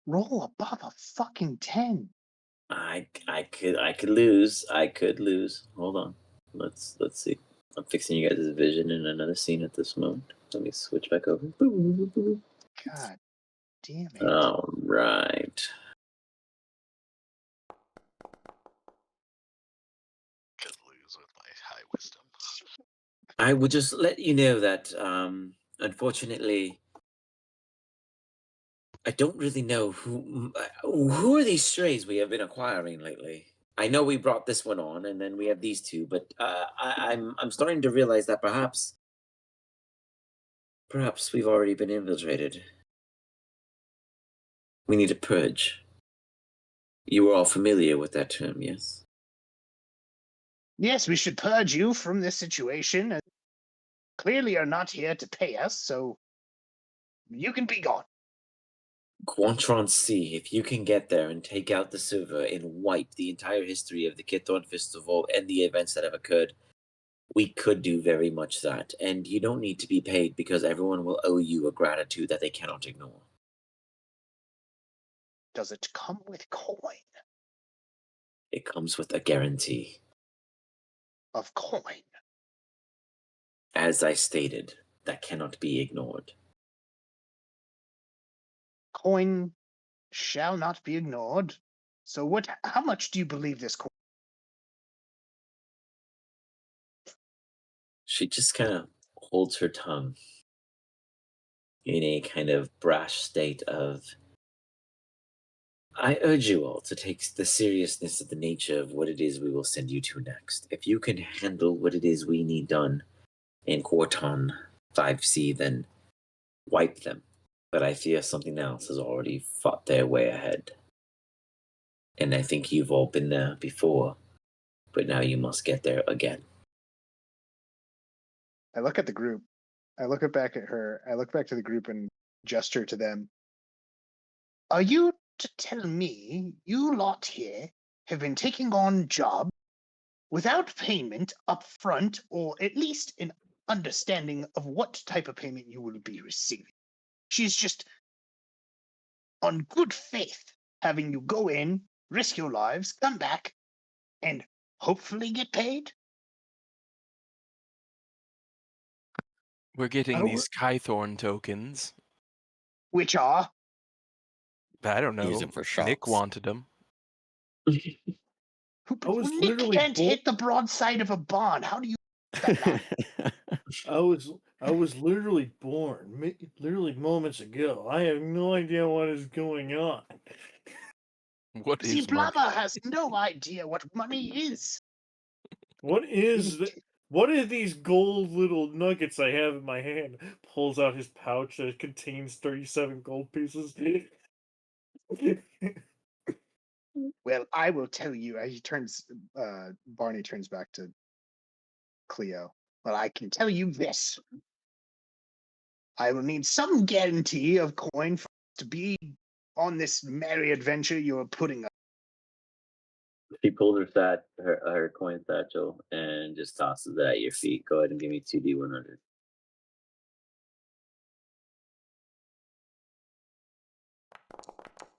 roll above a fucking 10. I could lose. I could lose. Hold on. Let's see. I'm fixing you guys' vision in another scene at this moment. Let me switch back over. God damn it. All right. Could lose with my high wisdom. I would just let you know that, unfortunately, I don't really know who are these strays we have been acquiring lately. I know we brought this one on, and then we have these two, but I'm starting to realize that perhaps we've already been infiltrated. We need a purge. You are all familiar with that term, yes? Yes, we should purge you from this situation. And clearly, you're not here to pay us, so you can be gone. Quantron C, if you can get there and take out the server and wipe the entire history of the Kithorn Festival and the events that have occurred, we could do very much that. And you don't need to be paid because everyone will owe you a gratitude that they cannot ignore. Does it come with coin? It comes with a guarantee. Of coin. As I stated, that cannot be ignored. Coin shall not be ignored. So what? How much do you believe this coin? She just kind of holds her tongue in a kind of brash state of, I urge you all to take the seriousness of the nature of what it is we will send you to next. If you can handle what it is we need done in Quarton 5C, then wipe them. But I fear something else has already fought their way ahead. And I think you've all been there before, but now you must get there again. I look at the group. I look back at her. I look back to the group and gesture to them. Are you to tell me you lot here have been taking on jobs without payment up front, or at least an understanding of what type of payment you will be receiving? She's just on good faith having you go in, risk your lives, come back, and hopefully get paid? We're getting Oh, these Kythorn tokens. Which are? I don't Use know. them for Nick shops. wanted them. I was Nick literally can't hit the broadside of a barn. How do you that matter? I was literally born literally moments ago. I have no idea what is going on. What See, is money? Blubber has no idea what money is. What is what are these gold little nuggets I have in my hand? Pulls out his pouch that contains 37 gold pieces. Well, I will tell you. Barney turns back to Cleo. Well, I can tell you this. I will need some guarantee of coin for us to be on this merry adventure you're putting us. She pulls her coin satchel and just tosses it at your feet. Go ahead and give me 2D100.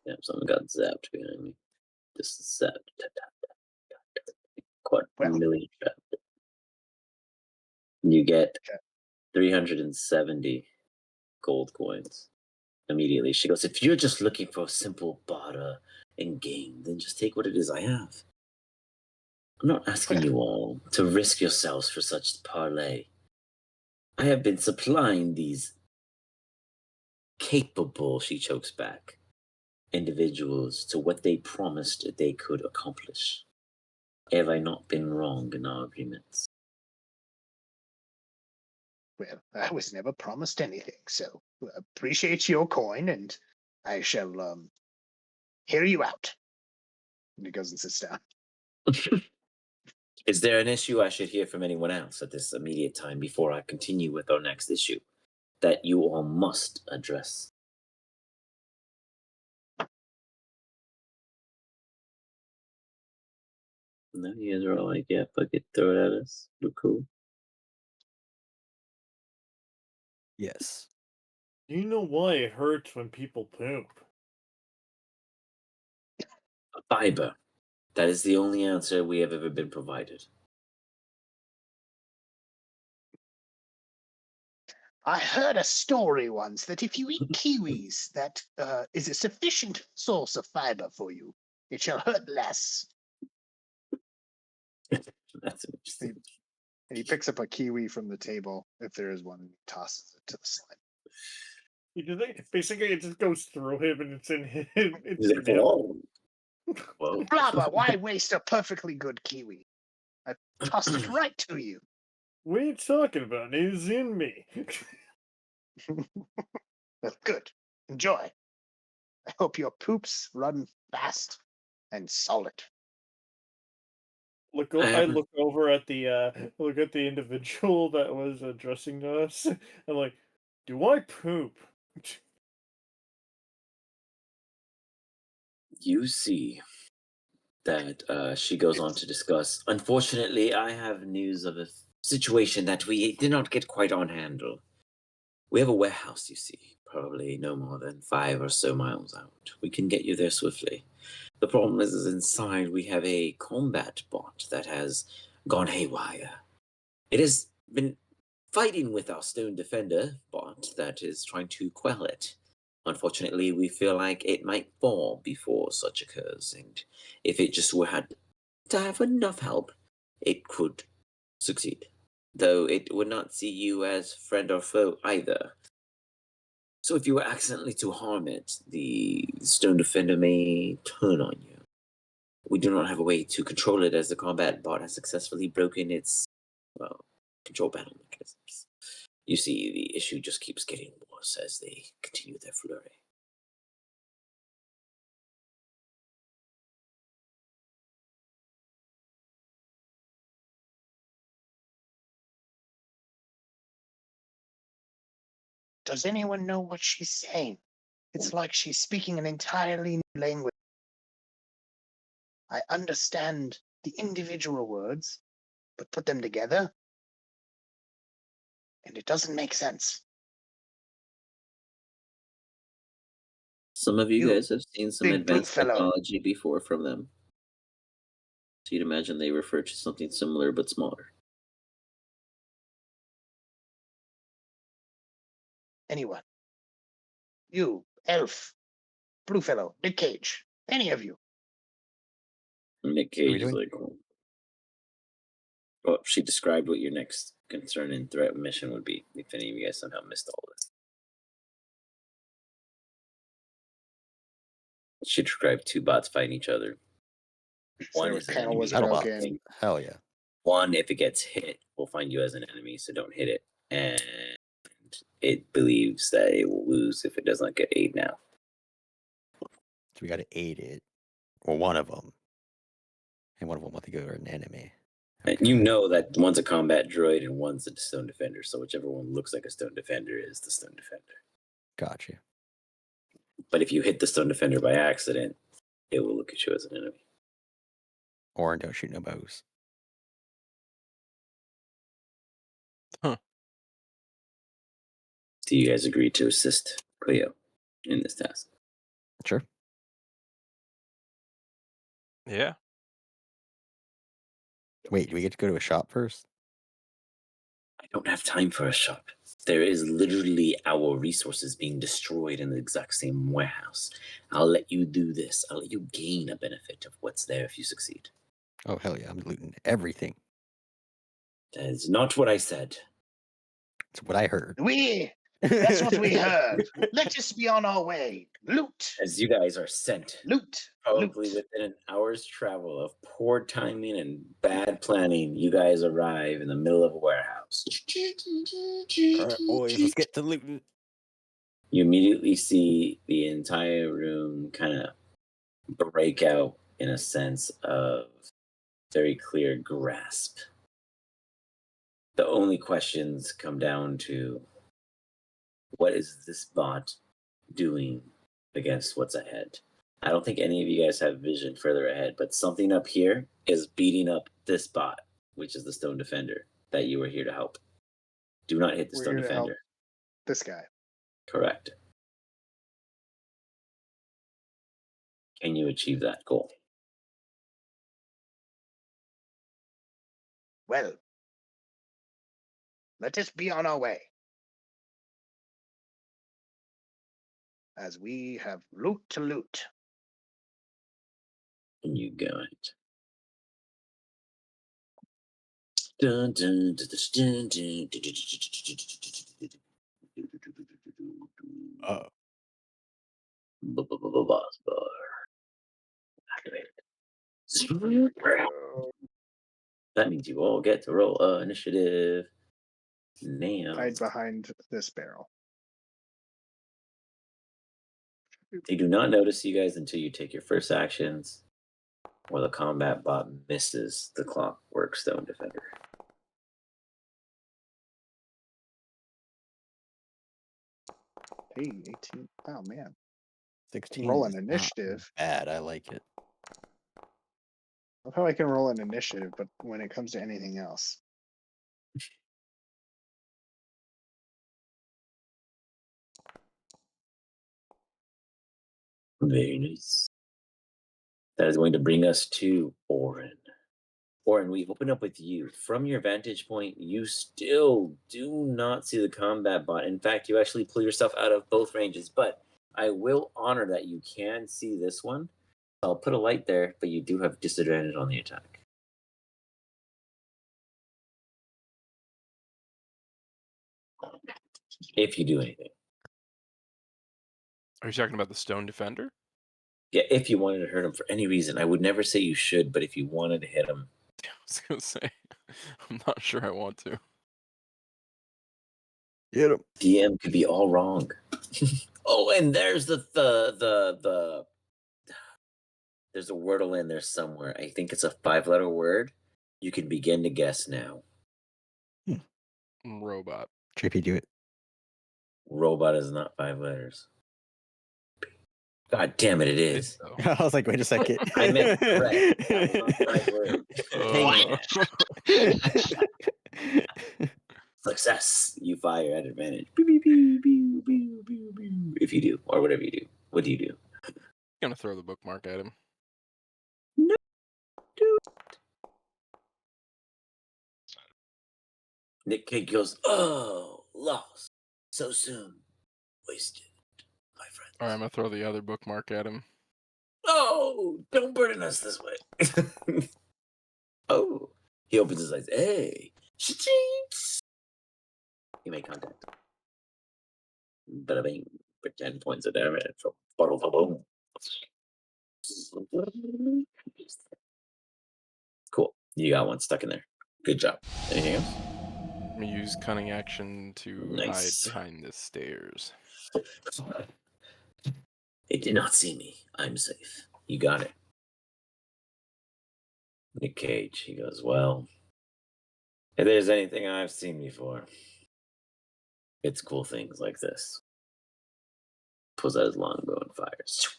Yep, someone got zapped behind me. Just zapped. Quite Well, million trapped. You get Okay. 370 gold coins immediately. She goes, if you're just looking for a simple barter and gain, then just take what it is I have. I'm not asking you all to risk yourselves for such parley. I have been supplying these capable, she chokes back, individuals to what they promised they could accomplish. Have I not been wrong in our agreements? well, I was never promised anything, so appreciate your coin, and I shall hear you out. And he goes and sits down. Is there an issue I should hear from anyone else at this immediate time before I continue with our next issue that you all must address? No, you guys are all like, yeah, fuck it, throw it at us. We're cool. Yes. Do you know why it hurts when people poop? Fiber. That is the only answer we have ever been provided. I heard a story once that if you eat kiwis, that is a sufficient source of fiber for you. It shall hurt less. That's interesting. And he picks up a kiwi from the table, if there is one, and he tosses it to the slime. Basically, it just goes through him, and it's in him. It's He's in like, him. whoa. Whoa. Blabber, why waste a perfectly good kiwi? I tossed it right to you. What are you talking about? It's in me. Well, good. Enjoy. I hope your poops run fast and solid. I look over at the individual that was addressing us. I'm like, do I poop? You see that she goes on to discuss. Unfortunately, I have news of a situation that we did not get quite on handle. We have a warehouse, you see, probably no more than 5 or so miles out. We can get you there swiftly. The problem is inside we have a combat bot that has gone haywire. It has been fighting with our stone defender bot that is trying to quell it. Unfortunately, we feel like it might fall before such occurs, and if it just had to have enough help, it could succeed. Though it would not see you as friend or foe either. So if you were accidentally to harm it, the stone defender may turn on you. We do not have a way to control it, as the combat bot has successfully broken its, well, control panel mechanisms. You see, the issue just keeps getting worse as they continue their flurry. Does anyone know what she's saying? It's like she's speaking an entirely new language. I understand the individual words, but put them together, and it doesn't make sense. Some of you You guys have seen some big brute advanced fellow. technology before from them. So you'd imagine they refer to something similar but smaller. Anyone. You, elf, blue fellow, big cage, any of you. Nick are we Cage is doing? like, well, she described what your next concern and threat mission would be, if any of you guys somehow missed all of this. She described 2 bots fighting each other. One Their is an panel enemy was that Battlebot. broken. Hell yeah. one, if it gets hit, will find you as an enemy, so don't hit it. And it believes that it will lose if it does not get aid now. So we got to aid it. Or one of them. And one of them want to go to an enemy. And you know that one's a combat droid and one's a stone defender, so whichever one looks like a stone defender is the stone defender. Got you. But if you hit the stone defender by accident, it will look at you as an enemy. Or don't shoot no bows. Do you guys agree to assist Cleo in this task? Sure. Yeah. Wait, do we get to go to a shop first? I don't have time for a shop. There is literally our resources being destroyed in the exact same warehouse. I'll let you do this. I'll let you gain a benefit of what's there if you succeed. Oh, hell yeah. I'm looting everything. That is not what I said. That's what I heard. That's what we heard. Let us be on our way. Loot, As you guys are sent, loot, probably loot. within an hour's travel of poor timing and bad planning, you guys arrive in the middle of a warehouse. All right, boys, let's get to looting. You immediately see the entire room kind of break out in a sense of very clear grasp. The only questions come down to, what is this bot doing against what's ahead? I don't think any of you guys have vision further ahead, but something up here is beating up this bot, which is the stone defender that you were here to help. Do not hit the We're stone here to help defender. this guy. Correct. Can you achieve that goal? Well, let us be on our way, as we have loot to loot. You got it. Dun, dun, dun, dun, dun, dun, Uh, Boss bar. Activated. That means you all get to roll initiative now. Hide behind this barrel. They do not notice you guys until you take your first actions, or the combat bot misses the clockwork stone defender. Hey, 18. Oh man. 16 Roll is an not initiative. bad. I like it. I feel I can roll an initiative, but when it comes to anything else. Very nice. That is going to bring us to Orin. Orin, we open up with you. From your vantage point, you still do not see the combat bot. In fact, you actually pull yourself out of both ranges, but I will honor that you can see this one. I'll put a light there, but you do have disadvantage on the attack. If you do anything. Are you talking about the stone defender? Yeah, if you wanted to hurt him for any reason. I would never say you should, but if you wanted to hit him. I was gonna say, I'm not sure I want to. Get him. DM could be all wrong. Oh, and there's the there's a wordle in there somewhere. I think it's a 5-letter word. You can begin to guess now. Robot. JP, do it. Robot is not 5 letters. God damn it, it is. Though. I was like, wait a second. I meant correct. That was not the right word. Dang it. Success. You fire at advantage. Pew, pew, pew, pew, pew, pew, pew. If you do, or whatever you do. What do you do? Gonna throw the bookmark at him. No. Nick Cage goes, oh, lost. So soon. Wasted, my friend. Alright, I'm gonna throw the other bookmark at him. Oh, don't burden us this way. Oh, he opens his eyes. Hey, cha-ching. You make contact. Bada bing. For 10 points of damage. Boom. Cool. You got one stuck in there. Good job. Anything else? I'm gonna use cunning action to Nice. hide behind the stairs. It did not see me. I'm safe. You got it. Nick Cage. He goes, well, if there's anything I've seen before, it's cool things like this. Pulls out his longbow and fires.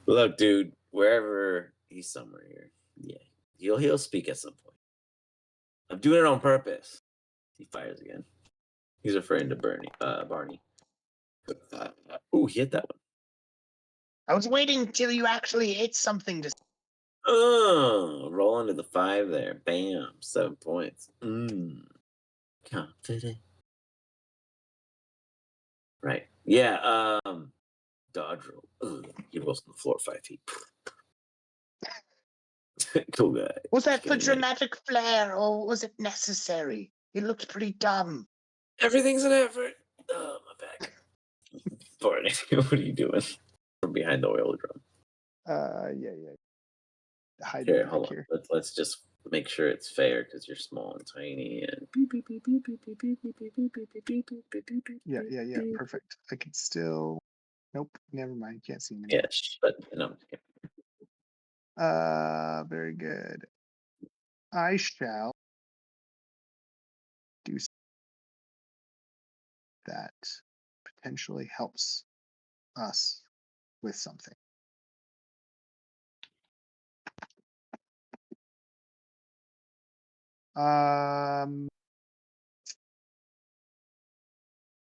Look, dude, wherever he's somewhere here. Yeah. He'll speak at some point. I'm doing it on purpose. He fires again. He's referring to Barney. Ooh, he hit that one. I was waiting till you actually hit something to. Oh, roll into the 5 there. Bam, 7 points. Confident. Right. Yeah, dodge roll. Ugh, he rolls on the floor 5 feet. Cool guy. Was that for Getting ready. dramatic flair, or was it necessary? It looked pretty dumb. Everything's an effort. Oh, my back. Barney, what are you doing? From behind the oil drum. Yeah. Hide Here, back hold on. here. Let's just make sure it's fair because you're small and tiny and. Yeah. Perfect. I can still. Nope. Never mind. Can't see me. Yes, but no. Very good. I shall do that potentially helps us with something. I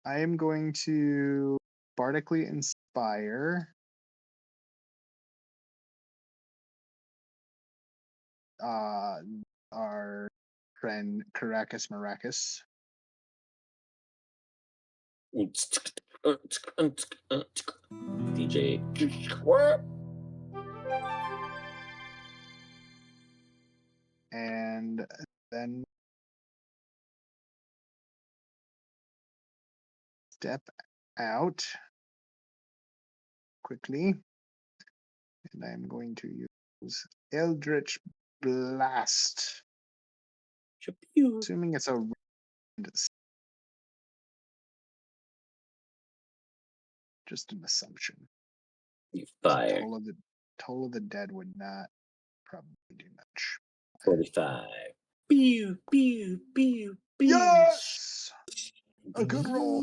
am going to bardically inspire our friend Caracas Maracas. DJ. And then step out quickly. And I'm going to use Eldritch Blast. Assuming it's a just an assumption. You fire. Toll of the Dead would not probably do much. 45. Pew, pew, pew, pew. Yes! A good roll.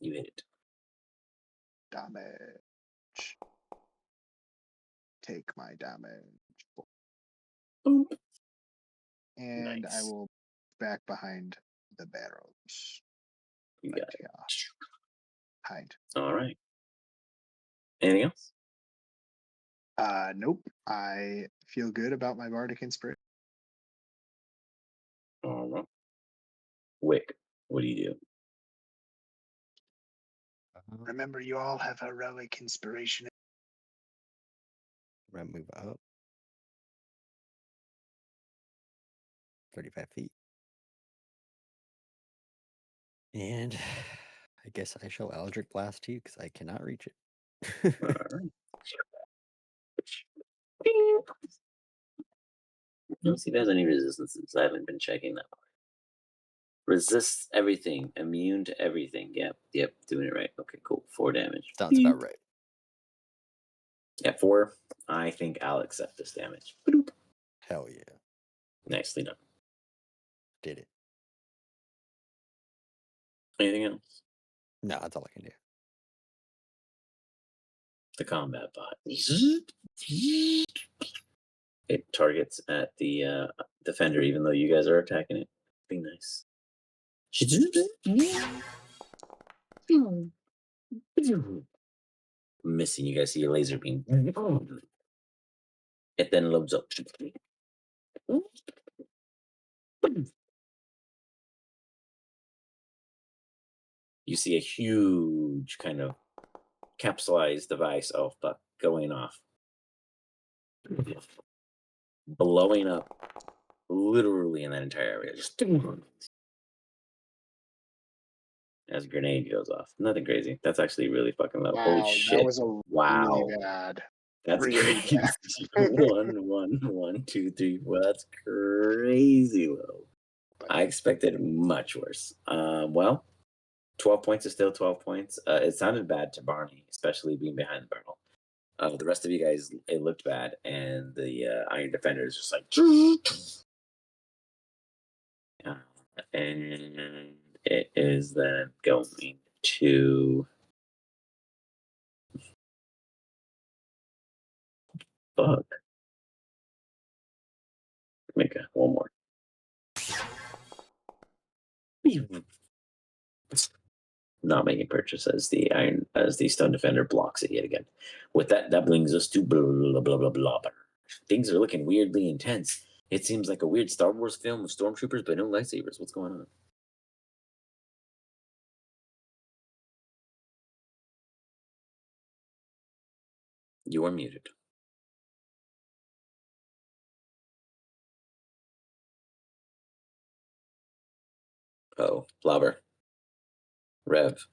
You hit it. Damage. Take my damage. Boom. And I Nice. will back behind the barrels. You Right got it. here. Hide. All right. Anything else? Nope. I feel good about my bardic inspiration. All right. Wick, what do you do? Remember, you all have heroic inspiration. I'm gonna move up 35 feet. And I guess I shall Eldritch Blast you because I cannot reach it. All right. Let's see if there's any resistances. I haven't been checking that. Resists everything. Immune to everything. Yep. Doing it right. Okay, cool. 4 damage. Sounds about right. At 4, I think I'll accept this damage. Hell yeah. Nicely done. Did it. Anything else? No, that's all I can do. The combat bot. It targets at the defender, even though you guys are attacking it. Be nice. Missing. You guys see your laser beam. It then loads up. You see a huge kind of capsulized device. Oh fuck, going off, blowing up, literally in that entire area. Just as a grenade goes off. Nothing crazy. That's actually really fucking low. Holy Wow, shit! that was a Wow, really bad. that's really crazy. bad. 1, 2, 3, 4. That's crazy low. I expected much worse. Well, 12 points is still 12 points. It sounded bad to Barney, especially being behind the barrel. The rest of you guys, it looked bad, and the Iron Defender is just like, and it is then going to fuck. Make one more. Not making purchase as the Stone Defender blocks it yet again. With that brings us to blah blah blah blah blah. Things are looking weirdly intense. It seems like a weird Star Wars film with stormtroopers but no lightsabers. What's going on? You are muted. Oh, Flauber. Rev.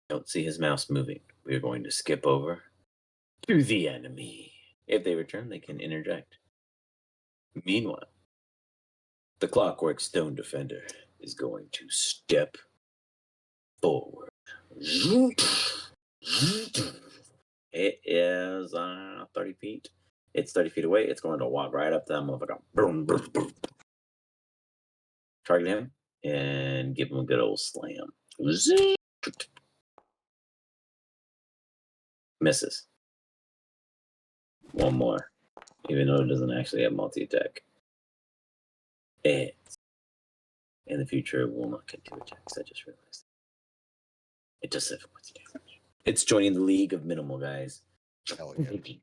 Don't see his mouse moving. We're going to skip over to the enemy. If they return, they can interject. Meanwhile, the Clockwork Stone Defender is going to step forward. It is 30 feet. It's 30 feet away. It's going to walk right up to that motherfucker. Boom, boom, boom. Target him and give him a good old slam. Misses. One more. Even though it doesn't actually have multi-attack. It in the future will not get 2 attacks. I just realized. It does 7 points of damage. It's joining the league of minimal guys. Hell yeah.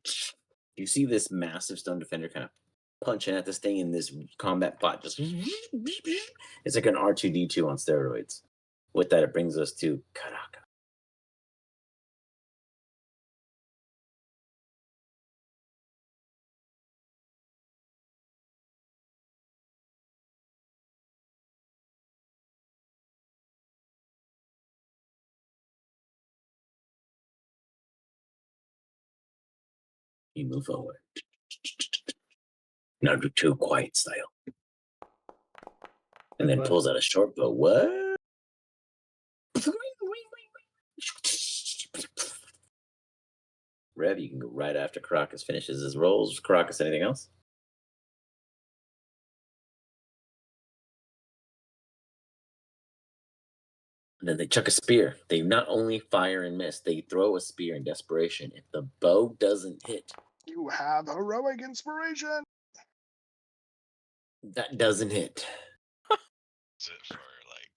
You see this massive stone defender kind of punching at this thing, and this combat bot just. It's like an R2D2 on steroids. With that, it brings us to Karaka. You move forward. Naruto quiet style. And then pulls out a short bow. What? Rev, you can go right after Caracas finishes his rolls. Caracas, anything else? And then they chuck a spear. They not only fire and miss, they throw a spear in desperation. If the bow doesn't hit, You have heroic inspiration. that doesn't hit. Is it for like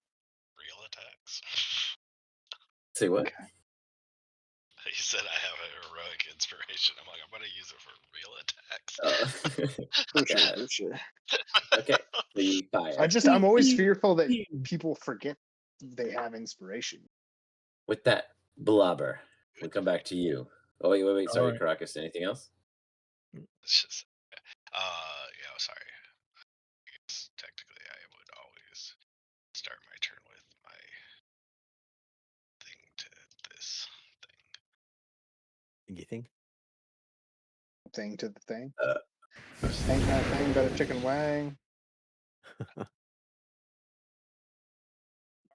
real attacks? Say what? Okay. You said I have a heroic inspiration. I'm like, I'm gonna use it for real attacks. For sure, Got it. for sure. Okay, so you fire. I'm always fearful that people forget they have inspiration. With that, Blobber, we come back to you. Oh, wait. Sorry, Alright. Caracas, anything else? It's just, yeah, sorry. I guess technically I would always start my turn with my thing to this thing. You think? Thing to the thing. Uh, Ain't that thing but a chicken wang?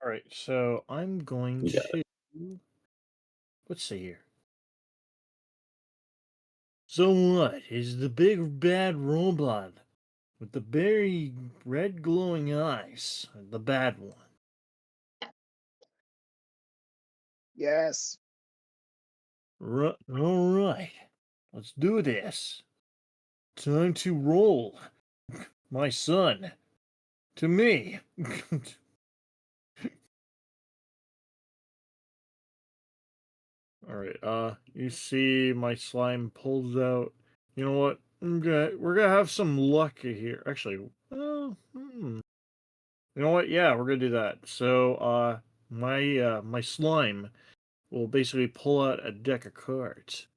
All right, so I'm going You got to. Let's see here. So what is the big bad robot with the very red glowing eyes? The bad one. Yes. All right, let's do this. Time to roll, my son. To me. All right. You see my slime pulls out. You know what? We're gonna have some luck here. Actually, you know what? Yeah, we're gonna do that. So, my slime will basically pull out a deck of cards,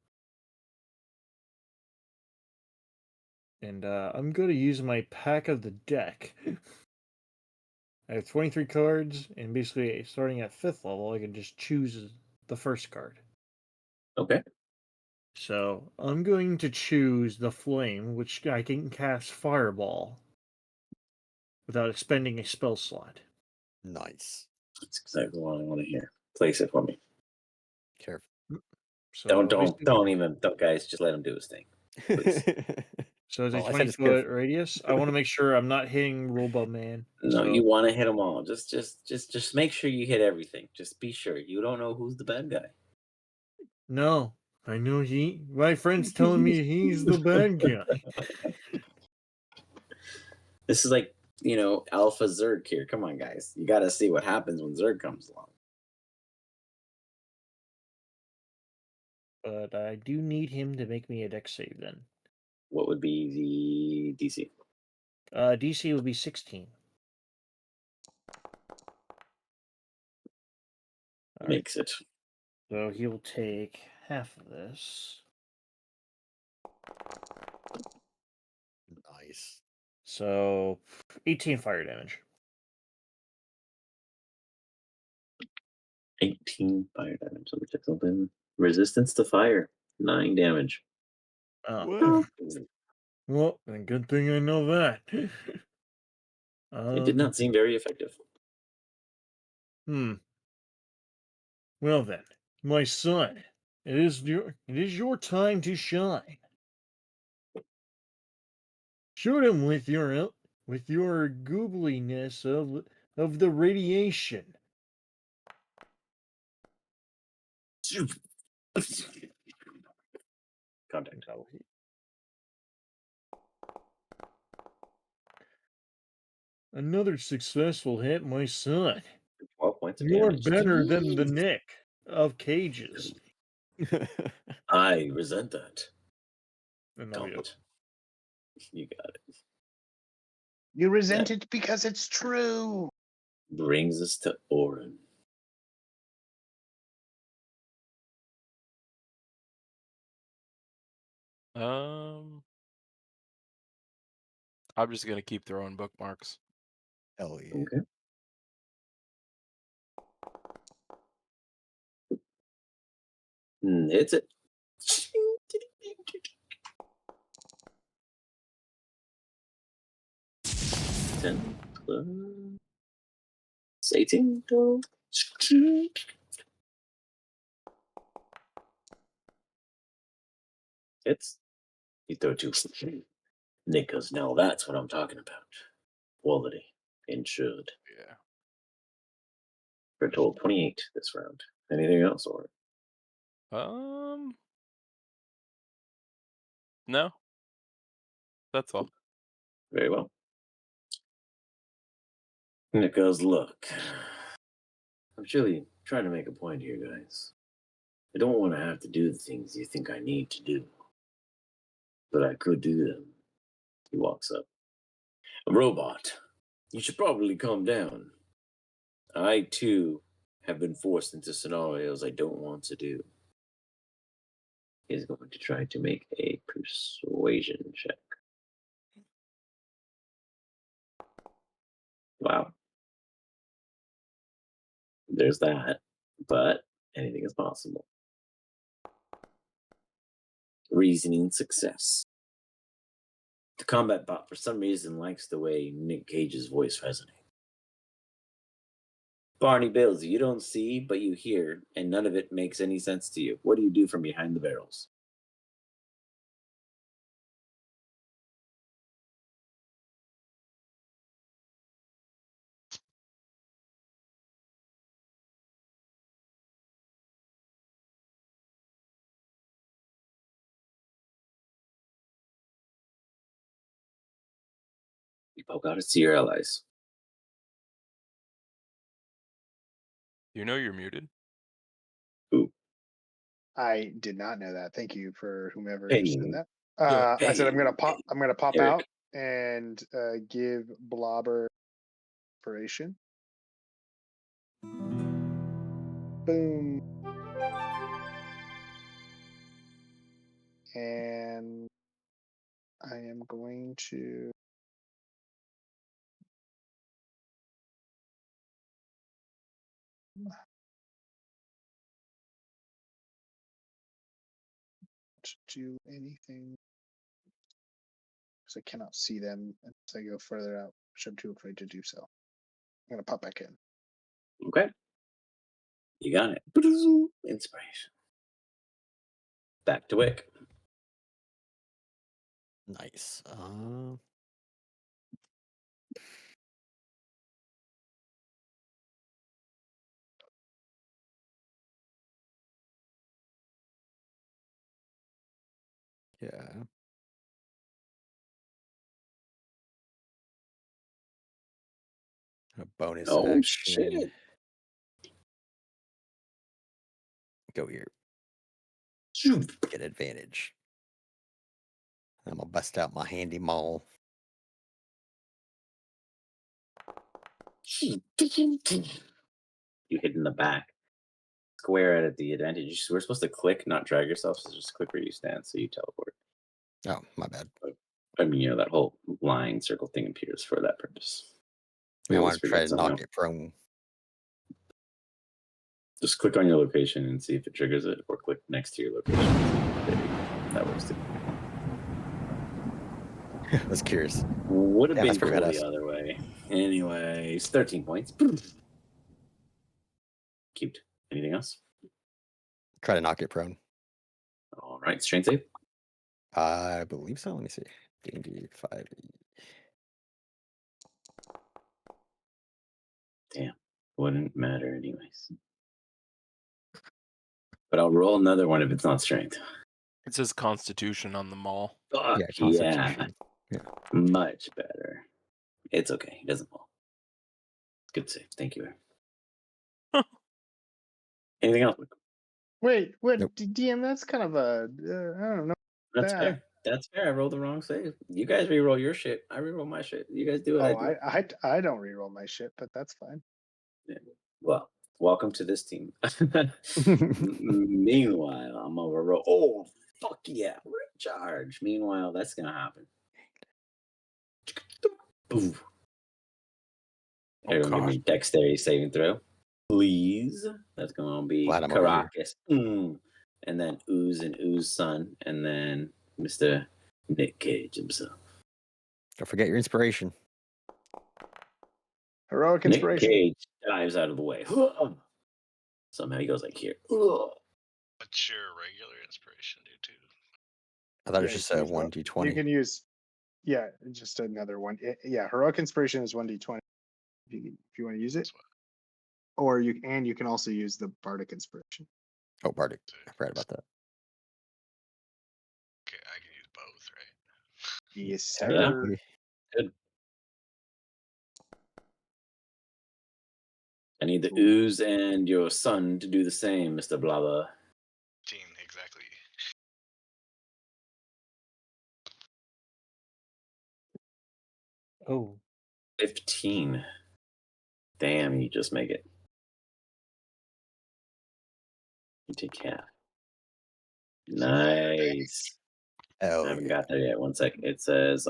and I'm gonna use my pack of the deck. I have 23 cards, and basically, starting at 5th level, I can just choose the first card. Okay. So I'm going to choose the flame, which I can cast Fireball without expending a spell slot. Nice. That's exactly what I want to hear. Place it for me. Careful. So Don't guys, just let him do his thing. Please. So it's a Well, I said 20 it's foot careful. radius. I want to make sure I'm not hitting Robot Man. No, So you want to hit them all. Just make sure you hit everything. Just be sure. You don't know who's the bad guy. no, I know my friend's telling me he's the bad guy. This is like, Alpha Zerg here. Come on, guys. You got to see what happens when Zerg comes along. But I do need him to make me a deck save then. What would be the DC? DC would be 16. All right. Makes it. So he'll take half of this. Nice. So 18 fire damage. 18 fire damage. Let me check something. Resistance to fire. 9 damage. Oh. Well, then good thing I know that. It did not seem very effective. Well then, my son, it is your time to shine. Shoot him with your googliness of the radiation. Contact. No, Another successful hit, my son. 12 points. to You're damage. better than the Nick of cages. I resent that. And Comment. You got it. You resent it because it's true. Brings us to Orin. I'm just gonna keep throwing bookmarks. Hell yeah. Okay. It's it. 10, 12, 18, 12. It's you throw 2. Nick goes, now that's what I'm talking about. Quality insured. Yeah. For a total of 28 this round. Anything else, or No. That's all. very well. Nick goes, look, I'm really trying to make a point here, guys. I don't want to have to do the things you think I need to do, but I could do them. He walks up. A robot. You should probably calm down. I, too, have been forced into scenarios I don't want to do. He's going to try to make a persuasion check. Wow. There's that. But anything is possible. Reasoning success. The combat bot, for some reason, likes the way Nick Cage's voice resonates. Barney Bills, you don't see, but you hear, and none of it makes any sense to you. What do you do from behind the barrels? You poke out to see your allies. You know you're muted. Ooh. I did not know that. Thank you for whomever Hey. said that. Yeah. I said I'm gonna Hey, pop. I'm gonna pop Eric. out and give Blobber inspiration. Boom. And I am going to do anything because I cannot see them as I go further out, which I'm too afraid to do so. I'm gonna pop back in. Okay. You got it. Inspiration. Back to Wick. Nice. Yeah. A bonus Oh, action. shit. Go here. Get advantage. I'm gonna bust out my handy maul. You hit in the back. Square at the advantage. We're supposed to click, not drag yourself, so just click where you stand so you teleport. Oh, my bad. I mean, you know, that whole line circle thing appears for that purpose. We I always want to try forget to knock somehow. it prone. Just click on your location and see if it triggers it, or click next to your location. There you go. That works too. I was curious. Would have Yeah, been that's pretty cool badass. the other way. Anyways, 13 points. Cute. Anything else? Try to knock it prone. All right, strength save. I believe so. Let me see. D&D 5. Damn, wouldn't matter anyways. But I'll roll another one if it's not strength. It says Constitution on the mall. Fuck Yeah, yeah, Constitution. Yeah. much better. It's okay. He doesn't fall. Good save. Thank you. Anything else? Wait, what? Nope. DM, that's kind of a, I don't know. That's that. fair. That's fair. I rolled the wrong save. You guys reroll your shit. I reroll my shit. You guys do what I Oh, do. I don't reroll my shit, but that's fine. Yeah. Well, welcome to this team. Meanwhile, I'm over roll. Oh, fuck yeah. Recharge. Meanwhile, that's going to happen. Ooh. Oh, Everyone give gosh. me dexterity saving throw. Please. That's going to be Glad I'm over here. Caracas. And then Ooze and Ooze son. And then Mr. Nick Cage himself. Don't forget your inspiration. Heroic Nick inspiration. Cage dives out of the way. Somehow he goes like here. What's your regular inspiration do too? I thought it Yeah, was just you can a use both. 1d20. You can use, yeah, just another one. Yeah, heroic inspiration is 1d20 if you want to use it, That's what. or you can also use the bardic inspiration. Oh, Bardic. I forgot about that. Okay, I can use both, right? Yes, sir. Technically. Good. I need the Ooh. Ooze and your son to do the same, Mr. Blabba. Exactly. Oh, 15. Damn, you just make it. You take half. Nice. I Oh, haven't yeah. got there yet. One sec. It says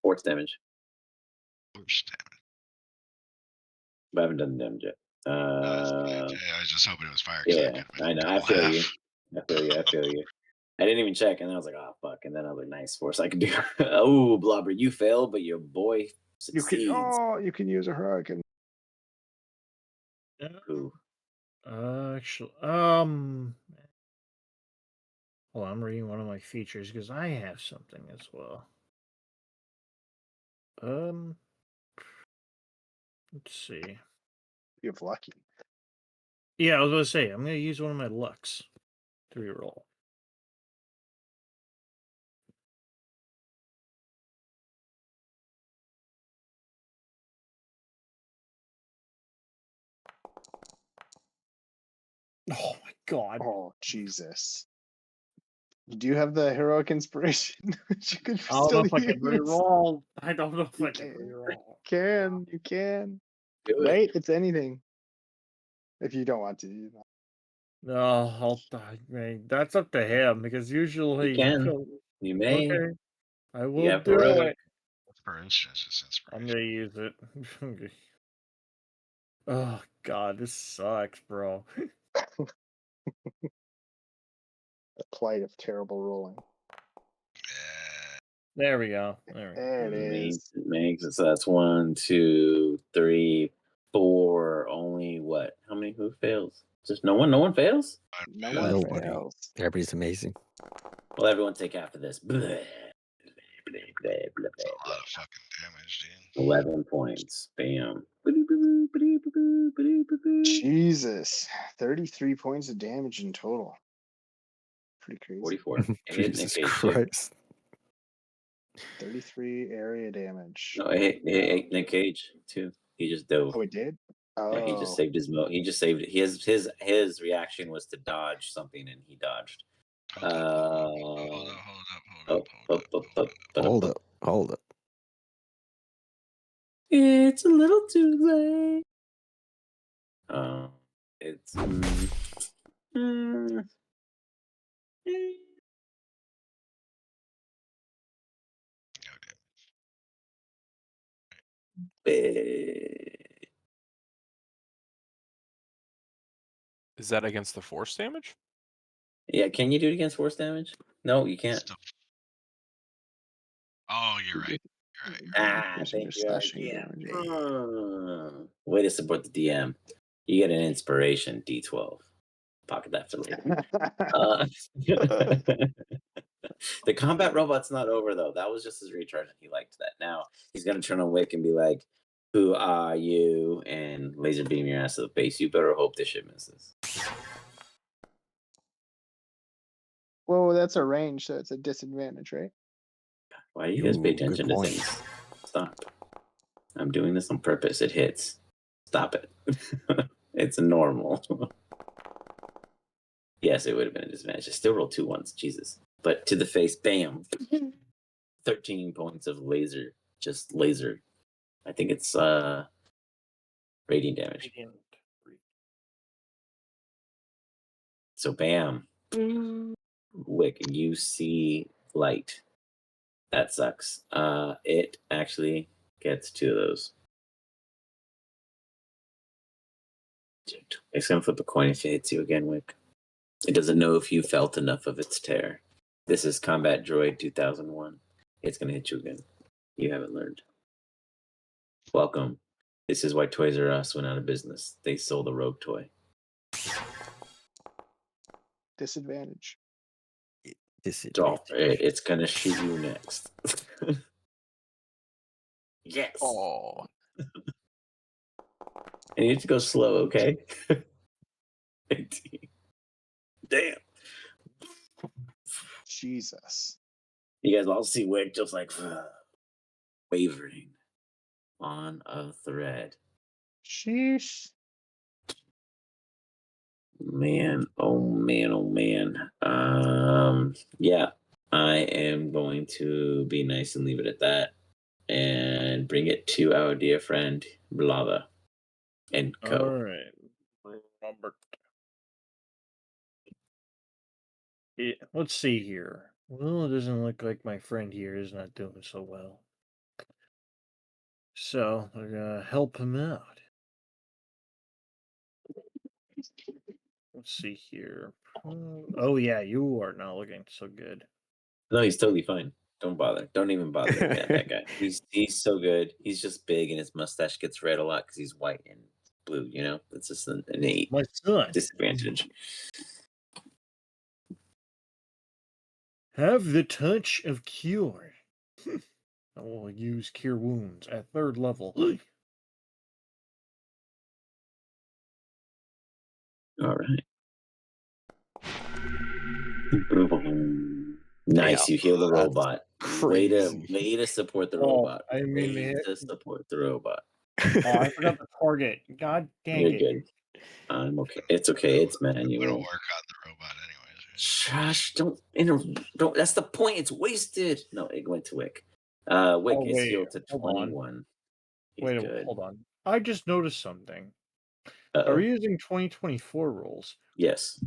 force damage. Force damage. But I haven't done the damage yet. I was just hoping it was fire. 'Cause that Yeah, could have been I know. I double feel half. you. I feel you. I feel you. I didn't even check, and then I was like, "Oh fuck!" And then I was like, "Nice force, I can do." Oh, Blubber, you failed, but your boy You can succeeds. you can use a heroic. Who? actually, hold on, I'm reading one of my features because I have something as well. Let's see. You have lucky. Yeah, I was gonna say I'm gonna use one of my lucks to reroll. Oh my god! Oh Jesus! Do you have the heroic inspiration? You could I don't know still if I can use. reroll. I don't know if You I can reroll. You can. Do it. Right? It's anything. If you don't want to. No, man, that's up to him because usually. You can. You may. Okay, I You will have do heroic. it. For instance, it's I'm inspiration. gonna use it. Okay. Oh god, this sucks, bro. The plight of terrible rolling. Yeah. There we go. There we go. There it is. It makes it so that's 1, 2, 3, 4. Only what? How many? Who fails? Just no one. No one fails. No one Nobody. fails. Everybody's amazing. Well, everyone take after this. Blah, blah, blah, blah, blah, That's a blah. lot of fucking damage, dude. 11 points. Bam. Jesus. 33 points of damage in total. Pretty crazy. 44. It hit Nick Jesus Cage too. Christ. 33 area damage. No, it hit Nick Cage too. He just dove. Oh, it did? Yeah, he just Oh. saved his He just saved it. His reaction was to dodge something, and he dodged. Hold up. Hold up. It's a little too late. It's Is that against the force damage? yeah. Can you do it against force damage? No, you can't. Oh, you're right. Thank you. Slashing Yeah. damage. Way to support the DM. You get an inspiration D12. Pocket that for later. The combat robot's not over though. That was just his recharge, and he liked that. Now he's gonna turn on Wick and be like, "Who are you?" and laser beam your ass to the face. You better hope this shit misses. Well, that's a range, so it's a disadvantage, right? Why do you guys pay Ooh, good attention to point. things? Stop. I'm doing this on purpose. It hits. Stop it. It's normal. Yes, it would have been a disadvantage. I still rolled 2 ones. Jesus. But to the face, bam. 13 points of laser. Just laser. I think it's radiant damage. Radiant. So bam. Wick, you see light. That sucks. It actually gets 2 of those. It's gonna flip a coin if it hits you again, Wick. It doesn't know if you felt enough of its tear. This is Combat Droid 2001. It's gonna hit you again. You haven't learned. Welcome. This is why Toys R Us went out of business. They sold a rogue toy. Disadvantage. So Disadvantage. it's gonna shoot you next. Yes. Oh, And you have to go slow, okay? 18. Damn. Jesus. You guys all see Wick just like wavering on a thread. Sheesh. Man, oh man, oh man. Yeah, I am going to be nice and leave it at that and bring it to our dear friend Blava and All Co. right. Robert. Let's see here. Well, it doesn't look like my friend here is not doing so well. So we're gonna help him out. Let's see here. Oh yeah, you are not looking so good. No, he's totally fine. Don't bother. Don't even bother looking at that guy. He's so good. He's just big and his mustache gets red a lot because he's white and blue, you know? It's just an innate My son. disadvantage. Have the touch of cure. I will use cure wounds at 3rd level. All right. Nice, Yeah, you heal the that's robot. crazy. Way to support the Oh, robot. I mean, Way to support the robot. oh, I forgot the target. God dang You're it. good. I'm okay. It's okay. It's Would manual. work on the robot anyways. Right? Shush! Don't. That's the point. It's wasted. No, it went to Wick. Wick Oh, is wait, healed to hold on. 21. He's Wait, good. hold on. I just noticed something. Uh-oh. Are we using 2024 rules? Yes.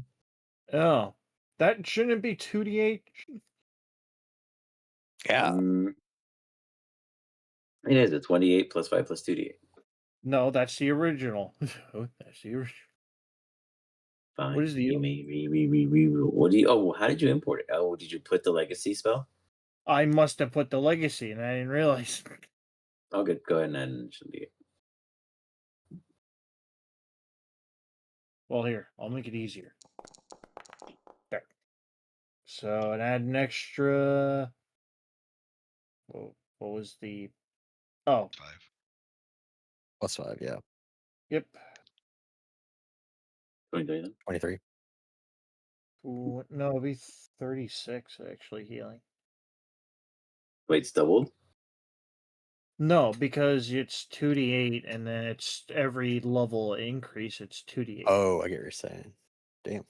Oh, that shouldn't be 2d8. Yeah. It is a 28 plus 5 plus 2d8. No, that's the original. That's the original. Fine. What is the? You may what do you? Oh, how did you import it? Oh, did you put the legacy spell? I must have put the legacy, and I didn't realize. Oh, good. Go ahead and add an initial d8. Well, here, I'll make it easier. There. So, and add an extra. Well, what was the? Oh, 5. +5, yeah. yep. 23 then. 23. Ooh, no, it'll be 36 actually healing. Wait, it's doubled. No, because it's 2d8, and then it's every level increase. It's 2d8. Oh, I get what you're saying. Damn.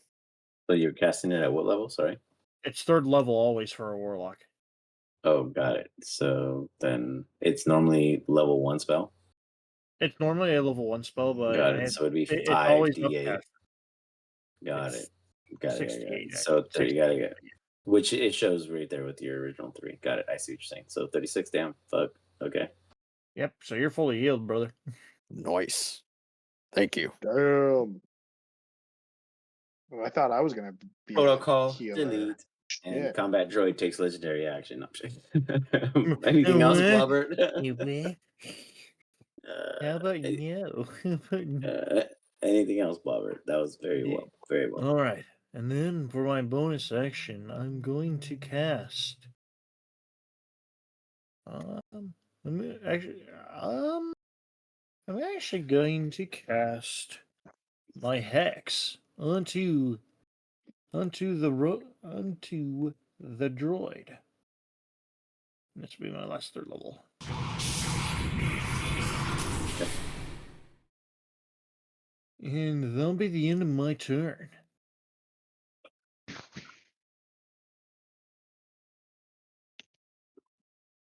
So you're casting it at what level? Sorry. It's 3rd level always for a warlock. Oh, got it. So then it's normally level 1 spell. It's normally a level 1 spell, but Got it. So it'd be it's always 5d8. upcast. Got It's it. Got it. 68, So 30, 68. got it. Which it shows right there with your original 3. Got it. I see what you're saying. So 36 down. Fuck. Okay. Yep, so you're fully healed, brother. Nice. Thank you. Damn. Well, I thought I was gonna be a Protocol. healer. Delete. And Shit. combat droid takes legendary action. No, I'm kidding. Anything else, Blobbert? How about any- you? anything else, Blobbert? That was very well. Very well. All right, and then for my bonus action, I'm going to cast. I'm actually going to cast my hex onto the droid. This will be my last 3rd level. And that'll be the end of my turn.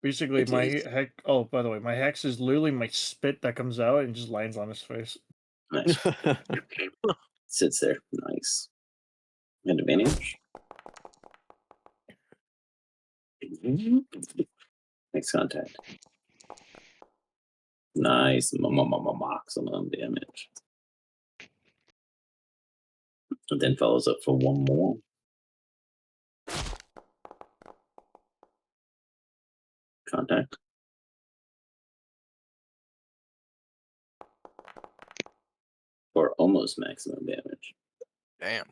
Basically, my hex. Oh, by the way, my hex is literally my spit that comes out and just lands on his face. Nice. Sits there. Nice. And advantage. Next contact. Nice. Maximum damage. And then follows up for one more. Contact. For almost maximum damage. Damn.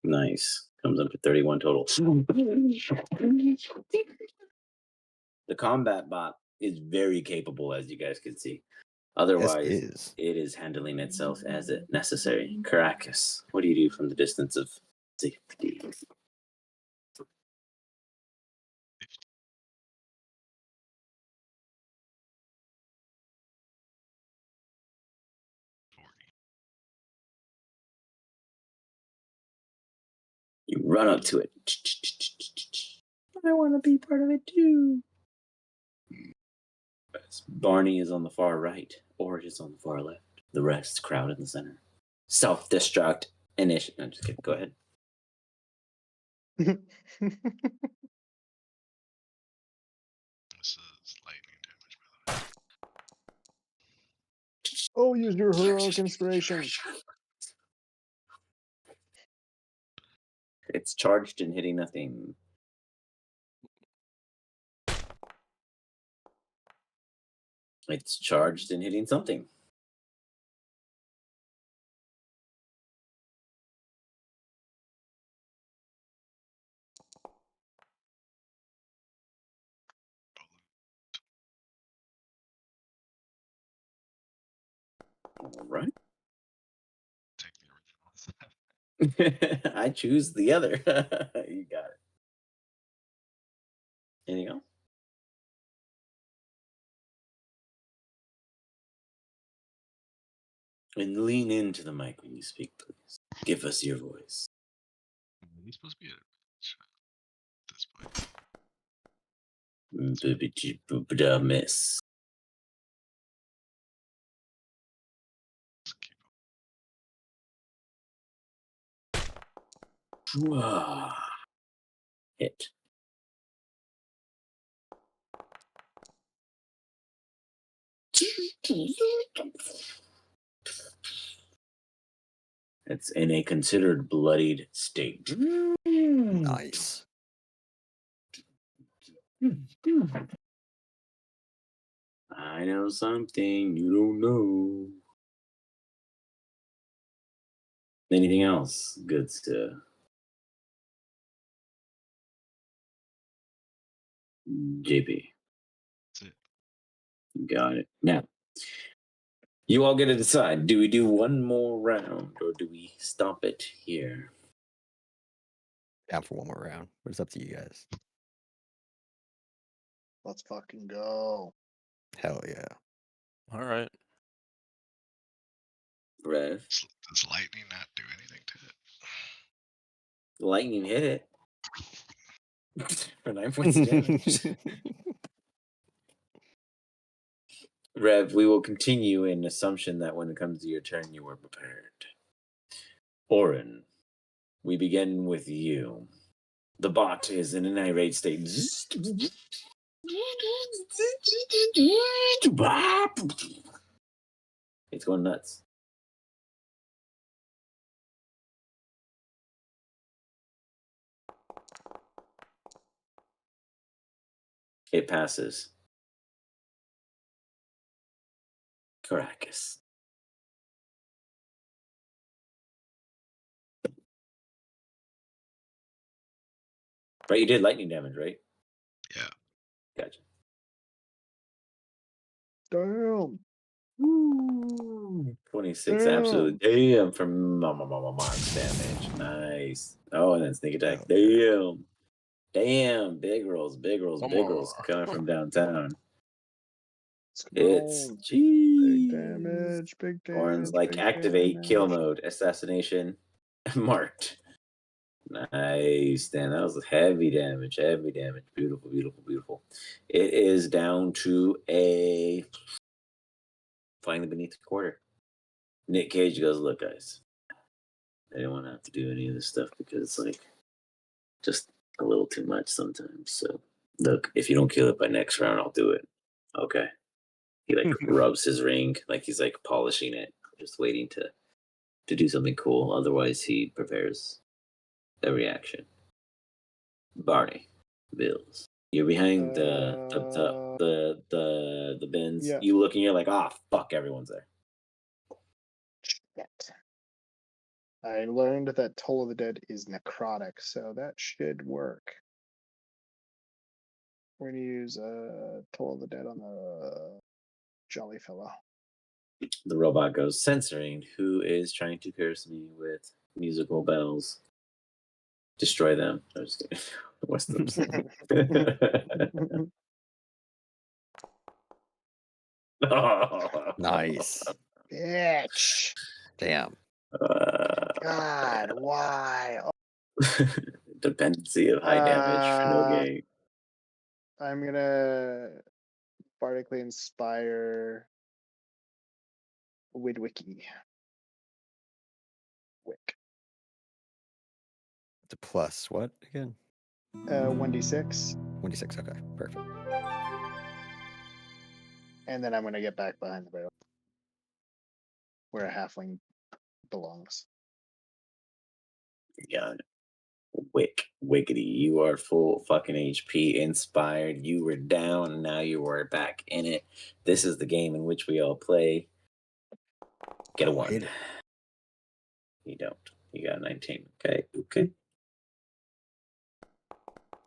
Nice. Comes up to 31 total. The combat bot is very capable, as you guys can see. Otherwise, it is handling itself as it necessary. Caracas, what do you do from the distance of safety? You run up to it. I want to be part of it too. Barney is on the far right. Orange is on the far left. The rest crowd in the center. Self-destruct initiative. No, just kidding. Go ahead. This is lightning damage, by the way. Oh, use your heroic inspiration. It's charged and hitting nothing. It's charged and hitting something. All right. Take the original. I choose the other. You got it. Anything else? And lean into the mic when you speak, please. Give us your voice. Are you supposed to be a bitch at this point? Miss. Hit. It's in a considered bloodied state. Nice. I know something you don't know. Anything else? Good stuff. JP. That's it. Got it. Now, you all get to decide. Do we do one more round or do we stop it here? Down for one more round, but it's up to you guys. Let's fucking go. Hell yeah. All right. Rev. Does lightning not do anything to it? Lightning hit it. For 9 points of damage. Rev, we will continue in assumption that when it comes to your turn, you were prepared. Orin, we begin with you. The bot is in an irate state. It's going nuts. It passes. Caracas. Right, you did lightning damage, right? Yeah. Gotcha. Damn. 26, Damn. absolutely. Damn, for max damage. Nice. Oh, and then sneak attack. Damn. Damn. Big rolls, big rolls, One big rolls more. coming from downtown. It's Big jeez. damage, big Oran's damage, like big activate kill damage. mode assassination marked. Nice, Dan. That was heavy damage. Heavy damage. Beautiful, beautiful, beautiful. It is down to a finally beneath the quarter. Nick Cage goes, "Look, guys, I didn't want to have to do any of this stuff because it's like just a little too much sometimes. So, look, if you don't kill it by next round, I'll do it. Okay." He like rubs his ring, like he's like polishing it, just waiting to do something cool. Otherwise, he prepares a reaction. Barney, Bills. You're behind the bins. Yeah. You look and you're like, ah, fuck, everyone's there. Shit. I learned that Toll of the Dead is necrotic, so that should work. We're gonna use Toll of the Dead on the jolly fellow. The robot goes, censoring. Who is trying to pierce me with musical bells? Destroy them. I was just kidding. What's the Nice. Bitch. Damn. God, why? Dependency of high damage for no gain. I'm gonna bardically inspire Widwiki. Wick. The plus what again? 1d6. 26. Okay, perfect. And then I'm gonna get back behind the barrel. Where a halfling belongs. Yeah. Wiggity, you are full fucking HP, inspired. You were down, and now you are back in it. This is the game in which we all play. Get a Oh, 1. hit it. You don't. You got a 19. Okay.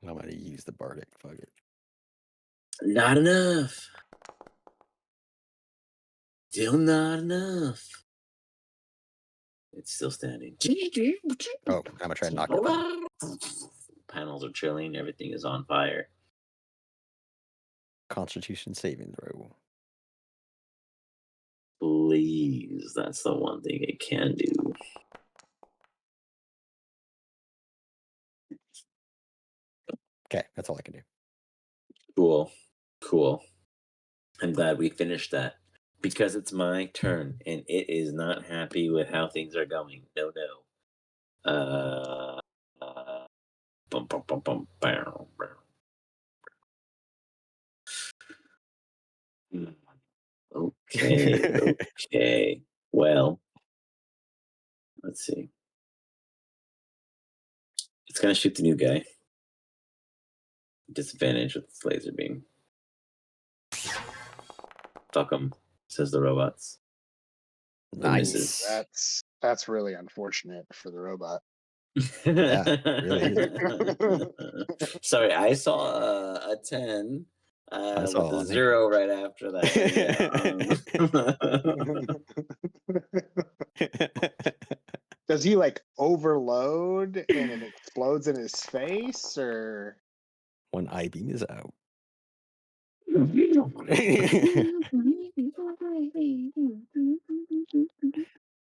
I'm gonna use the bardic. Fuck it. Not enough. Still not enough. It's still standing. Oh, I'm gonna try to knock it down. Panels are chilling. Everything is on fire. Constitution saving throw. Please, that's the one thing it can do. Okay, that's all I can do. Cool. I'm glad we finished that because it's my turn and it is not happy with how things are going. No. Bum, bum, bum, bum, bow, bow. Okay. Well, let's see. It's gonna shoot the new guy. Disadvantage with its laser beam. Fuck them, says the robots. Nice. That's really unfortunate for the robot. Yeah, really Sorry, I saw a 10 I saw with a a 0 right after that. Does he like overload and it explodes in his face, or When I beam is out.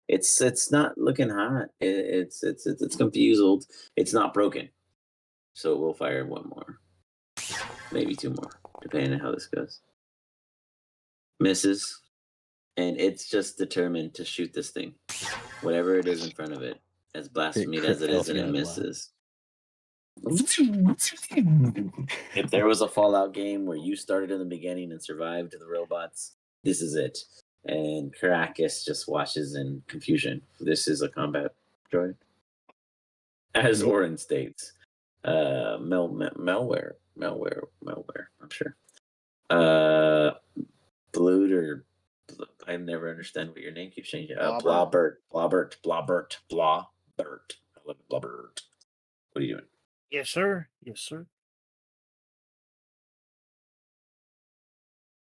It's not looking hot. It's confused. It's not broken. So we'll fire one more, maybe 2 more, depending on how this goes. Misses, and it's just determined to shoot this thing, whatever it is in front of it, as blasphemy crit as it fails is, and it again, wow. misses. If there was a Fallout game where you started in the beginning and survived the robots, this is it. And Caracas just watches in confusion. This is a combat droid. As Orin states, malware, I'm sure. Blood or I never understand what your name keeps changing. Blobbert. Blobbert. I love it, Blobbert. What are you doing? Yes, sir. Yes, sir.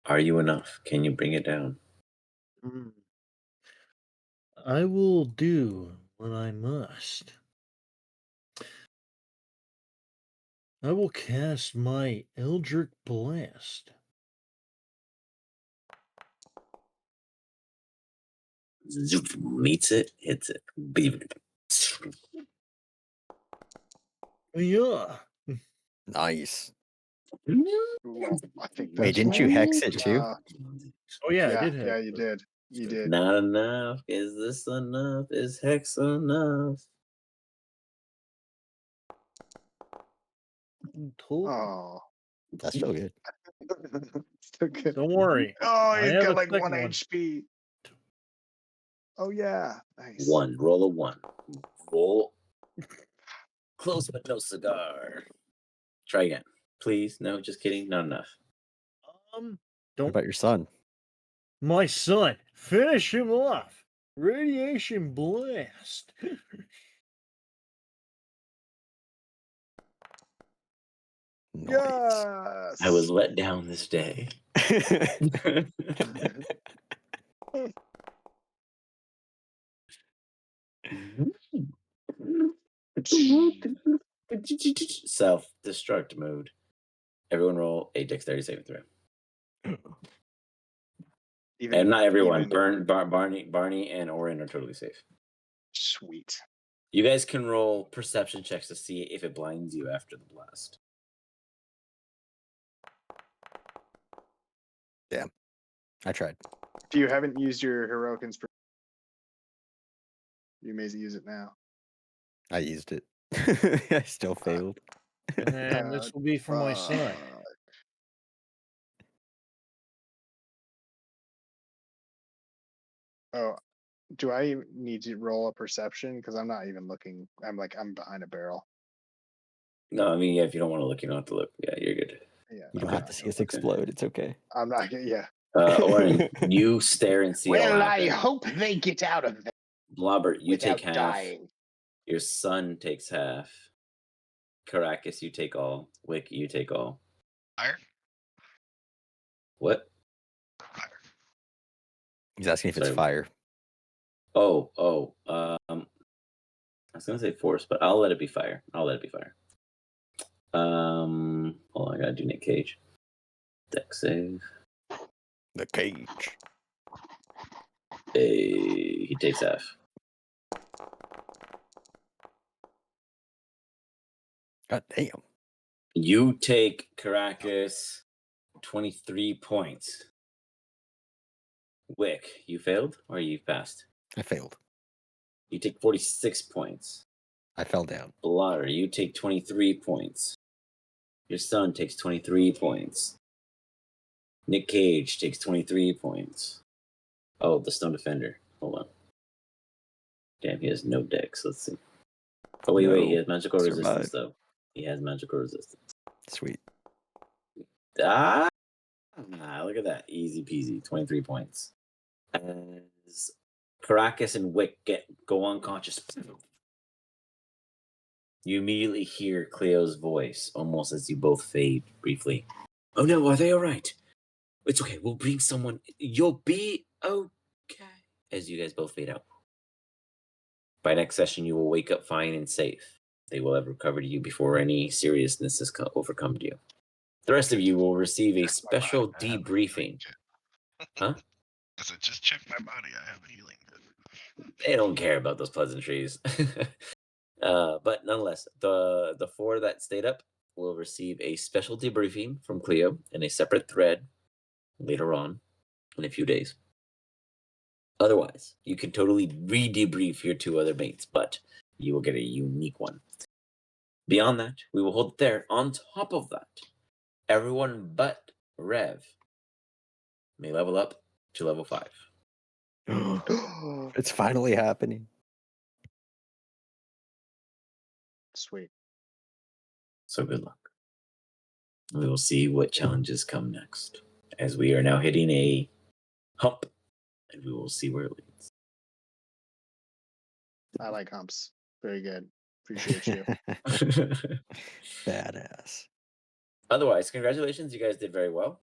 Are you enough? Can you bring it down? I will do what I must. I will cast my Eldritch Blast. Zoop, meets it, hits it. Beep. Yeah. Nice. Ooh, I think Wait, that's didn't you hex it right. too? Oh yeah, I Yeah, did yeah, hex you it. did. You did. Not enough. Is this enough? Is hex enough? Cool. Oh. That's still good. Still good. Don't worry. Oh, I he's have got a like second 1 one. HP. Oh yeah, nice. One. Roll a one. Roll. Close but no cigar. Try again. Please. No, just kidding. Not enough. What Don't. about your son? My son, finish him off. Radiation blast. Nice. Yes. I was let down this day. Self-destruct mode. Everyone roll a dexterity saving throw. And not everyone. Barney and Orin are totally safe. Sweet. You guys can roll perception checks to see if it blinds you after the blast. I tried. If you haven't used your heroic inspiration, you may use it now. I used it. I still failed. And this will be for my son. Oh, do I need to roll a perception? Because I'm not even looking. I'm behind a barrel. No, I mean, yeah, if you don't want to look, you don't have to look. Yeah, you're good. Yeah. You don't I'm have not to see gonna us look. explode. It's okay. I'm not. Yeah. Orin, you stare and see all Well, I happen. hope they get out of there Blobbert, you without take half. dying. Your son takes half. Caracas, you take all. Wick, you take all. Fire? What? Fire. He's asking if it's Sorry. fire. I was gonna say force, but I'll let it be fire. Hold on, I gotta do Nick Cage. Deck save. The cage. He takes half. God damn. You take Caracas 23 points. Wick, you failed or you passed? I failed. You take 46 points. I fell down. Blotter, you take 23 points. Your son takes 23 points. Nick Cage takes 23 points. Oh, the Stone Defender. Hold on. Damn, he has no decks. Let's see. Oh, wait, he has magical resistance, though. He has magical resistance. Sweet. Look at that. Easy peasy. 23 points. As Caracas and Wick go unconscious, you immediately hear Cleo's voice, almost as you both fade briefly. Oh no, are they all right? It's okay. We'll bring someone. You'll be okay. As you guys both fade out. By next session, you will wake up fine and safe. They will have recovered you before any seriousness has overcome you. The rest of you will receive a special debriefing. Huh? I said, just check my body. I have a healing. They don't care about those pleasantries. But nonetheless, the four that stayed up will receive a special debriefing from Cleo in a separate thread later on in a few days. Otherwise, you can totally re-debrief your two other mates, but you will get a unique one. Beyond that, we will hold it there. On top of that, everyone but Rev may level up to level 5. It's finally happening. Sweet. So good luck. We will see what challenges come next, as we are now hitting a hump, and we will see where it leads. I like humps. Very good. Appreciate you. Badass. Otherwise, congratulations. You guys did very well.